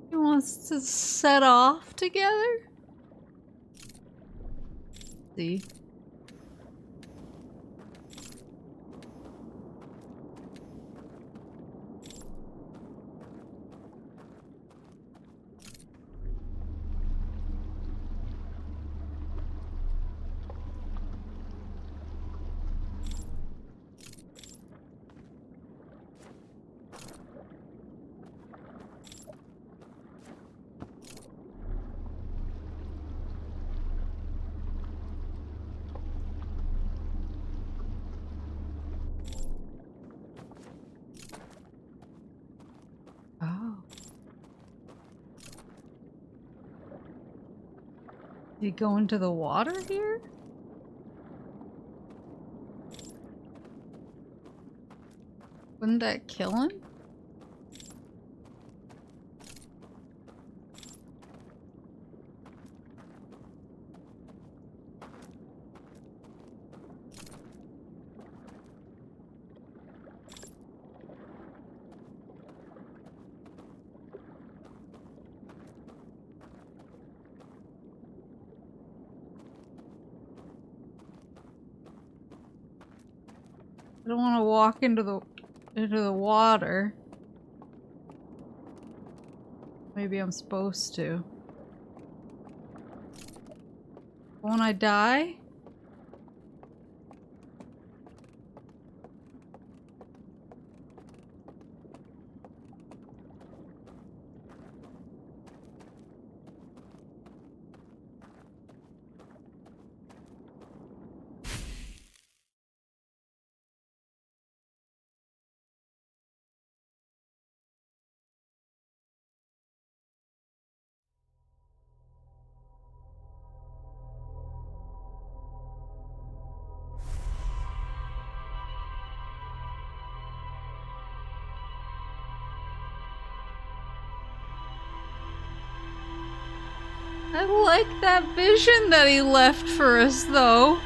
He wants to set off together? See? Oh. Did he go into the water here? Wouldn't that kill him? I don't want to walk into the water. Maybe I'm supposed to. Won't I die? I like that vision that he left for us, though.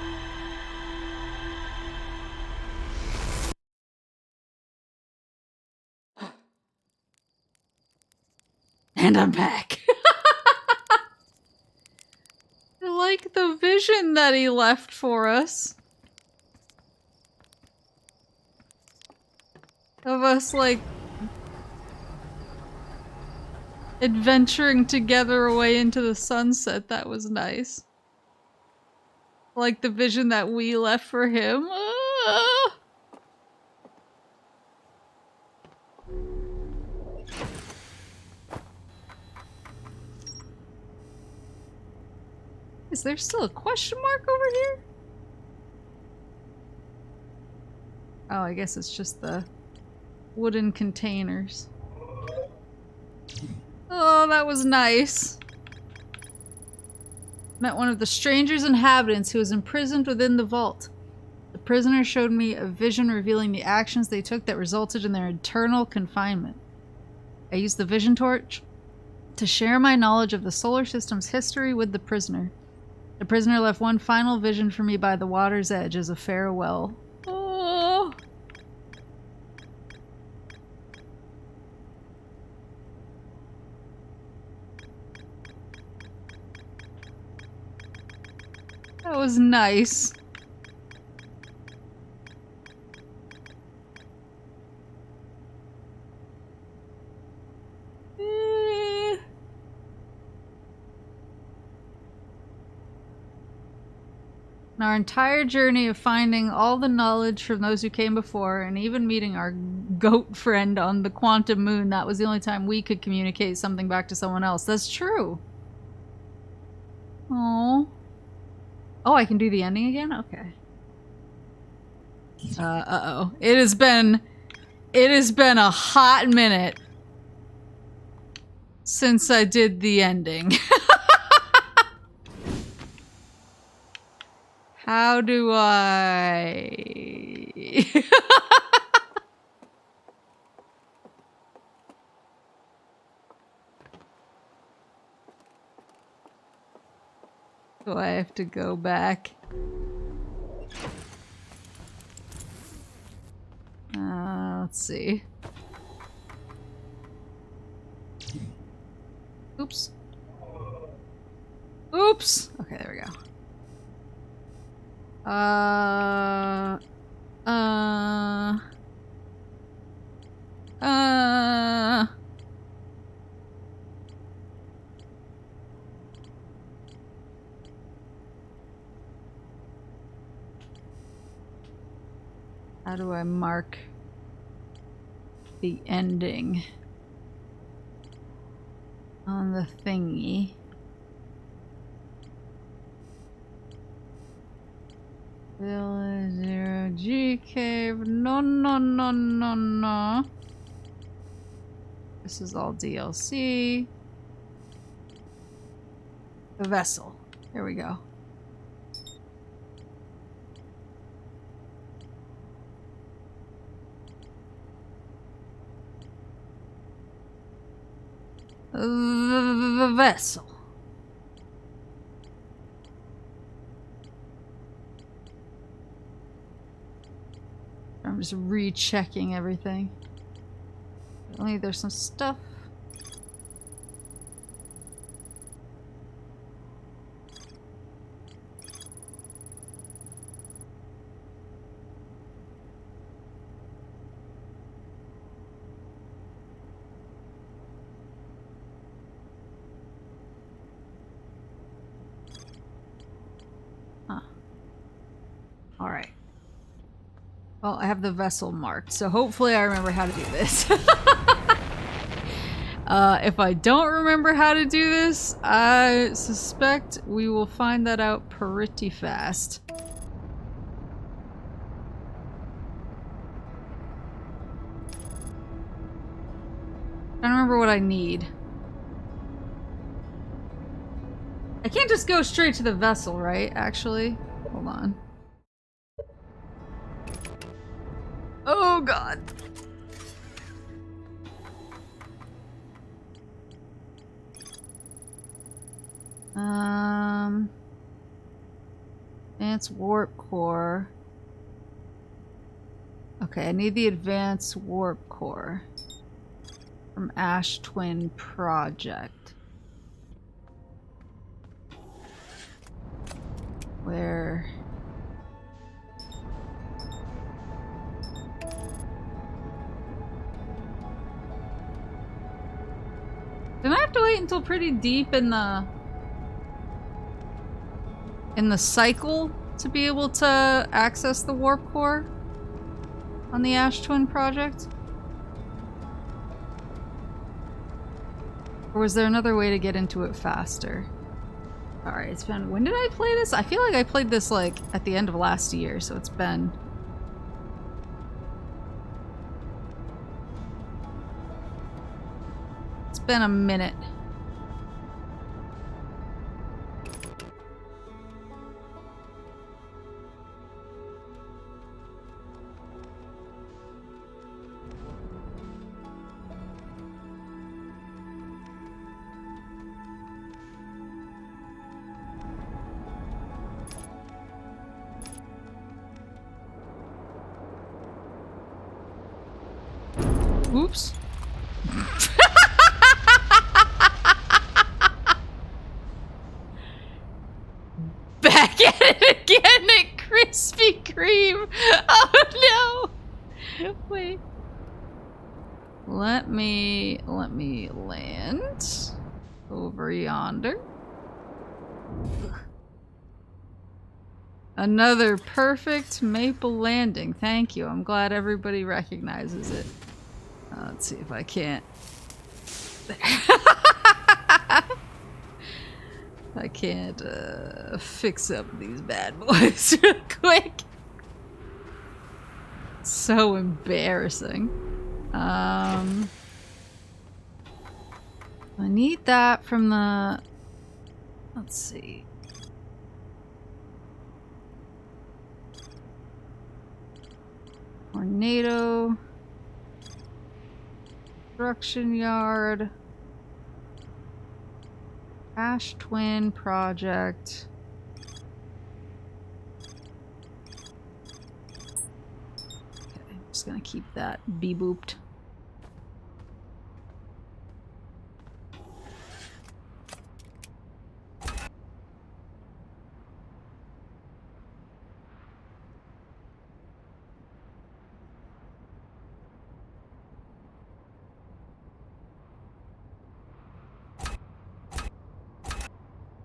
And I'm back. I like the vision that he left for us. Of us, like, adventuring together away into the sunset. That was nice. Like the vision that we left for him. Ah! Is there still a question mark over here? Oh, I guess it's just the wooden containers. Oh, that was nice. Met one of the stranger's inhabitants who was imprisoned within the vault. The prisoner showed me a vision revealing the actions they took that resulted in their eternal confinement. I used the vision torch to share my knowledge of the solar system's history with the prisoner. The prisoner left one final vision for me by the water's edge as a farewell. Oh. That was nice. In our entire journey of finding all the knowledge from those who came before, and even meeting our goat friend on the quantum moon, that was the only time we could communicate something back to someone else. That's true. Oh. Oh, I can do the ending again? Okay. Uh-oh. It has been a hot minute since I did the ending. How do I... Do I have to go back? Let's see. Oops. Oops! Okay, there we go. How do I mark the ending on the thingy? Village 0 G cave. No, no, no, no, no. This is all DLC. The vessel. Here we go. The vessel. I'm just rechecking everything. Only there's some stuff. Huh. All right. Well, I have the vessel marked, so hopefully I remember how to do this. If I don't remember how to do this, I suspect we will find that out pretty fast. I don't remember what I need. I can't just go straight to the vessel, right? Actually, hold on. Oh god. Advanced warp core. Okay, I need the advanced warp core from Ash Twin Project. Where? Didn't I have to wait until pretty deep in the cycle to be able to access the warp core on the Ash Twin Project? Or was there another way to get into it faster? Alright, it's been... When did I play this? I feel like I played this, like, at the end of last year, so it's been... It's been a minute. Oops. Back at it again at Krispy Kreme. Oh no. Wait. Let me land over yonder. Another perfect maple landing. Thank you. I'm glad everybody recognizes it. Let's see if I can't. I can't fix up these bad boys real quick. So embarrassing. I need that from the... Let's see. Tornado. Construction yard. Ash Twin project. Okay, I'm just gonna keep that booped.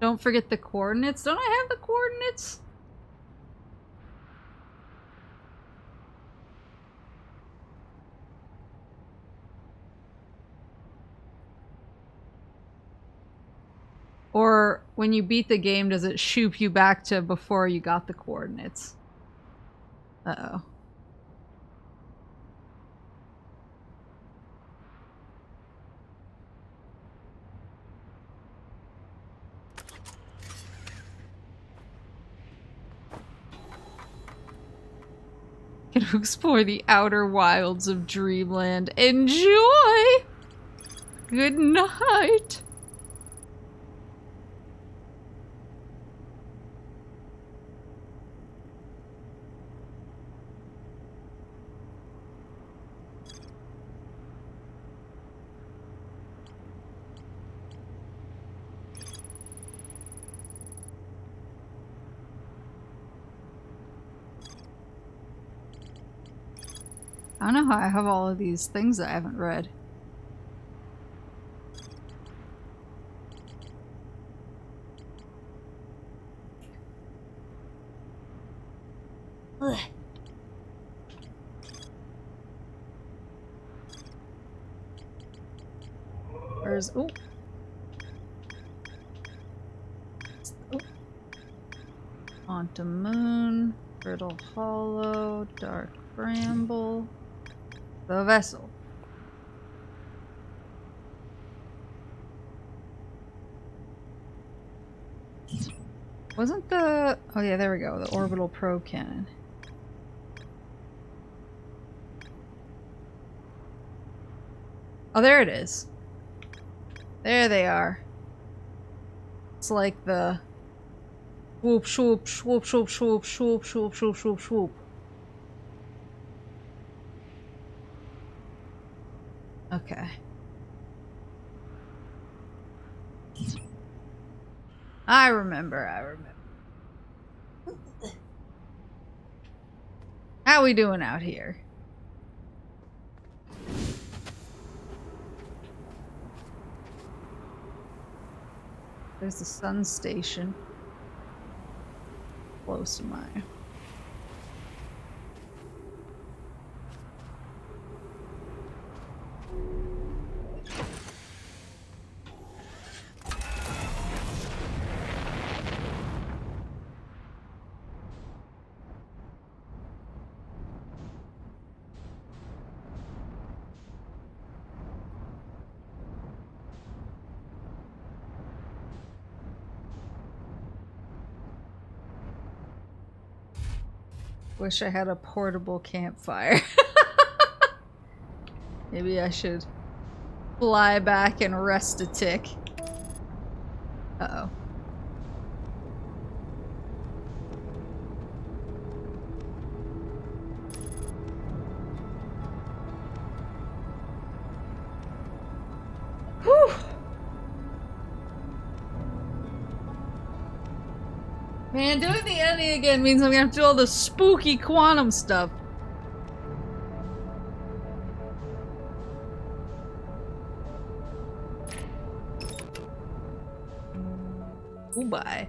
Don't forget the coordinates. Don't I have the coordinates? Or when you beat the game, does it shoot you back to before you got the coordinates? Uh-oh. To explore the outer wilds of Dreamland. Enjoy! Good night! I don't know how I have all of these things that I haven't read. Ugh. Where's... Oh. Onto Moon. Brittle Hollow. Dark Bramble. The vessel. Wasn't the... Oh yeah, there we go. The orbital probe cannon. Oh, there it is. There they are. It's like the... Swoop, swoop, swoop, swoop, swoop, swoop, swoop, swoop, swoop, swoop. Okay. I remember. How we doing out here? There's the sun station. Close to mine. Wish I had a portable campfire. Maybe I should fly back and rest a tick. Uh-oh. Whew! Man, doing the ending again means I'm gonna have to do all the spooky quantum stuff. Goodbye.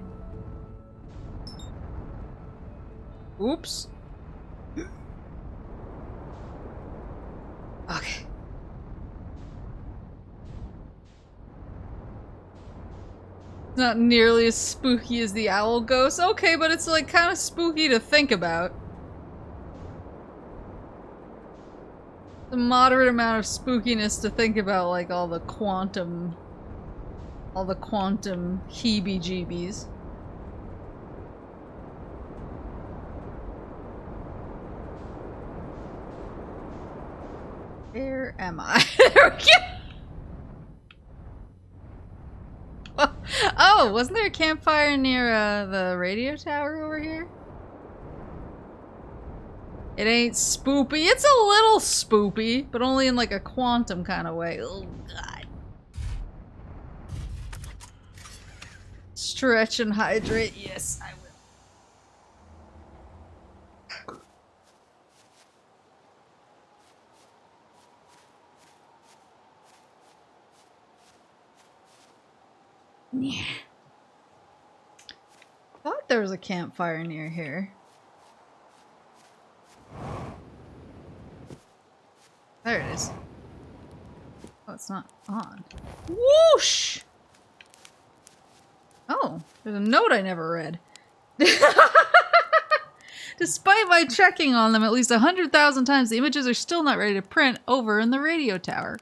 Oops. Okay. Not nearly as spooky as the owl ghost. Okay, but it's like kind of spooky to think about. A moderate amount of spookiness to think about, like all the quantum heebie-jeebies. Where am I? There we go! Oh, wasn't there a campfire near the radio tower over here? It ain't spoopy. It's a little spoopy, but only in like a quantum kind of way. Oh god. Stretch and hydrate. Yes, I will. Yeah. Thought there was a campfire near here. There it is. Oh, it's not on. Whoosh! Oh, there's a note I never read. Despite my checking on them at least 100,000 times, the images are still not ready to print over in the radio tower.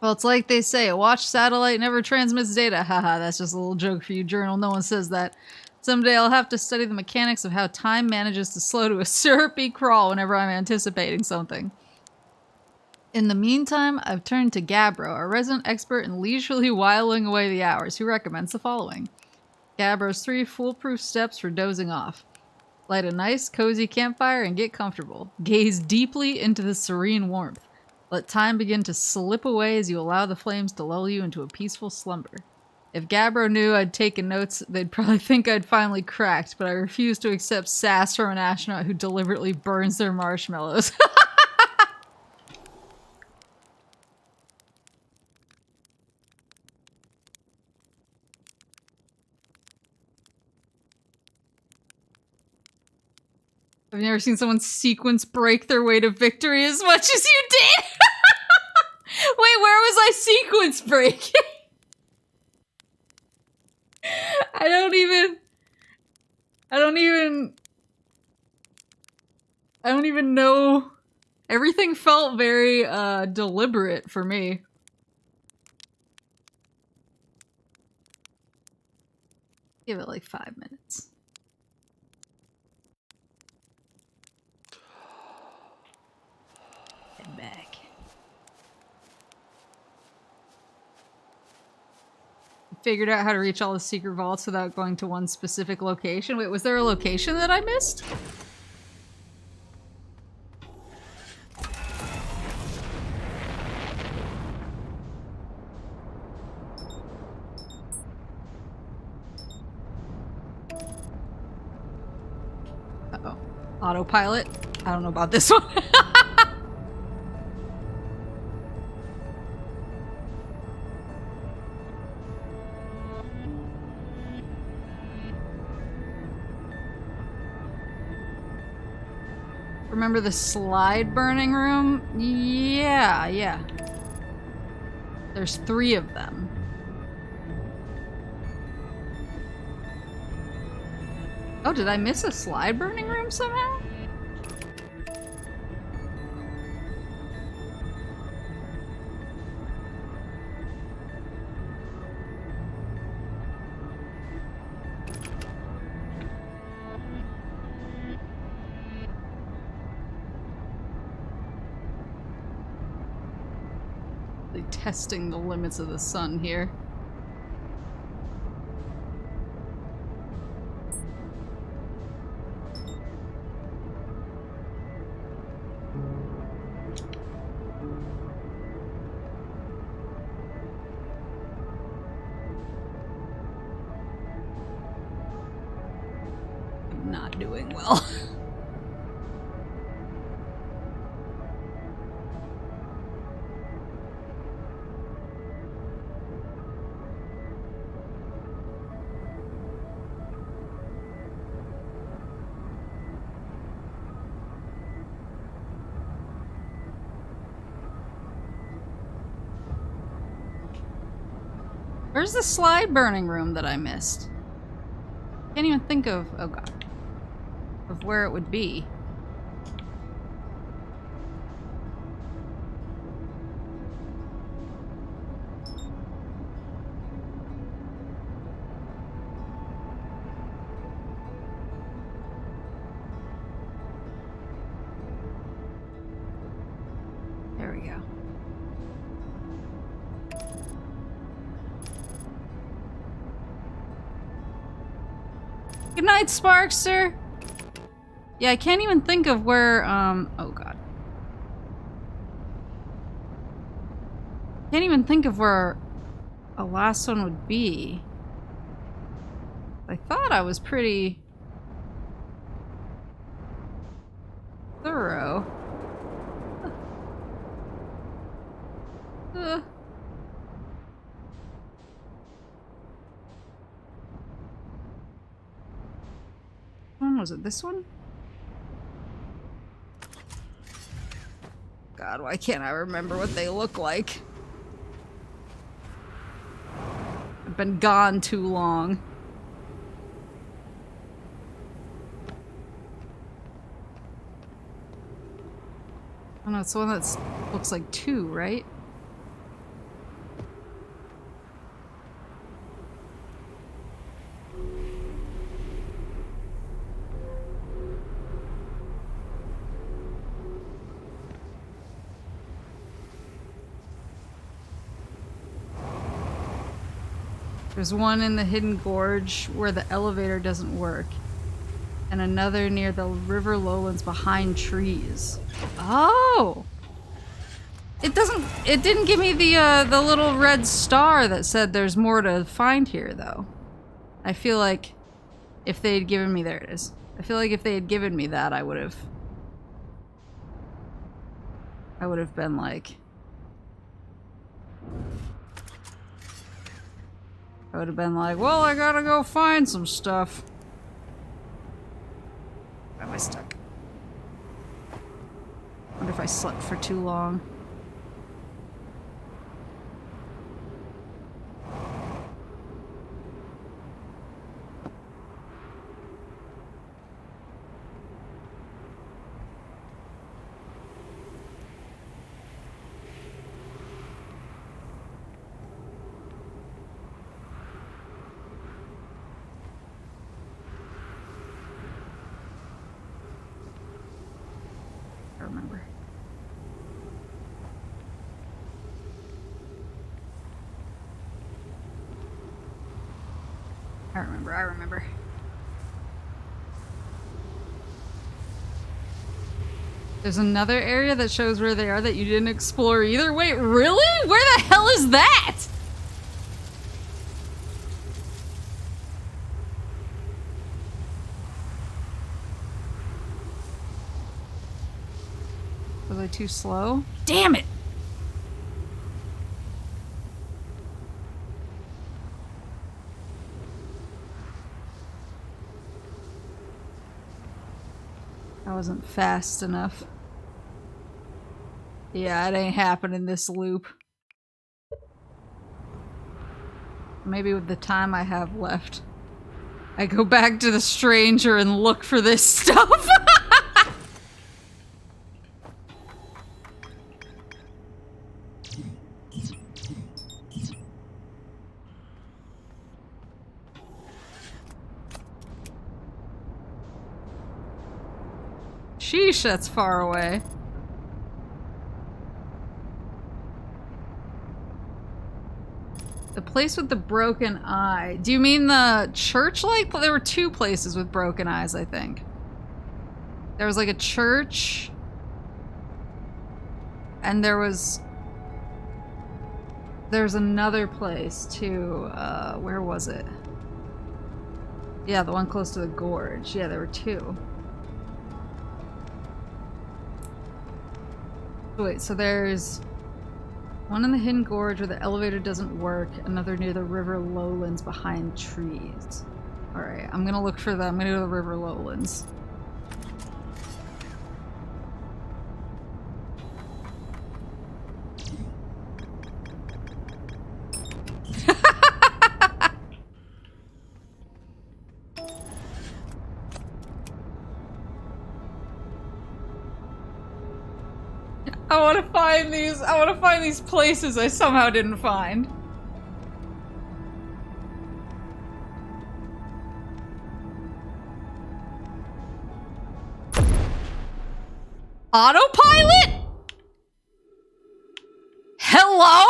Well, it's like they say, a watch satellite never transmits data. Haha, that's just a little joke for you, Journal. No one says that. Someday I'll have to study the mechanics of how time manages to slow to a syrupy crawl whenever I'm anticipating something. In the meantime, I've turned to Gabbro, our resident expert in leisurely whiling away the hours, who recommends the following. Gabbro's 3 foolproof steps for dozing off. Light a nice, cozy campfire and get comfortable. Gaze deeply into the serene warmth. Let time begin to slip away as you allow the flames to lull you into a peaceful slumber. If Gabbro knew I'd taken notes, they'd probably think I'd finally cracked, but I refuse to accept sass from an astronaut who deliberately burns their marshmallows. I've never seen someone sequence break their way to victory as much as you did! Wait, where was I sequence breaking? I don't even know. Everything felt very, deliberate for me. Give it like 5 minutes. Head back. Figured out how to reach all the secret vaults without going to one specific location. Wait, was there a location that I missed? Uh-oh. Autopilot? I don't know about this one. Remember the slide burning room? Yeah. There's 3 of them. Oh, did I miss a slide burning room somehow? Testing the limits of the sun here. I'm not doing well. Where's the slide burning room that I missed? Can't even think of, oh god, of where it would be. There we go. Good night, Sparkster! Yeah, I can't even think of where, oh god. Can't even think of where a last one would be. I thought I was pretty thorough. Was it this one? God, why can't I remember what they look like? I've been gone too long. Oh no, it's the one that looks like 2, right? There's one in the hidden gorge where the elevator doesn't work. And another near the river lowlands behind trees. Oh! It didn't give me the little red star that said there's more to find here, though. I feel like if they had given me, there it is. I feel like if they had given me that, I would have been like, well, I gotta go find some stuff. Why am I stuck? Wonder if I slept for too long. I remember. There's another area that shows where they are that you didn't explore either. Wait, really? Where the hell is that? Was I too slow? Damn it! I wasn't fast enough. Yeah, it ain't happening this loop. Maybe with the time I have left, I go back to the stranger and look for this stuff. Sheesh, that's far away. The place with the broken eye. Do you mean the church light? There were 2 places with broken eyes, I think. There was like a church. And there's another place too. Where was it? Yeah, the one close to the gorge. Yeah, there were 2. Wait, so there's one in the hidden gorge where the elevator doesn't work, another near the river lowlands behind trees. Alright, I'm gonna look for them. I'm gonna go to the river lowlands. I want to find these places I somehow didn't find. Autopilot? Hello?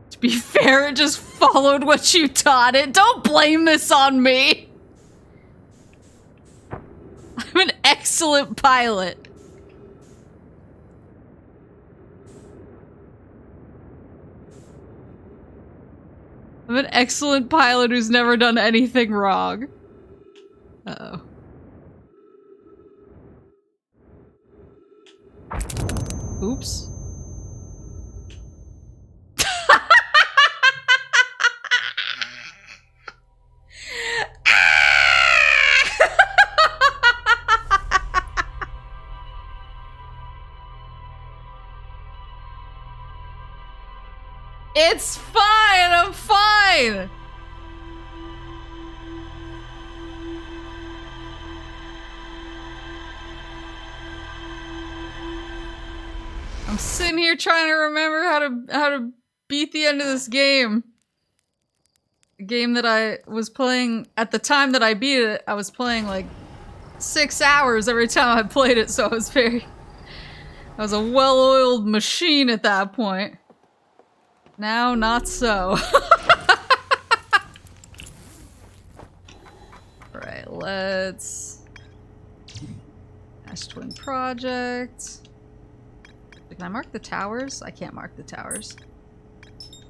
To be fair, it just followed what you taught it. Don't blame this on me. I'm an excellent pilot. I'm an excellent pilot who's never done anything wrong. Uh-oh. Oops. It's fine, I'm fine! I'm sitting here trying to remember how to beat the end of this game. A game that I was playing at the time that I beat it, I was playing like 6 hours every time I played it, so I was I was a well-oiled machine at that point. Now, not so. Alright, let's... Ash Twin Project. Can I mark the towers? I can't mark the towers.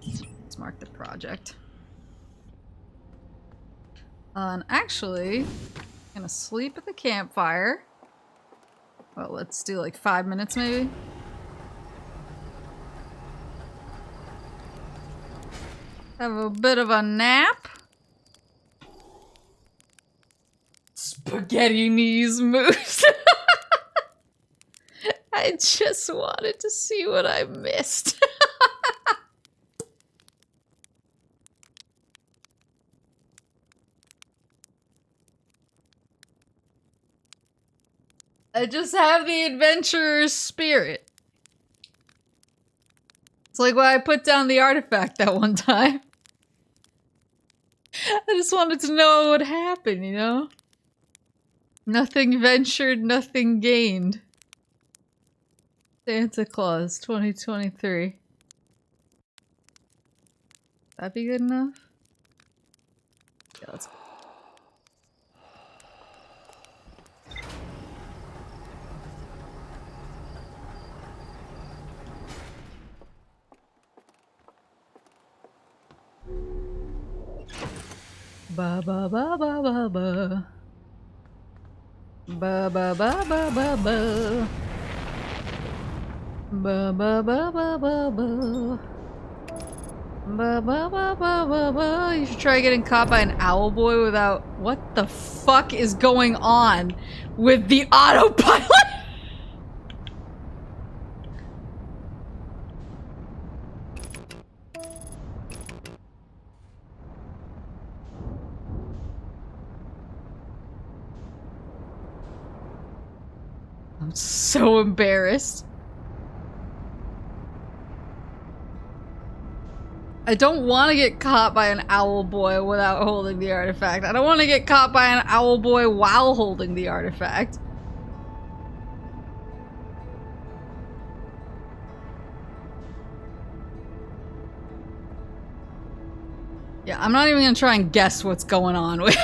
Let's mark the project. And actually, I'm gonna sleep at the campfire. Well, let's do like 5 minutes maybe. Have a bit of a nap. Spaghetti knees moves. I just wanted to see what I missed. I just have the adventurer's spirit. It's like why I put down the artifact that one time. I just wanted to know what would happen, you know? Nothing ventured, nothing gained. Santa Claus 2023. That'd be good enough? Yeah, let's go. Ba ba ba ba ba ba. Ba ba ba ba ba ba. Ba ba ba ba ba ba. Ba ba ba ba ba ba. You should try getting caught by an owl boy without... What the fuck is going on with the autopilot? I'm so embarrassed. I don't want to get caught by an owl boy without holding the artifact. I don't want to get caught by an owl boy while holding the artifact. Yeah, I'm not even gonna try and guess what's going on with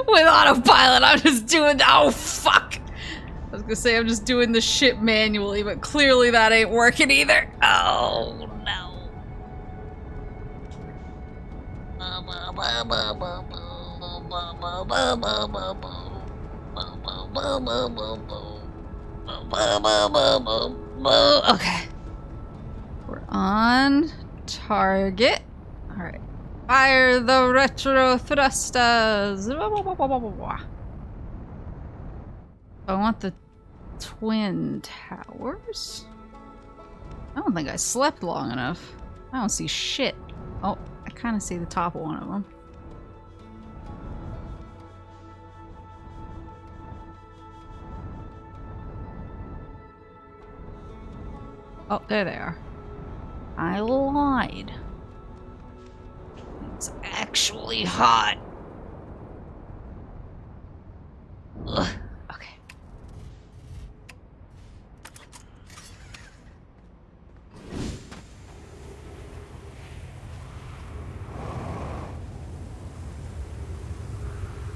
with autopilot. I'm just doing... Oh, fuck! I was gonna say I'm just doing the shit manually, but clearly that ain't working either. Oh, no. Okay. We're on target. Alright. Fire the retro thrusters. I want the twin towers. I don't think I slept long enough. I don't see shit. Oh, I kind of see the top of one of them. Oh, there they are. I lied. It's actually hot. Ugh. Okay.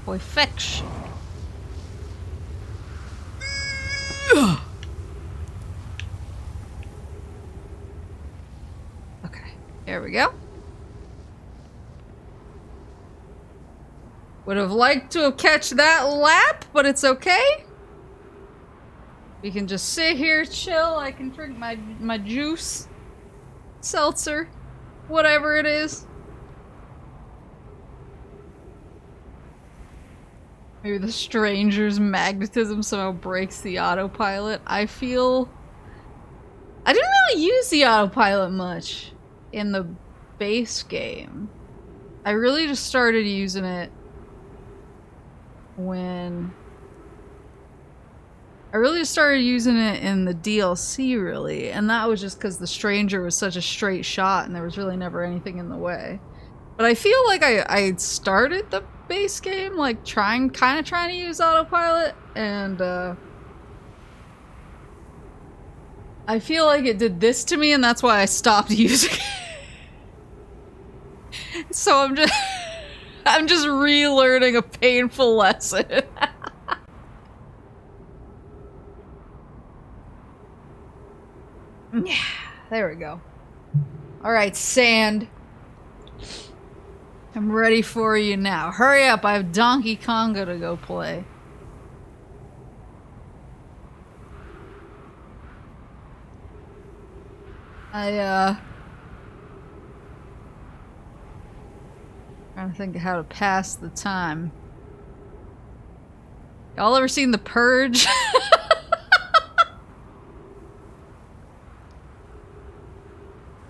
Perfection. Okay, here we go. Would have liked to have catch that lap, but it's okay. We can just sit here, chill. I can drink my juice, seltzer, whatever it is. Maybe the stranger's magnetism somehow breaks the autopilot. I didn't really use the autopilot much in the base game. I really just started using it in the DLC, really, and that was just because the stranger was such a straight shot and there was really never anything in the way. But I feel like I started the base game like kind of trying to use autopilot, and I feel like it did this to me, and that's why I stopped using it. So I'm just relearning a painful lesson. Yeah, there we go. Alright, sand. I'm ready for you now. Hurry up, I have Donkey Konga to go play. Trying to think of how to pass the time. Y'all ever seen The Purge?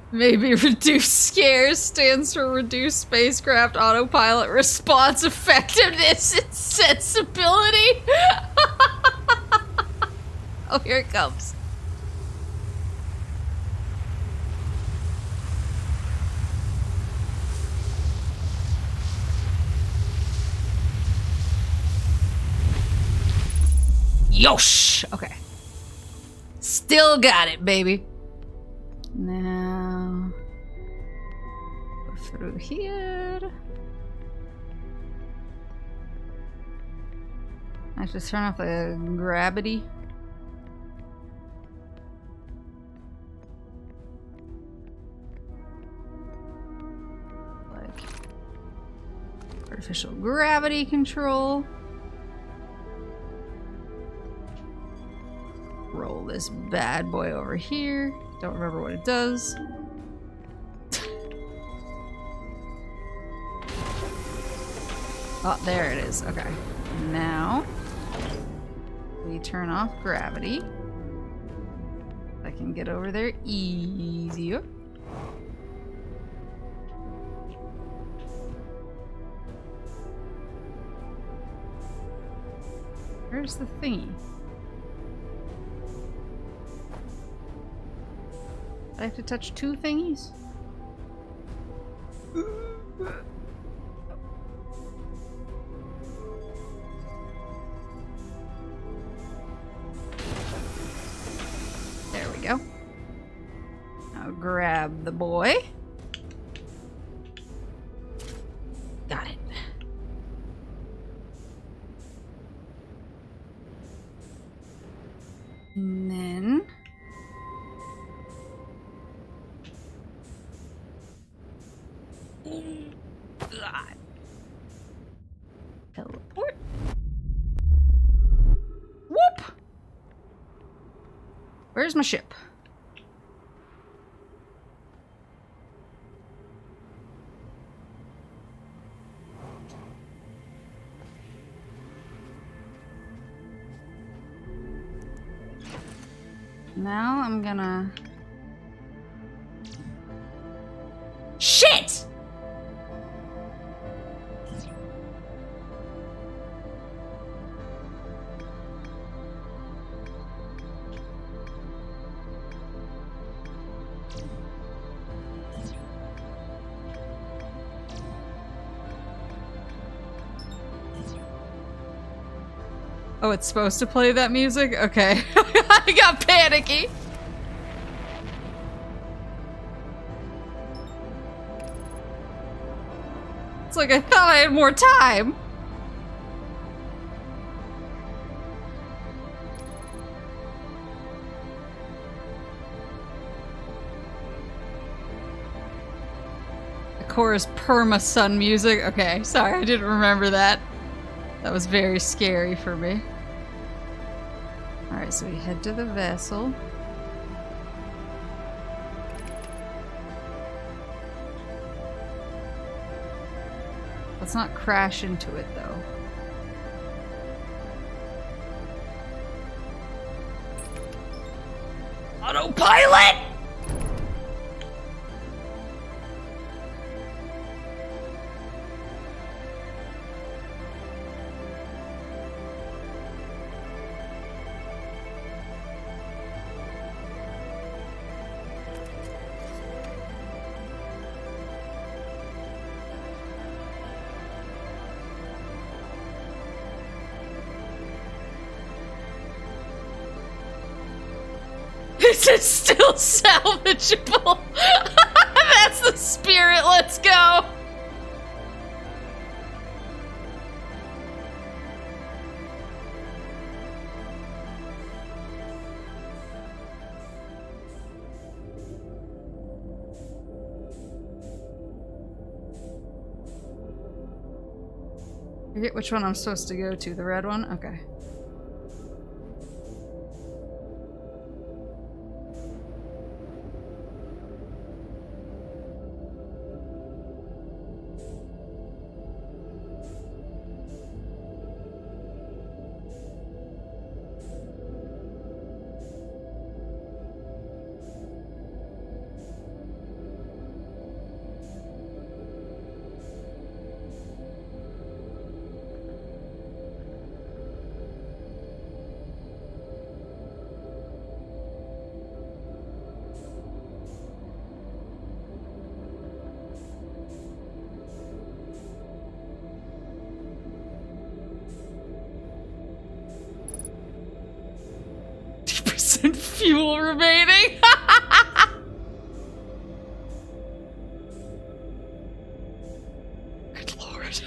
Maybe reduced scares stands for reduced spacecraft autopilot response effectiveness and sensibility. Oh, here it comes. Yosh! Okay. Still got it, baby. Now, go through here. I just turn off the gravity. Like artificial gravity control. Roll this bad boy over here. Don't remember what it does. Oh, there it is. Okay. Now we turn off gravity. I can get over there easier. Where's the thingy? I have to touch two thingies? There we go. Now grab the boy. Got it. And then God. Teleport. Whoop! Where's my ship? Now I'm gonna... Shit! Oh, it's supposed to play that music? Okay. I got panicky. It's like I thought I had more time. The chorus perma sun music. Okay, sorry, I didn't remember that. That was very scary for me. Alright, so we head to the vessel. Let's not crash into it, though. Autopilot! This is still salvageable. That's the spirit. Let's go. I forget which one I'm supposed to go to. The red one? Okay. Fuel remaining. Good lord.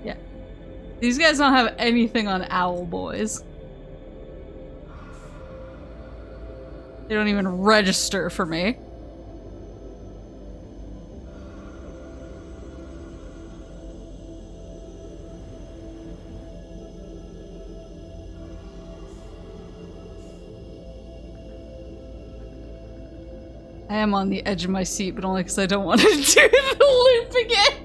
Yeah. These guys don't have anything on Owl Boys. They don't even register for me. I am on the edge of my seat, but only because I don't want to do the loop again.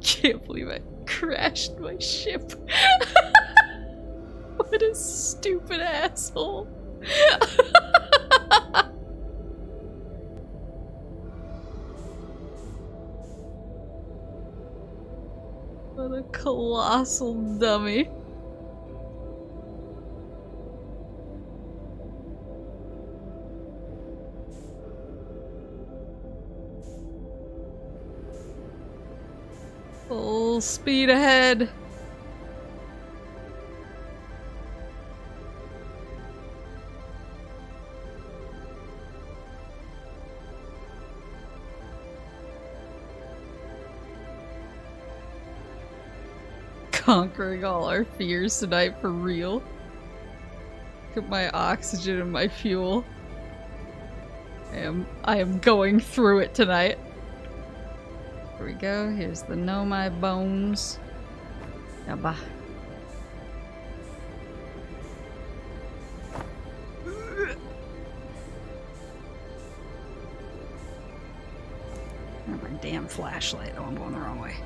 Can't believe I crashed my ship. What a stupid asshole. What a colossal dummy. Full speed ahead. conquering all our fears tonight for real. Look at my oxygen and my fuel. I am going through it tonight. Here we go. Here's the know my bones. Yabba. Oh, my damn flashlight. Oh, I'm going the wrong way.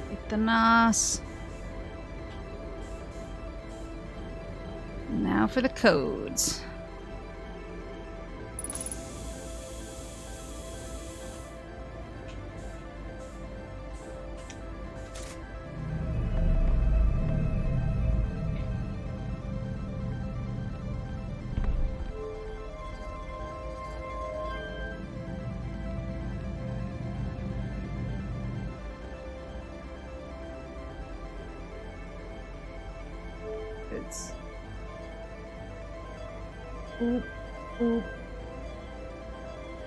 Hit the nos. Now for the codes. It's oop, oop,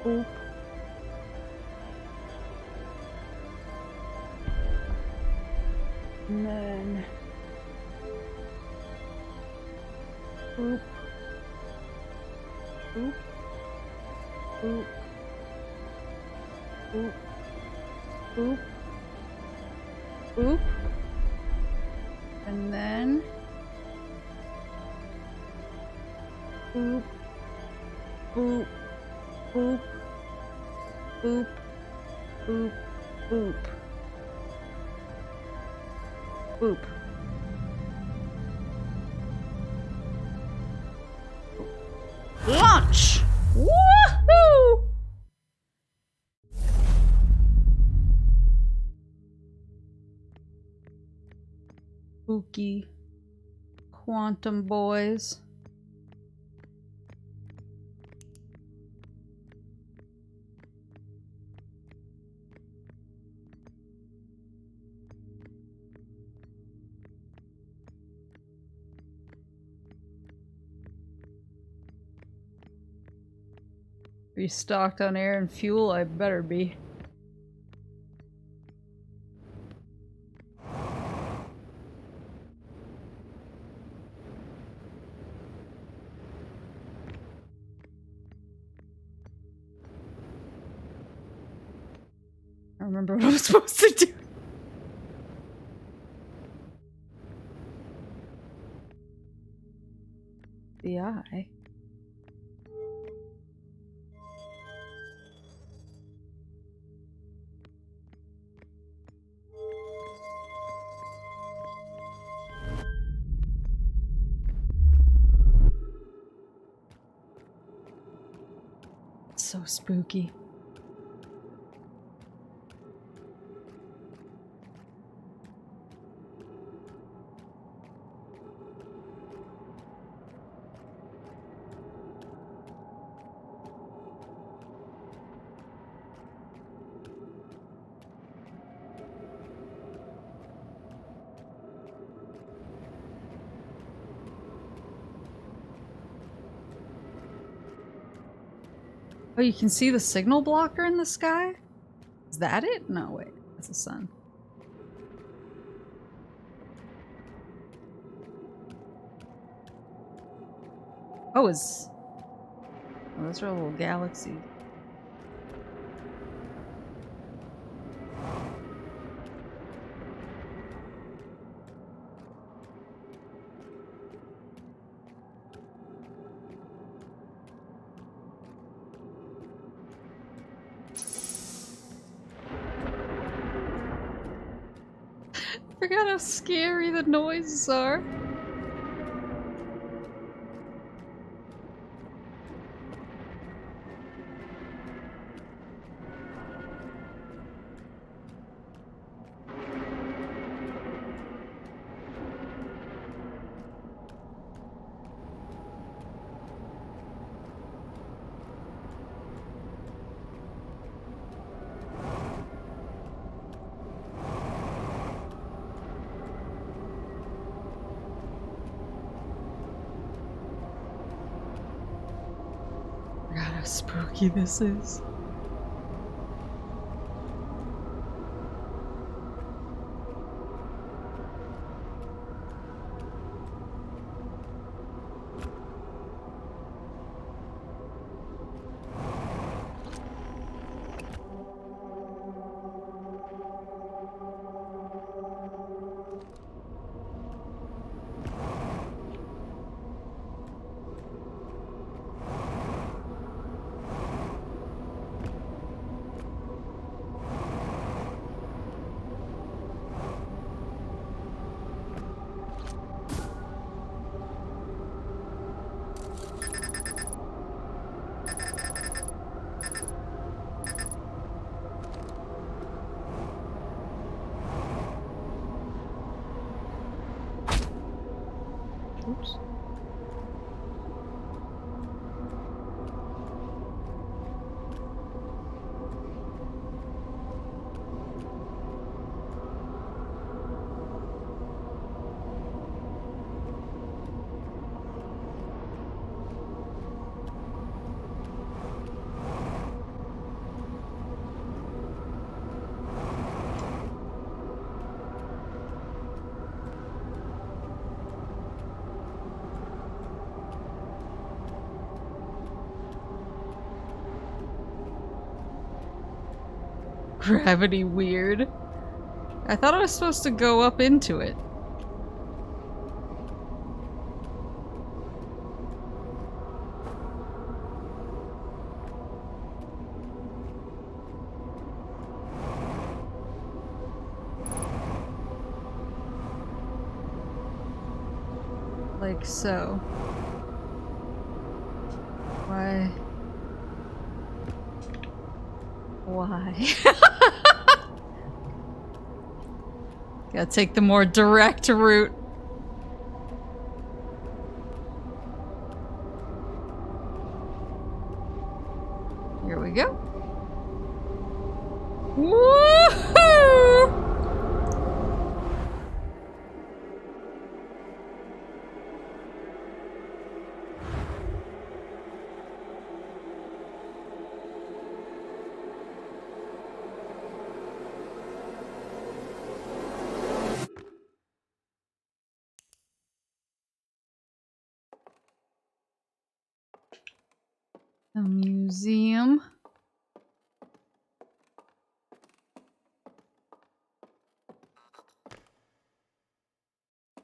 oop. And then oop, oop, oop, oop, oop, oop, and then boop, boop, boop, boop, boop, boop, boop. Launch! Woohoo! Spooky quantum boys. Restocked on air and fuel, I better be. I remember what I was supposed to do. The eye. So spooky. Oh, you can see the signal blocker in the sky? Is that it? No, wait. That's the sun. Oh, those are little galaxies. I forgot how scary the noises are. How spooky this is. Oops. Gravity weird. I thought I was supposed to go up into it. Like so. Why? Why? Gotta take the more direct route. Here we go. Woohoo! A museum.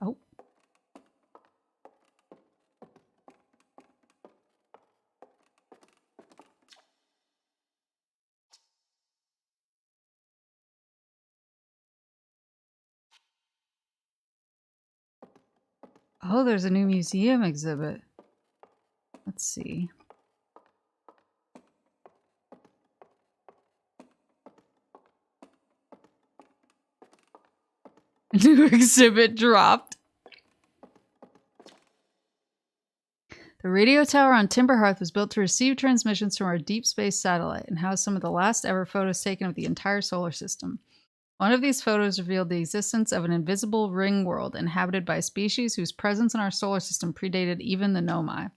Oh. Oh, there's a new museum exhibit. Let's see. New exhibit dropped. The radio tower on Timberhearth was built to receive transmissions from our deep space satellite and housed some of the last ever photos taken of the entire solar system. One of these photos revealed the existence of an invisible ring world inhabited by a species whose presence in our solar system predated even the Nomai.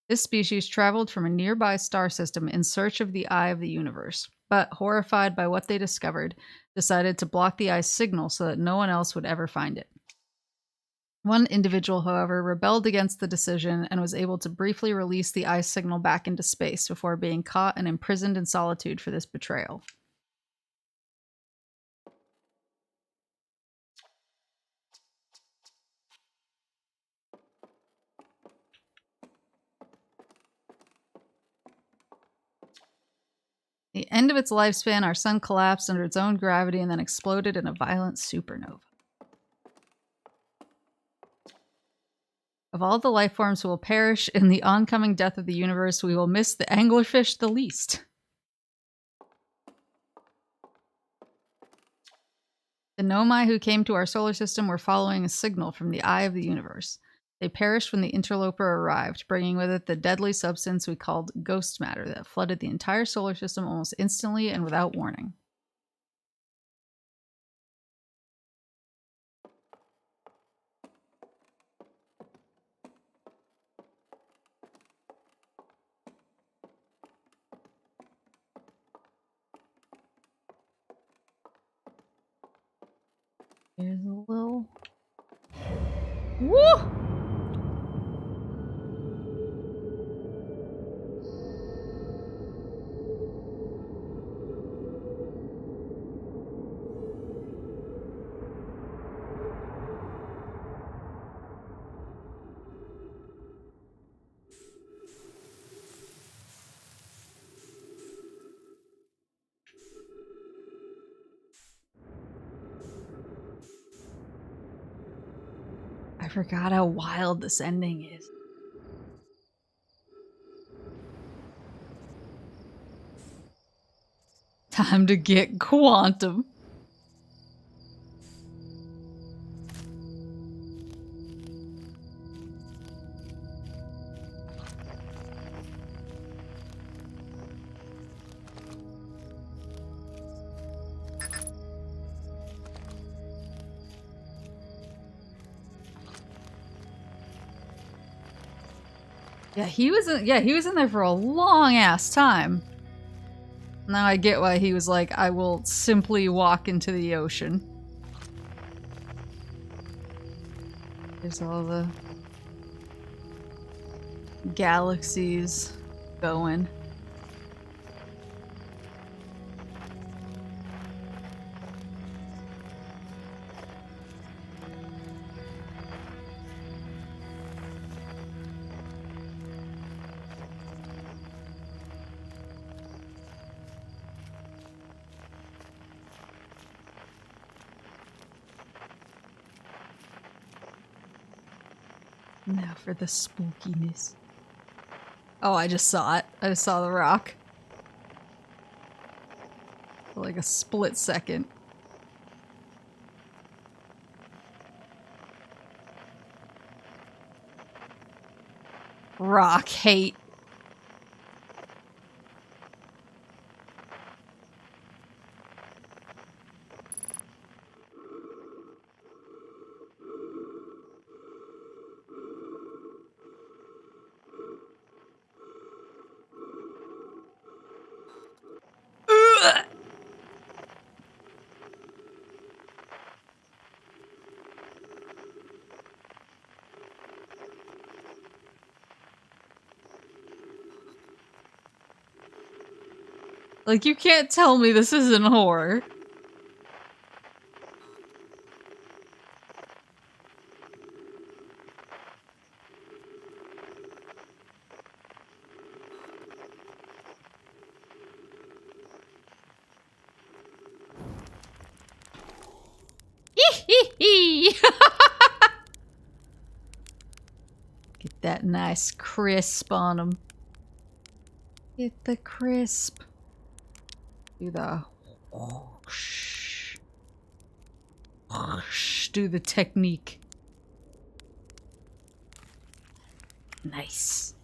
This species traveled from a nearby star system in search of the eye of the universe, but horrified by what they discovered, decided to block the eye's signal so that no one else would ever find it. One individual, however, rebelled against the decision and was able to briefly release the eye signal back into space before being caught and imprisoned in solitude for this betrayal. The end of its lifespan, our sun collapsed under its own gravity and then exploded in a violent supernova. Of all the life forms who will perish in the oncoming death of the universe, we will miss the anglerfish the least. The Nomai who came to our solar system were following a signal from the eye of the universe. They perished when the interloper arrived, bringing with it the deadly substance we called ghost matter that flooded the entire solar system almost instantly and without warning. Here's a little... Woo! I forgot how wild this ending is. Time to get quantum. Yeah, he was in there for a long ass time. Now I get why he was like, I will simply walk into the ocean. There's all the galaxies going. Now for the spookiness. Oh, I just saw it. I just saw the rock. For like a split second. Rock hate. Like, you can't tell me this isn't horror. Get that nice crisp on them. Get the crisp. Do the whoosh. Whoosh. Do the technique. Nice.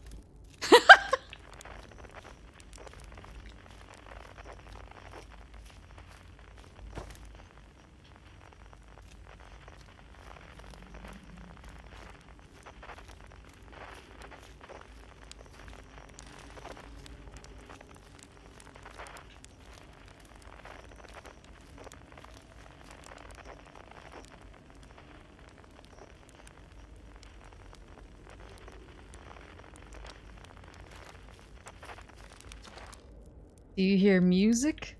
Do you hear music?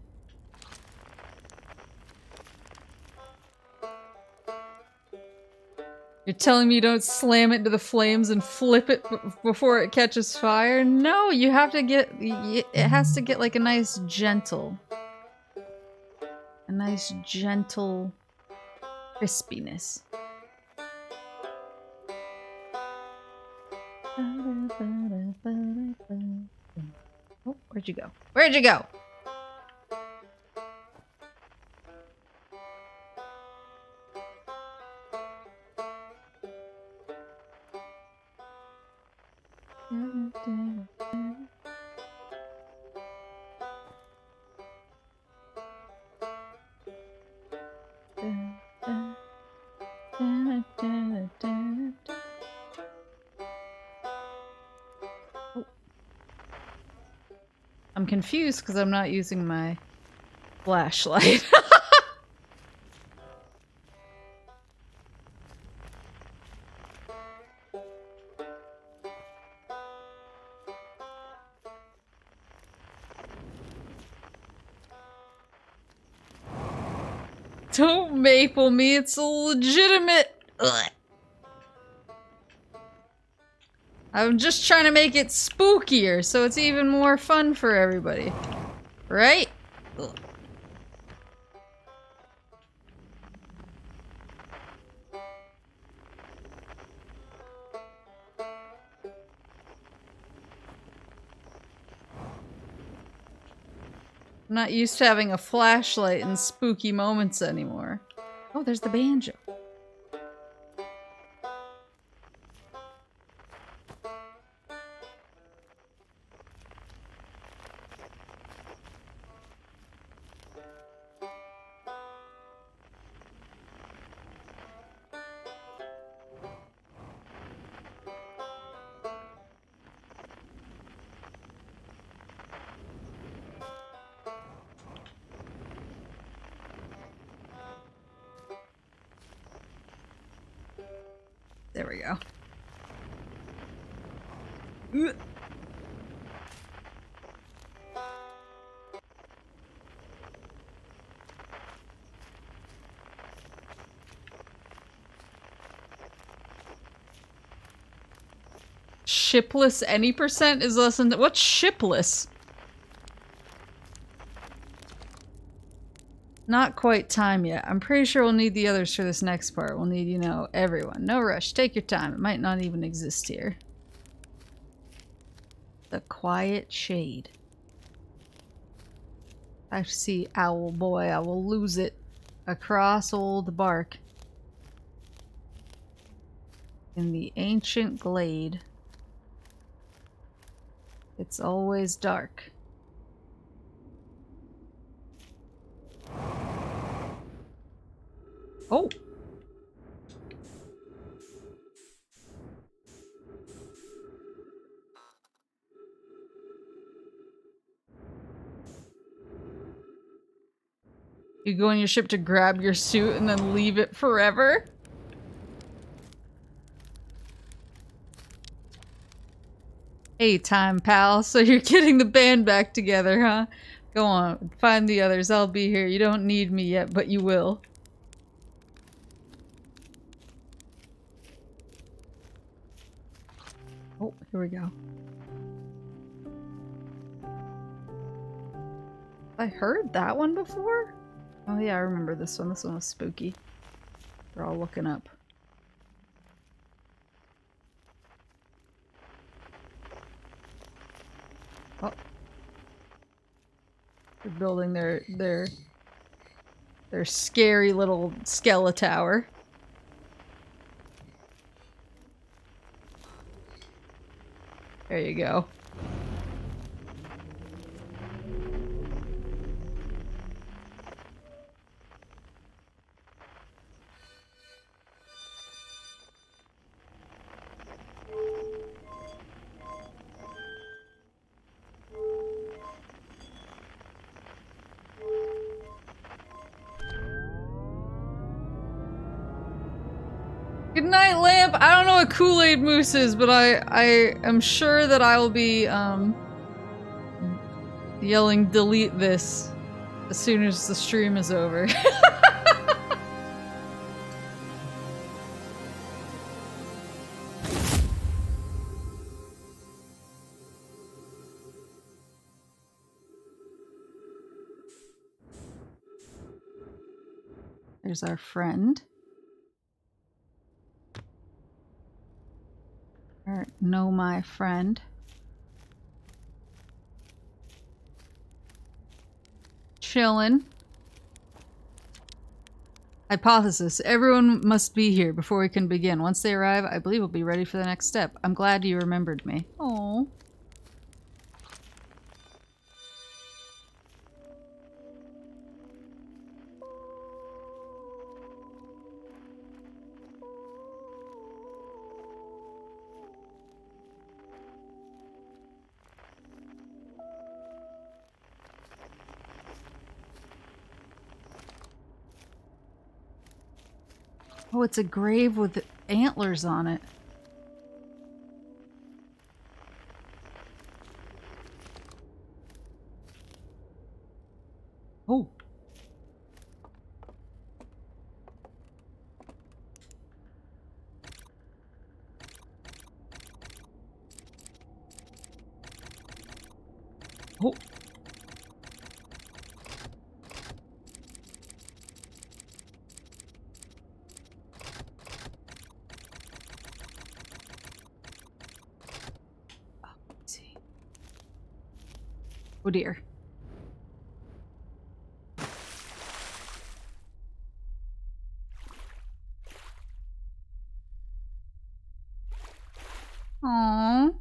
You're telling me you don't slam it into the flames and flip it before it catches fire? No, you have to get... It has to get like a nice gentle... A nice gentle crispiness. Oh, where'd you go? Where'd you go? I'm confused because I'm not using my flashlight. Don't maple me, it's a legitimate... Ugh. I'm just trying to make it spookier, so it's even more fun for everybody. Right? Ugh. I'm not used to having a flashlight in spooky moments anymore. Oh, there's the banjo. There we go. Shipless any percent is less than... What's shipless? Not quite time yet. I'm pretty sure we'll need the others for this next part. We'll need, you know, everyone. No rush. Take your time. It might not even exist here. The quiet shade. I see owl boy. I will lose it across old bark. In the ancient glade. It's always dark. Oh! You go on your ship to grab your suit and then leave it forever? Hey, time pal. So you're getting the band back together, huh? Go on, find the others. I'll be here. You don't need me yet, but you will. Oh, here we go. I heard that one before? Oh yeah, I remember this one. This one was spooky. We're all looking up. Oh. They're building their scary little skeletower. There you go. Good night, Lamp! I don't know what Kool-Aid Moose is, but I am sure that I will be, yelling delete this as soon as the stream is over. There's our friend. Or know my friend. Chillin'. Hypothesis. Everyone must be here before we can begin. Once they arrive, I believe we'll be ready for the next step. I'm glad you remembered me. Aww. Oh, it's a grave with antlers on it. Oh. Oh. Oh dear. Aww.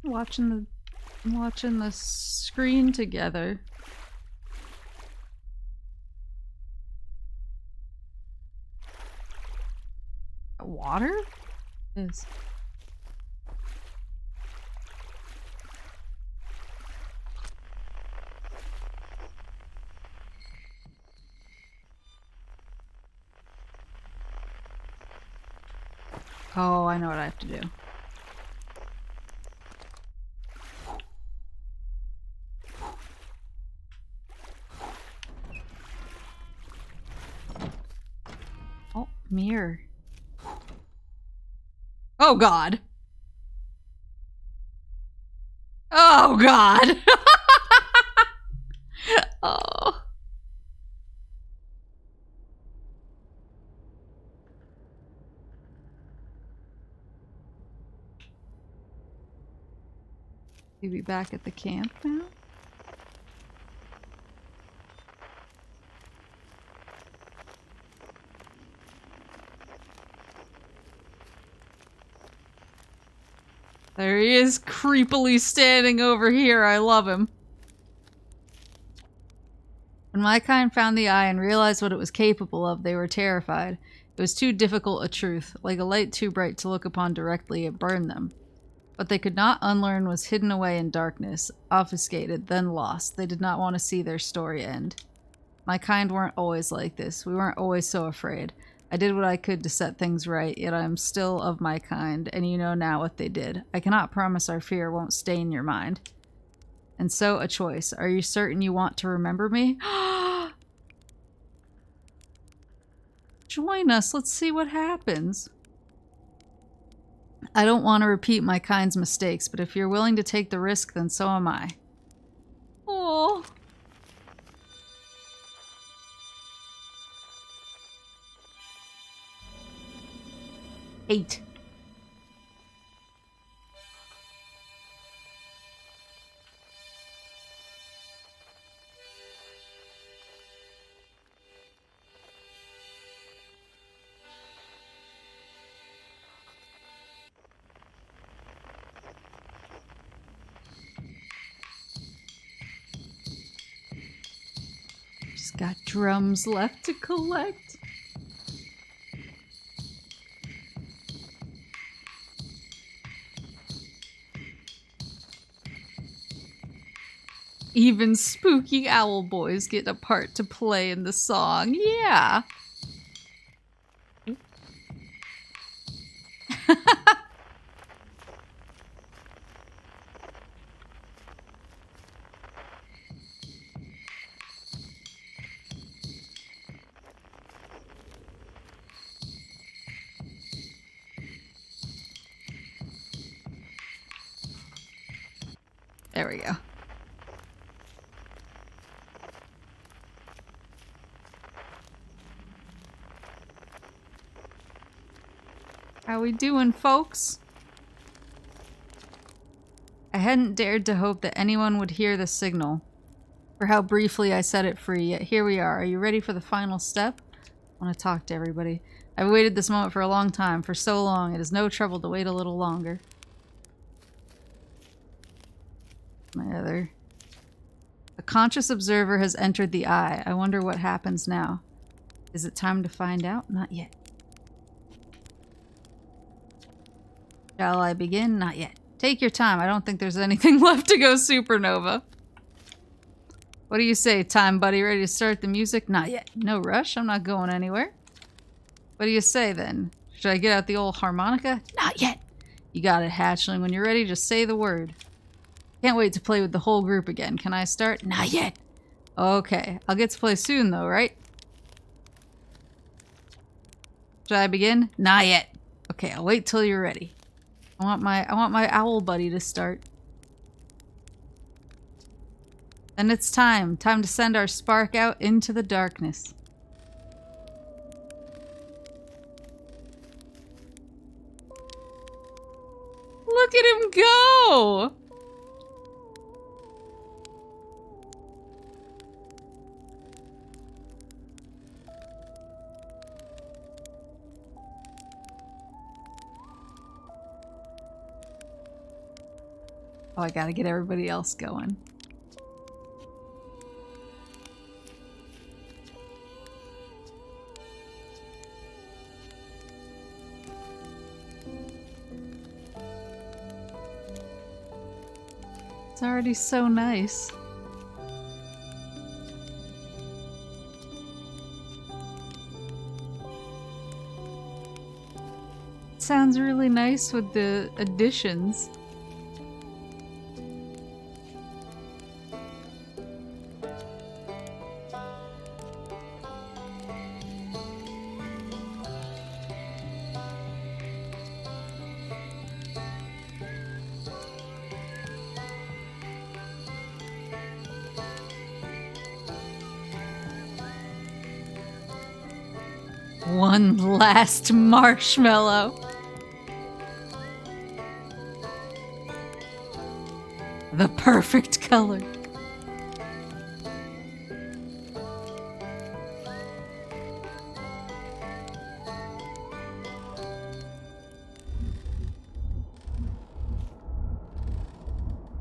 Watching the screen together. Water? Is Oh, I know what I have to do. Oh, mirror. Oh, God. Oh, God. Oh. You be back at the camp now? There he is, creepily standing over here. I love him. When my kind found the eye and realized what it was capable of, they were terrified. It was too difficult a truth. Like a light too bright to look upon directly, it burned them. What they could not unlearn was hidden away in darkness, obfuscated, then lost. They did not want to see their story end. My kind weren't always like this. We weren't always so afraid. I did what I could to set things right, yet I am still of my kind, and you know now what they did. I cannot promise our fear won't stain your mind. And so, a choice. Are you certain you want to remember me? Join us. Let's see what happens. I don't want to repeat my kind's mistakes, but if you're willing to take the risk, then so am I. Oh. Eight. Just got drums left to collect. Even spooky owl boys get a part to play in the song. Yeah. There we go. How we doing, folks? I hadn't dared to hope that anyone would hear the signal, for how briefly I set it free, yet here we are. Are you ready for the final step? I want to talk to everybody. I've waited this moment for a long time, for so long. It is no trouble to wait a little longer. My other... A conscious observer has entered the eye. I wonder what happens now. Is it time to find out? Not yet. Shall I begin? Not yet. Take your time. I don't think there's anything left to go supernova. What do you say, time buddy? Ready to start the music? Not yet. No rush. I'm not going anywhere. What do you say then? Should I get out the old harmonica? Not yet. You got it, hatchling. When you're ready, just say the word. Can't wait to play with the whole group again. Can I start? Not yet. Okay. I'll get to play soon though, right? Should I begin? Not yet. Okay, I'll wait till you're ready. I want my owl buddy to start. And it's time. Time to send our spark out into the darkness. Look at him go! Oh, I gotta get everybody else going. It's already so nice. sounds really nice with the additions. One last marshmallow. The perfect color.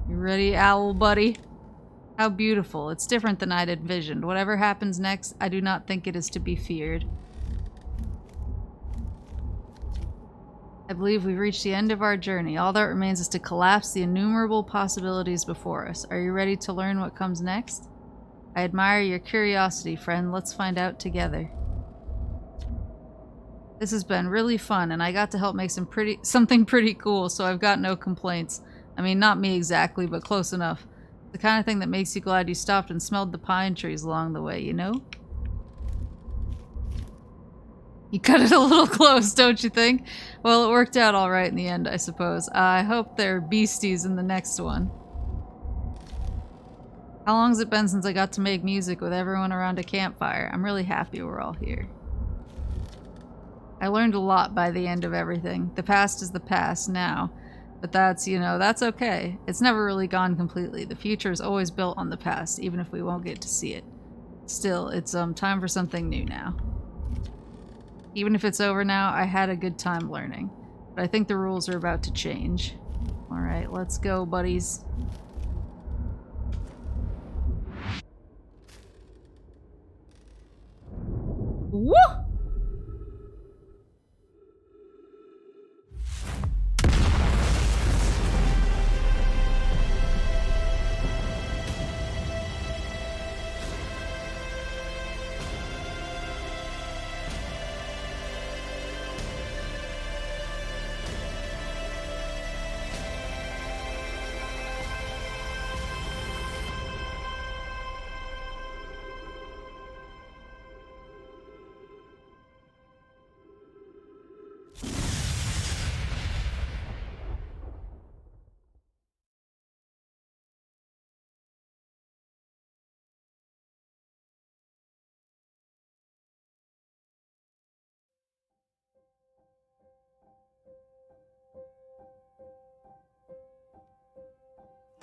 You ready, owl buddy? How beautiful. It's different than I'd envisioned. Whatever happens next, I do not think it is to be feared. I believe we've reached the end of our journey. All that remains is to collapse the innumerable possibilities before us. Are you ready to learn what comes next? I admire your curiosity, friend. Let's find out together. This has been really fun, and I got to help make something pretty cool, so I've got no complaints. I mean, not me exactly, but close enough. The kind of thing that makes you glad you stopped and smelled the pine trees along the way, you know? You cut it a little close, don't you think? Well, it worked out all right in the end, I suppose. I hope there are beasties in the next one. How long has it been since I got to make music with everyone around a campfire? I'm really happy we're all here. I learned a lot by the end of everything. The past is the past now. But that's, you know, that's okay. It's never really gone completely. The future is always built on the past, even if we won't get to see it. Still, it's time for something new now. Even if it's over now, I had a good time learning. But I think the rules are about to change. Alright, let's go, buddies. Woo!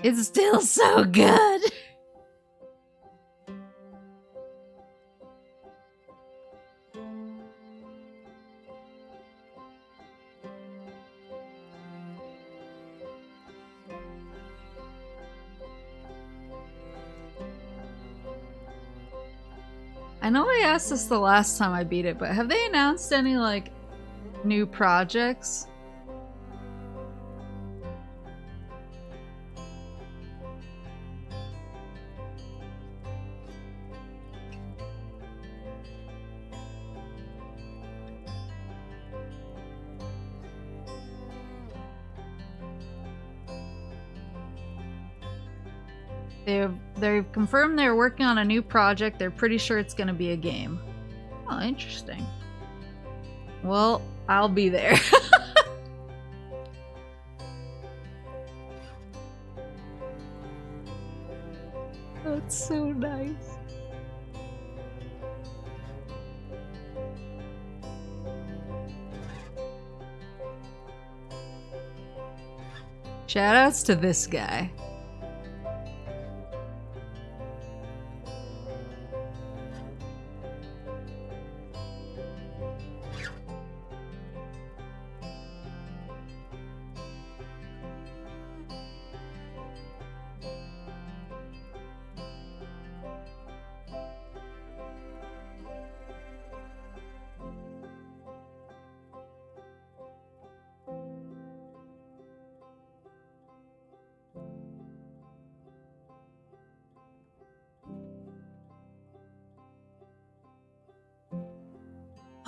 It's still so good. I know I asked this the last time I beat it, but have they announced any, like, new projects? They've confirmed they're working on a new project. They're pretty sure it's going to be a game. Oh, interesting. Well, I'll be there. That's so nice. Shoutouts to this guy.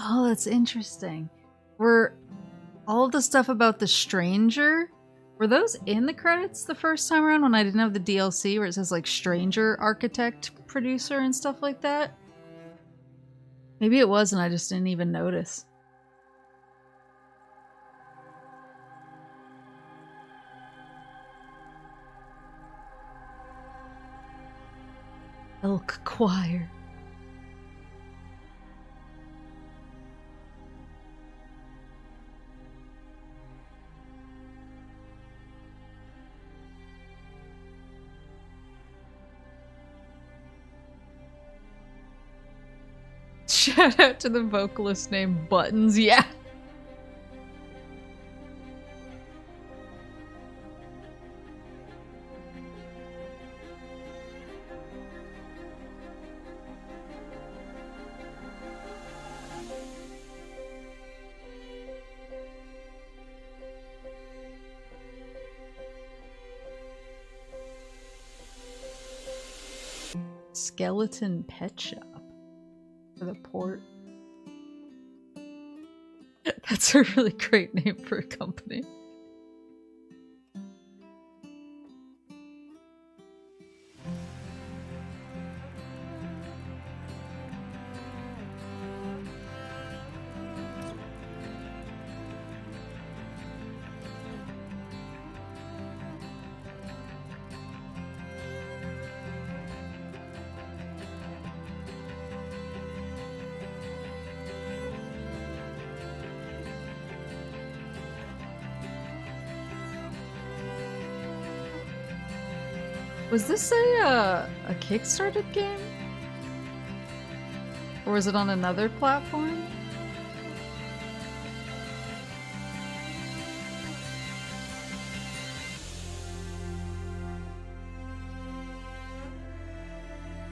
Oh, that's interesting. all of the stuff about the stranger, were those in the credits the first time around when I didn't have the DLC where it says like stranger architect producer and stuff like that? Maybe it was and I just didn't even notice. Elk Choir. Shout out to the vocalist named Buttons, yeah. Skeleton Pet Shop for the port. That's a really great name for a company. Was this a Kickstarted game? Or was it on another platform?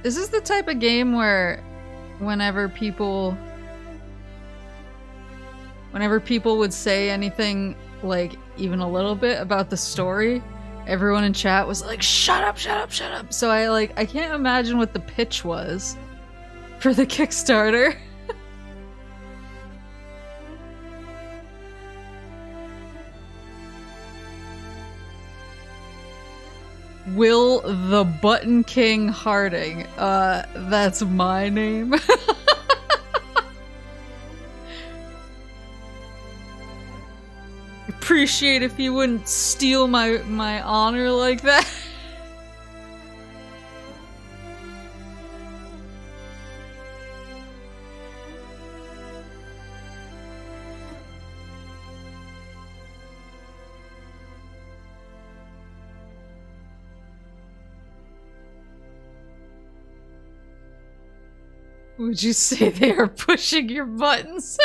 This is the type of game where whenever people would say anything like even a little bit about the story, everyone in chat was like, shut up, shut up, shut up. So I can't imagine what the pitch was for the Kickstarter. Will the Button King Harding. That's my name. Appreciate if you wouldn't steal my honor like that. Would you say they are pushing your buttons?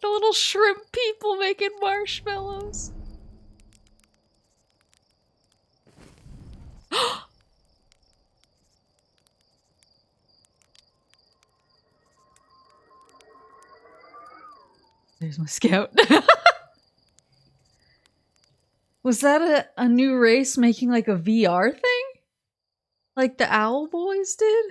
The little shrimp people making marshmallows. There's my scout. Was that a new race making like a VR thing? Like the Owl Boys did?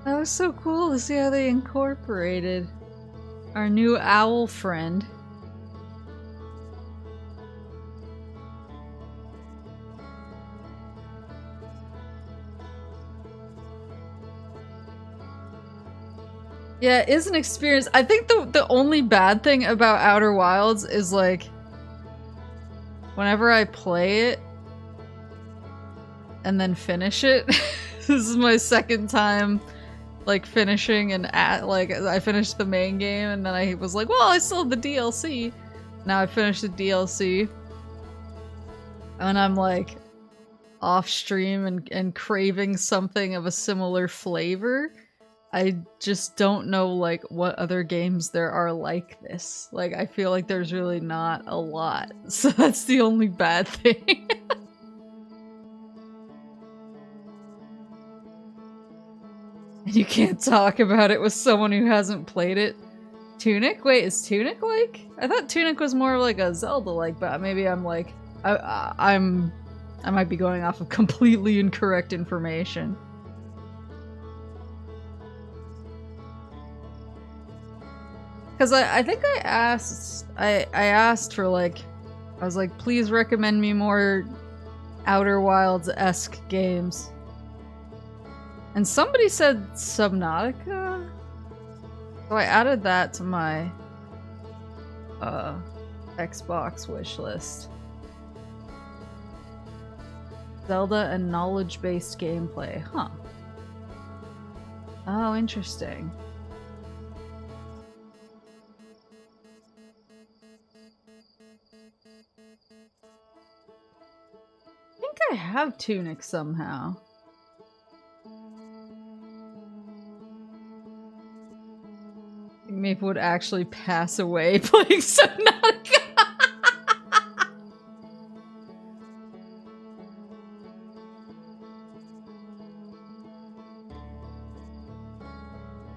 That was so cool to see how they incorporated our new owl friend. Yeah, it is an experience. I think the only bad thing about Outer Wilds is like whenever I play it and then finish it. This is my second time like finishing and like I finished the main game and then I was like, well, I still have the DLC. Now I finished the DLC and I'm like off stream and craving something of a similar flavor. I just don't know like what other games there are like this. Like I feel like there's really not a lot. So that's the only bad thing. And you can't talk about it with someone who hasn't played it. Tunic? Wait, is Tunic like? I thought Tunic was more like a Zelda-like, but maybe I'm like I might be going off of completely incorrect information. Because I think I asked for like, I was like, please recommend me more Outer Wilds-esque games. And somebody said Subnautica? So I added that to my Xbox wishlist. Zelda and knowledge-based gameplay, huh. Oh, interesting. I think I have Tunic somehow. I think Maple would actually pass away playing Subnautica.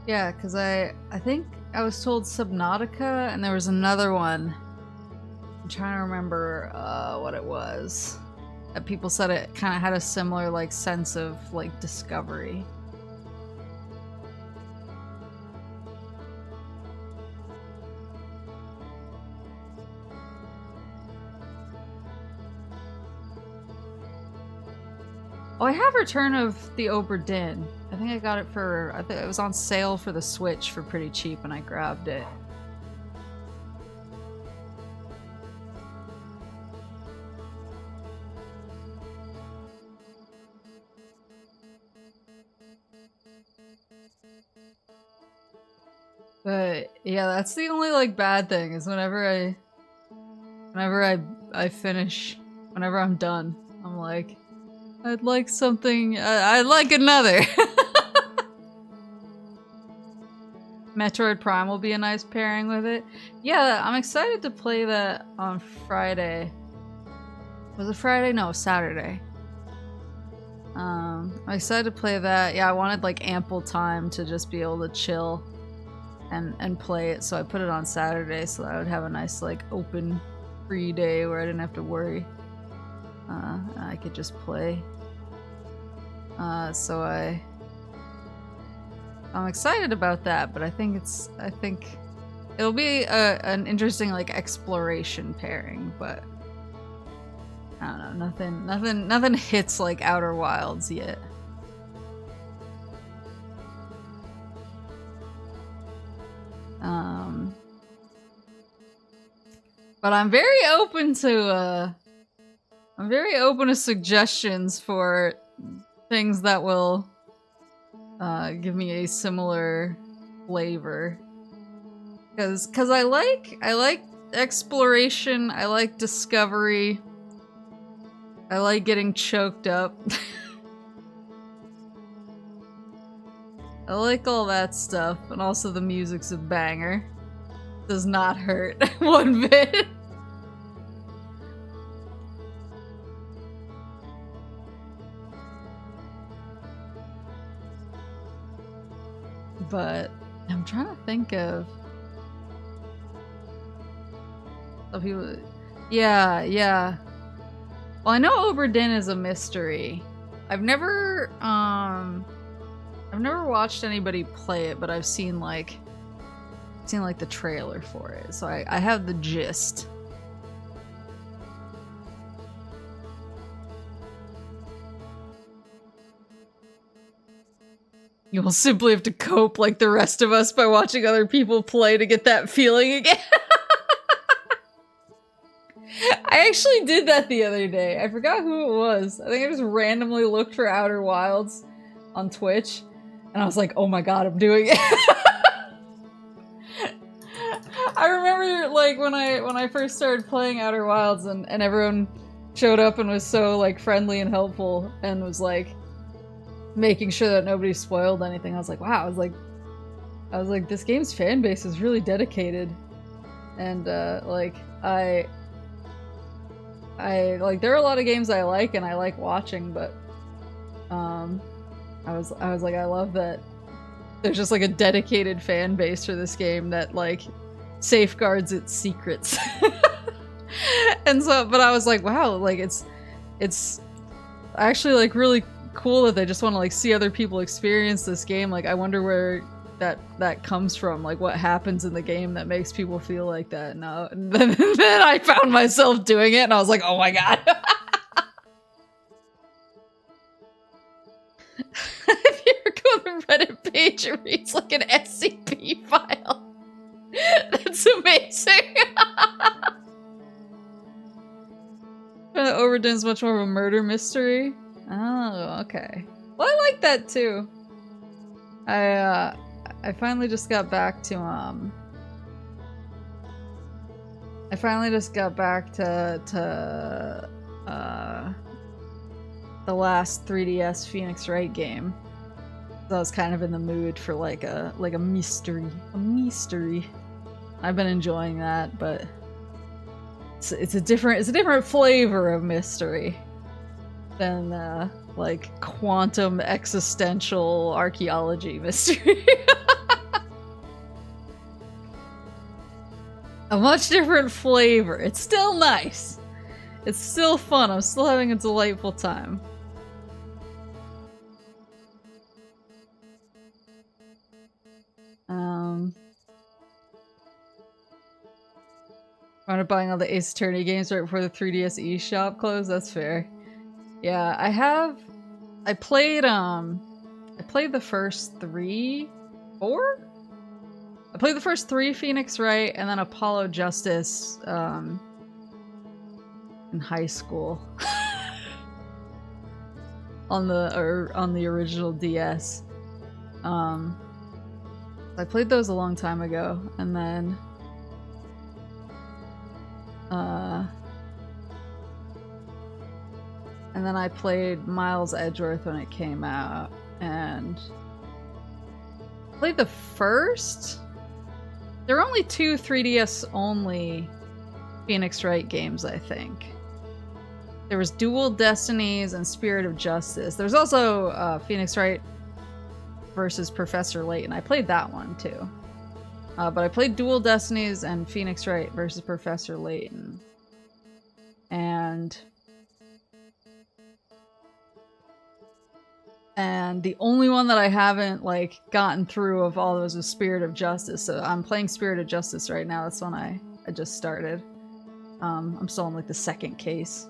Yeah, because I think I was told Subnautica and there was another one. I'm trying to remember what it was. That people said it kind of had a similar like sense of like discovery. Oh, I have Return of the Obra Dinn. I think I got it for, I think it was on sale for the Switch for pretty cheap and I grabbed it. But yeah, that's the only like bad thing is whenever I finish, whenever I'm done, I'm like, I'd like something, I'd like another. Metroid Prime will be a nice pairing with it. Yeah, I'm excited to play that on Friday. Was it Friday? No, Saturday. I'm excited to play that. Yeah, I wanted like ample time to just be able to chill and play it, so I put it on Saturday so that I would have a nice like open free day where I didn't have to worry. I could just play. So I'm excited about that, but I think it'll be an interesting like exploration pairing, but I don't know, nothing hits like Outer Wilds yet. But I'm very open to suggestions for things that will give me a similar flavor. Cause I like exploration, I like discovery, I like getting choked up. I like all that stuff, and also the music's a banger. Does not hurt one bit. But I'm trying to think of people. Yeah. Well, I know Obra Dinn is a mystery. I've never watched anybody play it, but I've seen like the trailer for it, so I have the gist. You'll simply have to cope like the rest of us by watching other people play to get that feeling again. I actually did that the other day. I forgot who it was. I think I just randomly looked for Outer Wilds on Twitch, and I was like, oh my god, I'm doing it. I remember, like, when I first started playing Outer Wilds and everyone showed up and was so, like, friendly and helpful and was, like, making sure that nobody spoiled anything. I was like, wow, I was like, this game's fan base is really dedicated. And, like, I like, there are a lot of games I like and I like watching, but, I was like, I love that there's just, like, a dedicated fan base for this game that, like, safeguards its secrets. And so, but I was like, wow, like, it's actually, like, really cool that they just want to, like, see other people experience this game. Like, I wonder where that comes from, like, what happens in the game that makes people feel like that. And then I found myself doing it and I was like, oh my god. If you ever go to the Reddit page, it reads like an SCP file. That's amazing. Overdon's much more of a murder mystery. Oh, okay. Well, I like that too. I finally just got back to the last 3DS Phoenix Wright game. So I was kind of in the mood for like a mystery. I've been enjoying that, but it's a different flavor of mystery than like quantum existential archaeology mystery. A much different flavor. It's still nice. It's still fun. I'm still having a delightful time. Wound up buying all the Ace Attorney games right before the 3DS eShop closed. That's fair. Yeah, I played the first four? I played the first 3 Phoenix Wright and then Apollo Justice in high school. on the original DS. I played those a long time ago, and then I played Miles Edgeworth when it came out, and played the first. There were only 2 3DS only Phoenix Wright games, I think. There was Dual Destinies and Spirit of Justice. There's also Phoenix Wright versus Professor Layton. I played that one too. But I played Dual Destinies and Phoenix Wright versus Professor Layton. And the only one that I haven't, like, gotten through of all those is Spirit of Justice. So I'm playing Spirit of Justice right now. That's one I just started. I'm still in, like, the second case.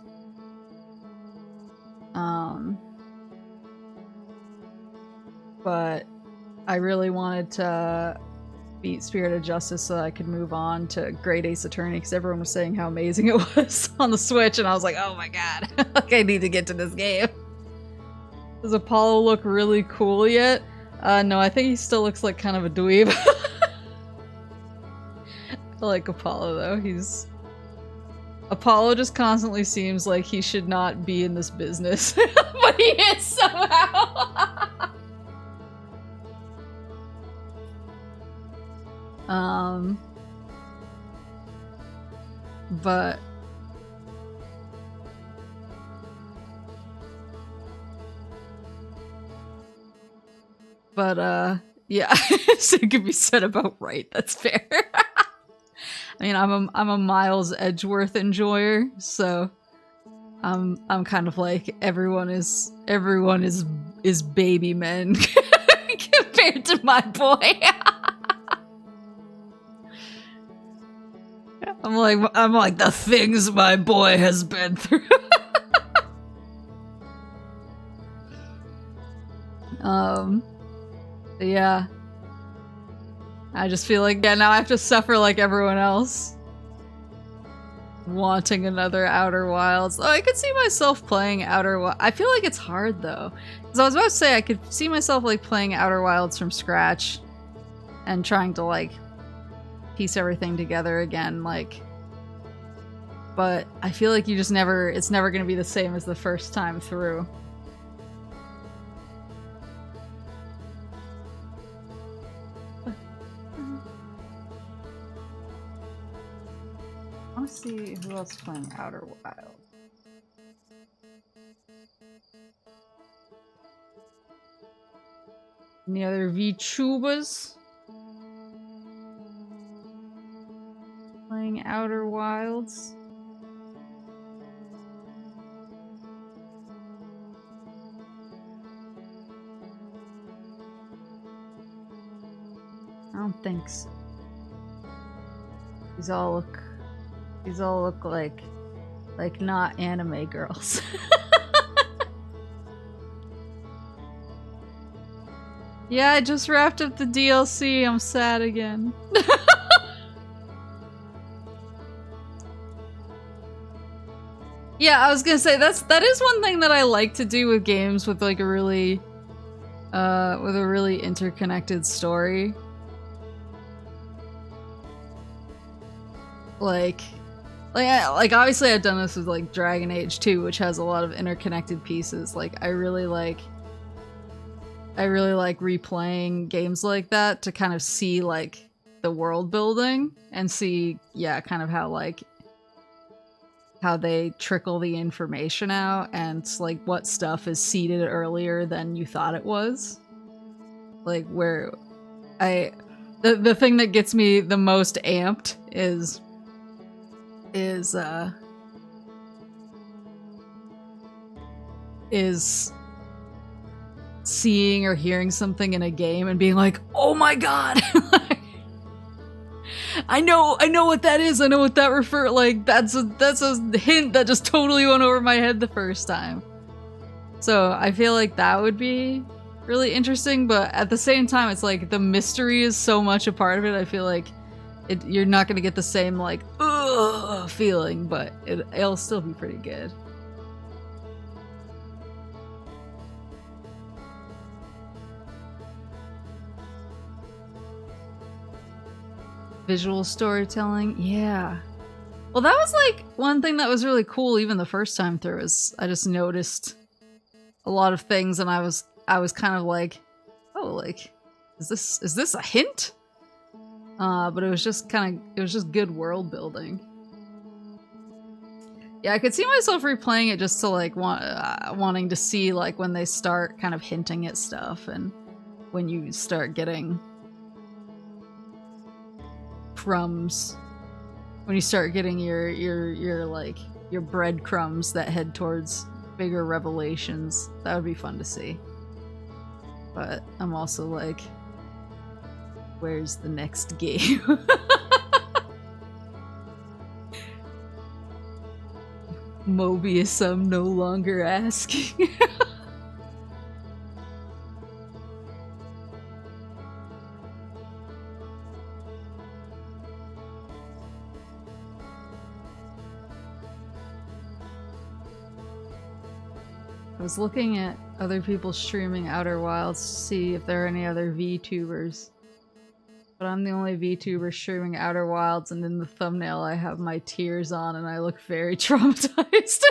But I really wanted to beat Spirit of Justice so that I could move on to Great Ace Attorney, because everyone was saying how amazing it was on the Switch, and I was like, oh my god, like, I need to get to this game. Does Apollo look really cool yet? No, I think he still looks like kind of a dweeb. I like Apollo though. Apollo just constantly seems like he should not be in this business, but he is somehow. But yeah, so it could be said about Wright. That's fair. I mean, I'm a Miles Edgeworth enjoyer, so I'm kind of like everyone is baby men compared to my boy. I'm like the things my boy has been through. Yeah. I just feel like, yeah, now I have to suffer like everyone else. Wanting another Outer Wilds. Oh, I could see myself playing Outer Wilds. I feel like it's hard though. Because I was about to say I could see myself like playing Outer Wilds from scratch and trying to like piece everything together again, like. But I feel like you just never, it's never gonna be the same as the first time through. Let's see who else is playing Outer Wild. Any other VTubers playing Outer Wilds? I don't think so. These all look like not anime girls. Yeah, I just wrapped up the DLC. I'm sad again. Yeah, I was gonna say that is one thing that I like to do with games with like a really interconnected story. Like obviously I've done this with like Dragon Age 2, which has a lot of interconnected pieces. Like I really like replaying games like that to kind of see like the world building and see, yeah, kind of how they trickle the information out and like what stuff is seeded earlier than you thought it was. Like where the thing that gets me the most amped is seeing or hearing something in a game and being like, oh my god, I know what that is. I know what that like that's a hint that just totally went over my head the first time. So I feel like that would be really interesting, but at the same time it's like the mystery is so much a part of it. I feel like you're not gonna get the same like ugh feeling, but it'll still be pretty good. Visual storytelling, yeah. Well, that was like one thing that was really cool even the first time through is I just noticed a lot of things and I was kind of like, oh, like is this a hint? But it was just good world building. Yeah, I could see myself replaying it just to like wanting to see like when they start kind of hinting at stuff and when you start getting crumbs, when you start getting your breadcrumbs that head towards bigger revelations. That would be fun to see. But I'm also like, where's the next game? Mobius, I'm no longer asking. I was looking at other people streaming Outer Wilds to see if there are any other VTubers. But I'm the only VTuber streaming Outer Wilds, and in the thumbnail I have my tears on and I look very traumatized.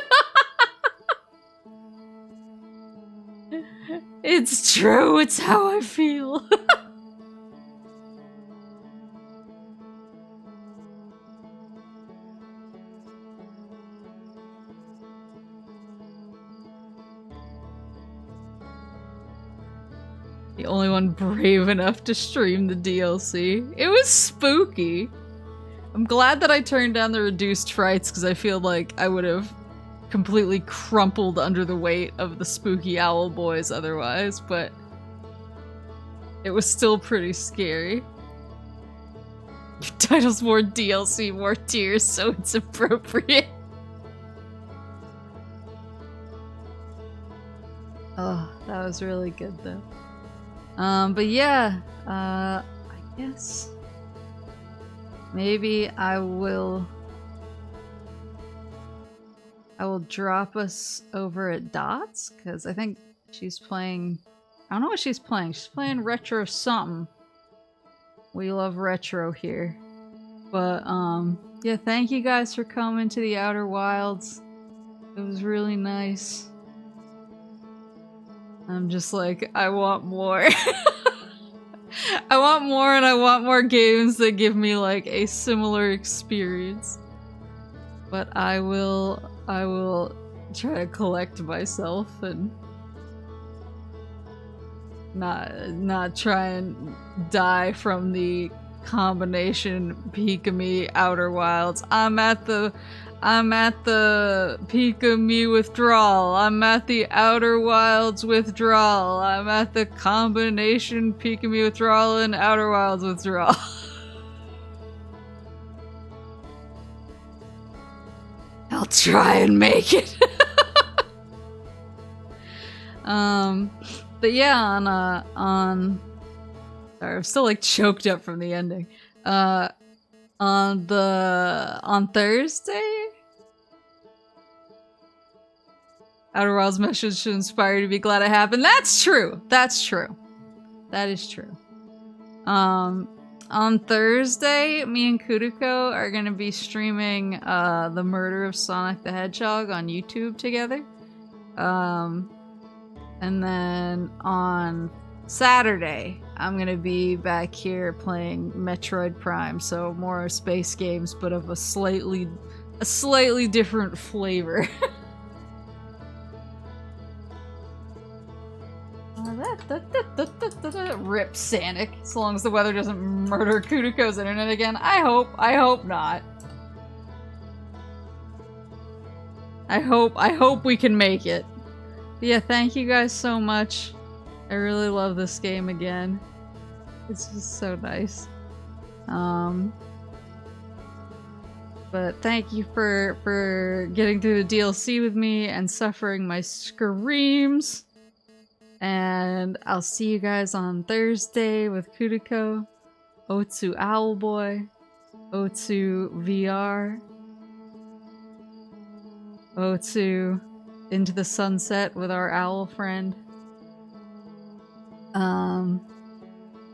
It's true, it's how I feel. The only one brave enough to stream the DLC. It was spooky. I'm glad that I turned down the reduced frights because I feel like I would have completely crumpled under the weight of the spooky owl boys otherwise, but it was still pretty scary. Your title's more DLC, more tears, so it's appropriate. Oh, that was really good though. But yeah, I guess maybe I will drop us over at Dots, because I think she's playing, I don't know what she's playing. She's playing retro something. We love retro here. But yeah, thank you guys for coming to the Outer Wilds. It was really nice. I'm just like, I want more. I want more, and I want more games that give me like a similar experience. But I will try to collect myself and not try and die from the combination peak of me Outer Wilds. I'm at the peak of me withdrawal. I'm at the Outer Wilds withdrawal. I'm at the combination peak of me withdrawal and Outer Wilds withdrawal. I'll try and make it. But yeah, on sorry, I'm still like choked up from the ending. On Thursday, Outer Wilds message should inspire you to be glad it happened. That's true. That's true. That is true. On Thursday, me and Kuriko are gonna be streaming the murder of Sonic the Hedgehog on YouTube together. And then on Saturday, I'm gonna be back here playing Metroid Prime, so more space games, but of a slightly different flavor. Rip Sanic, as long as the weather doesn't murder Kuriko's internet again. I hope not. I hope we can make it. But yeah, thank you guys so much. I really love this game again. It's just so nice. But thank you for getting through the DLC with me and suffering my screams. And I'll see you guys on Thursday with Kuriko, Otsu Owlboy, Otsu VR, Otsu Into the Sunset with our owl friend.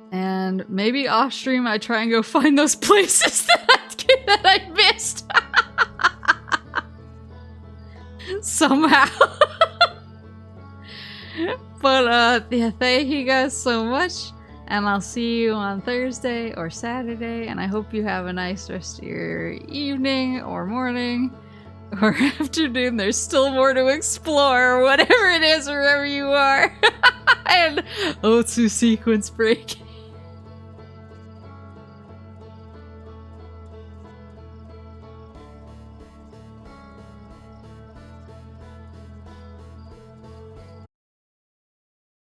And maybe off stream I try and go find those places that I missed. Somehow. But yeah, thank you guys so much, and I'll see you on Thursday or Saturday, and I hope you have a nice rest of your evening or morning or afternoon. There's still more to explore, whatever it is, wherever you are. And Otsu sequence break.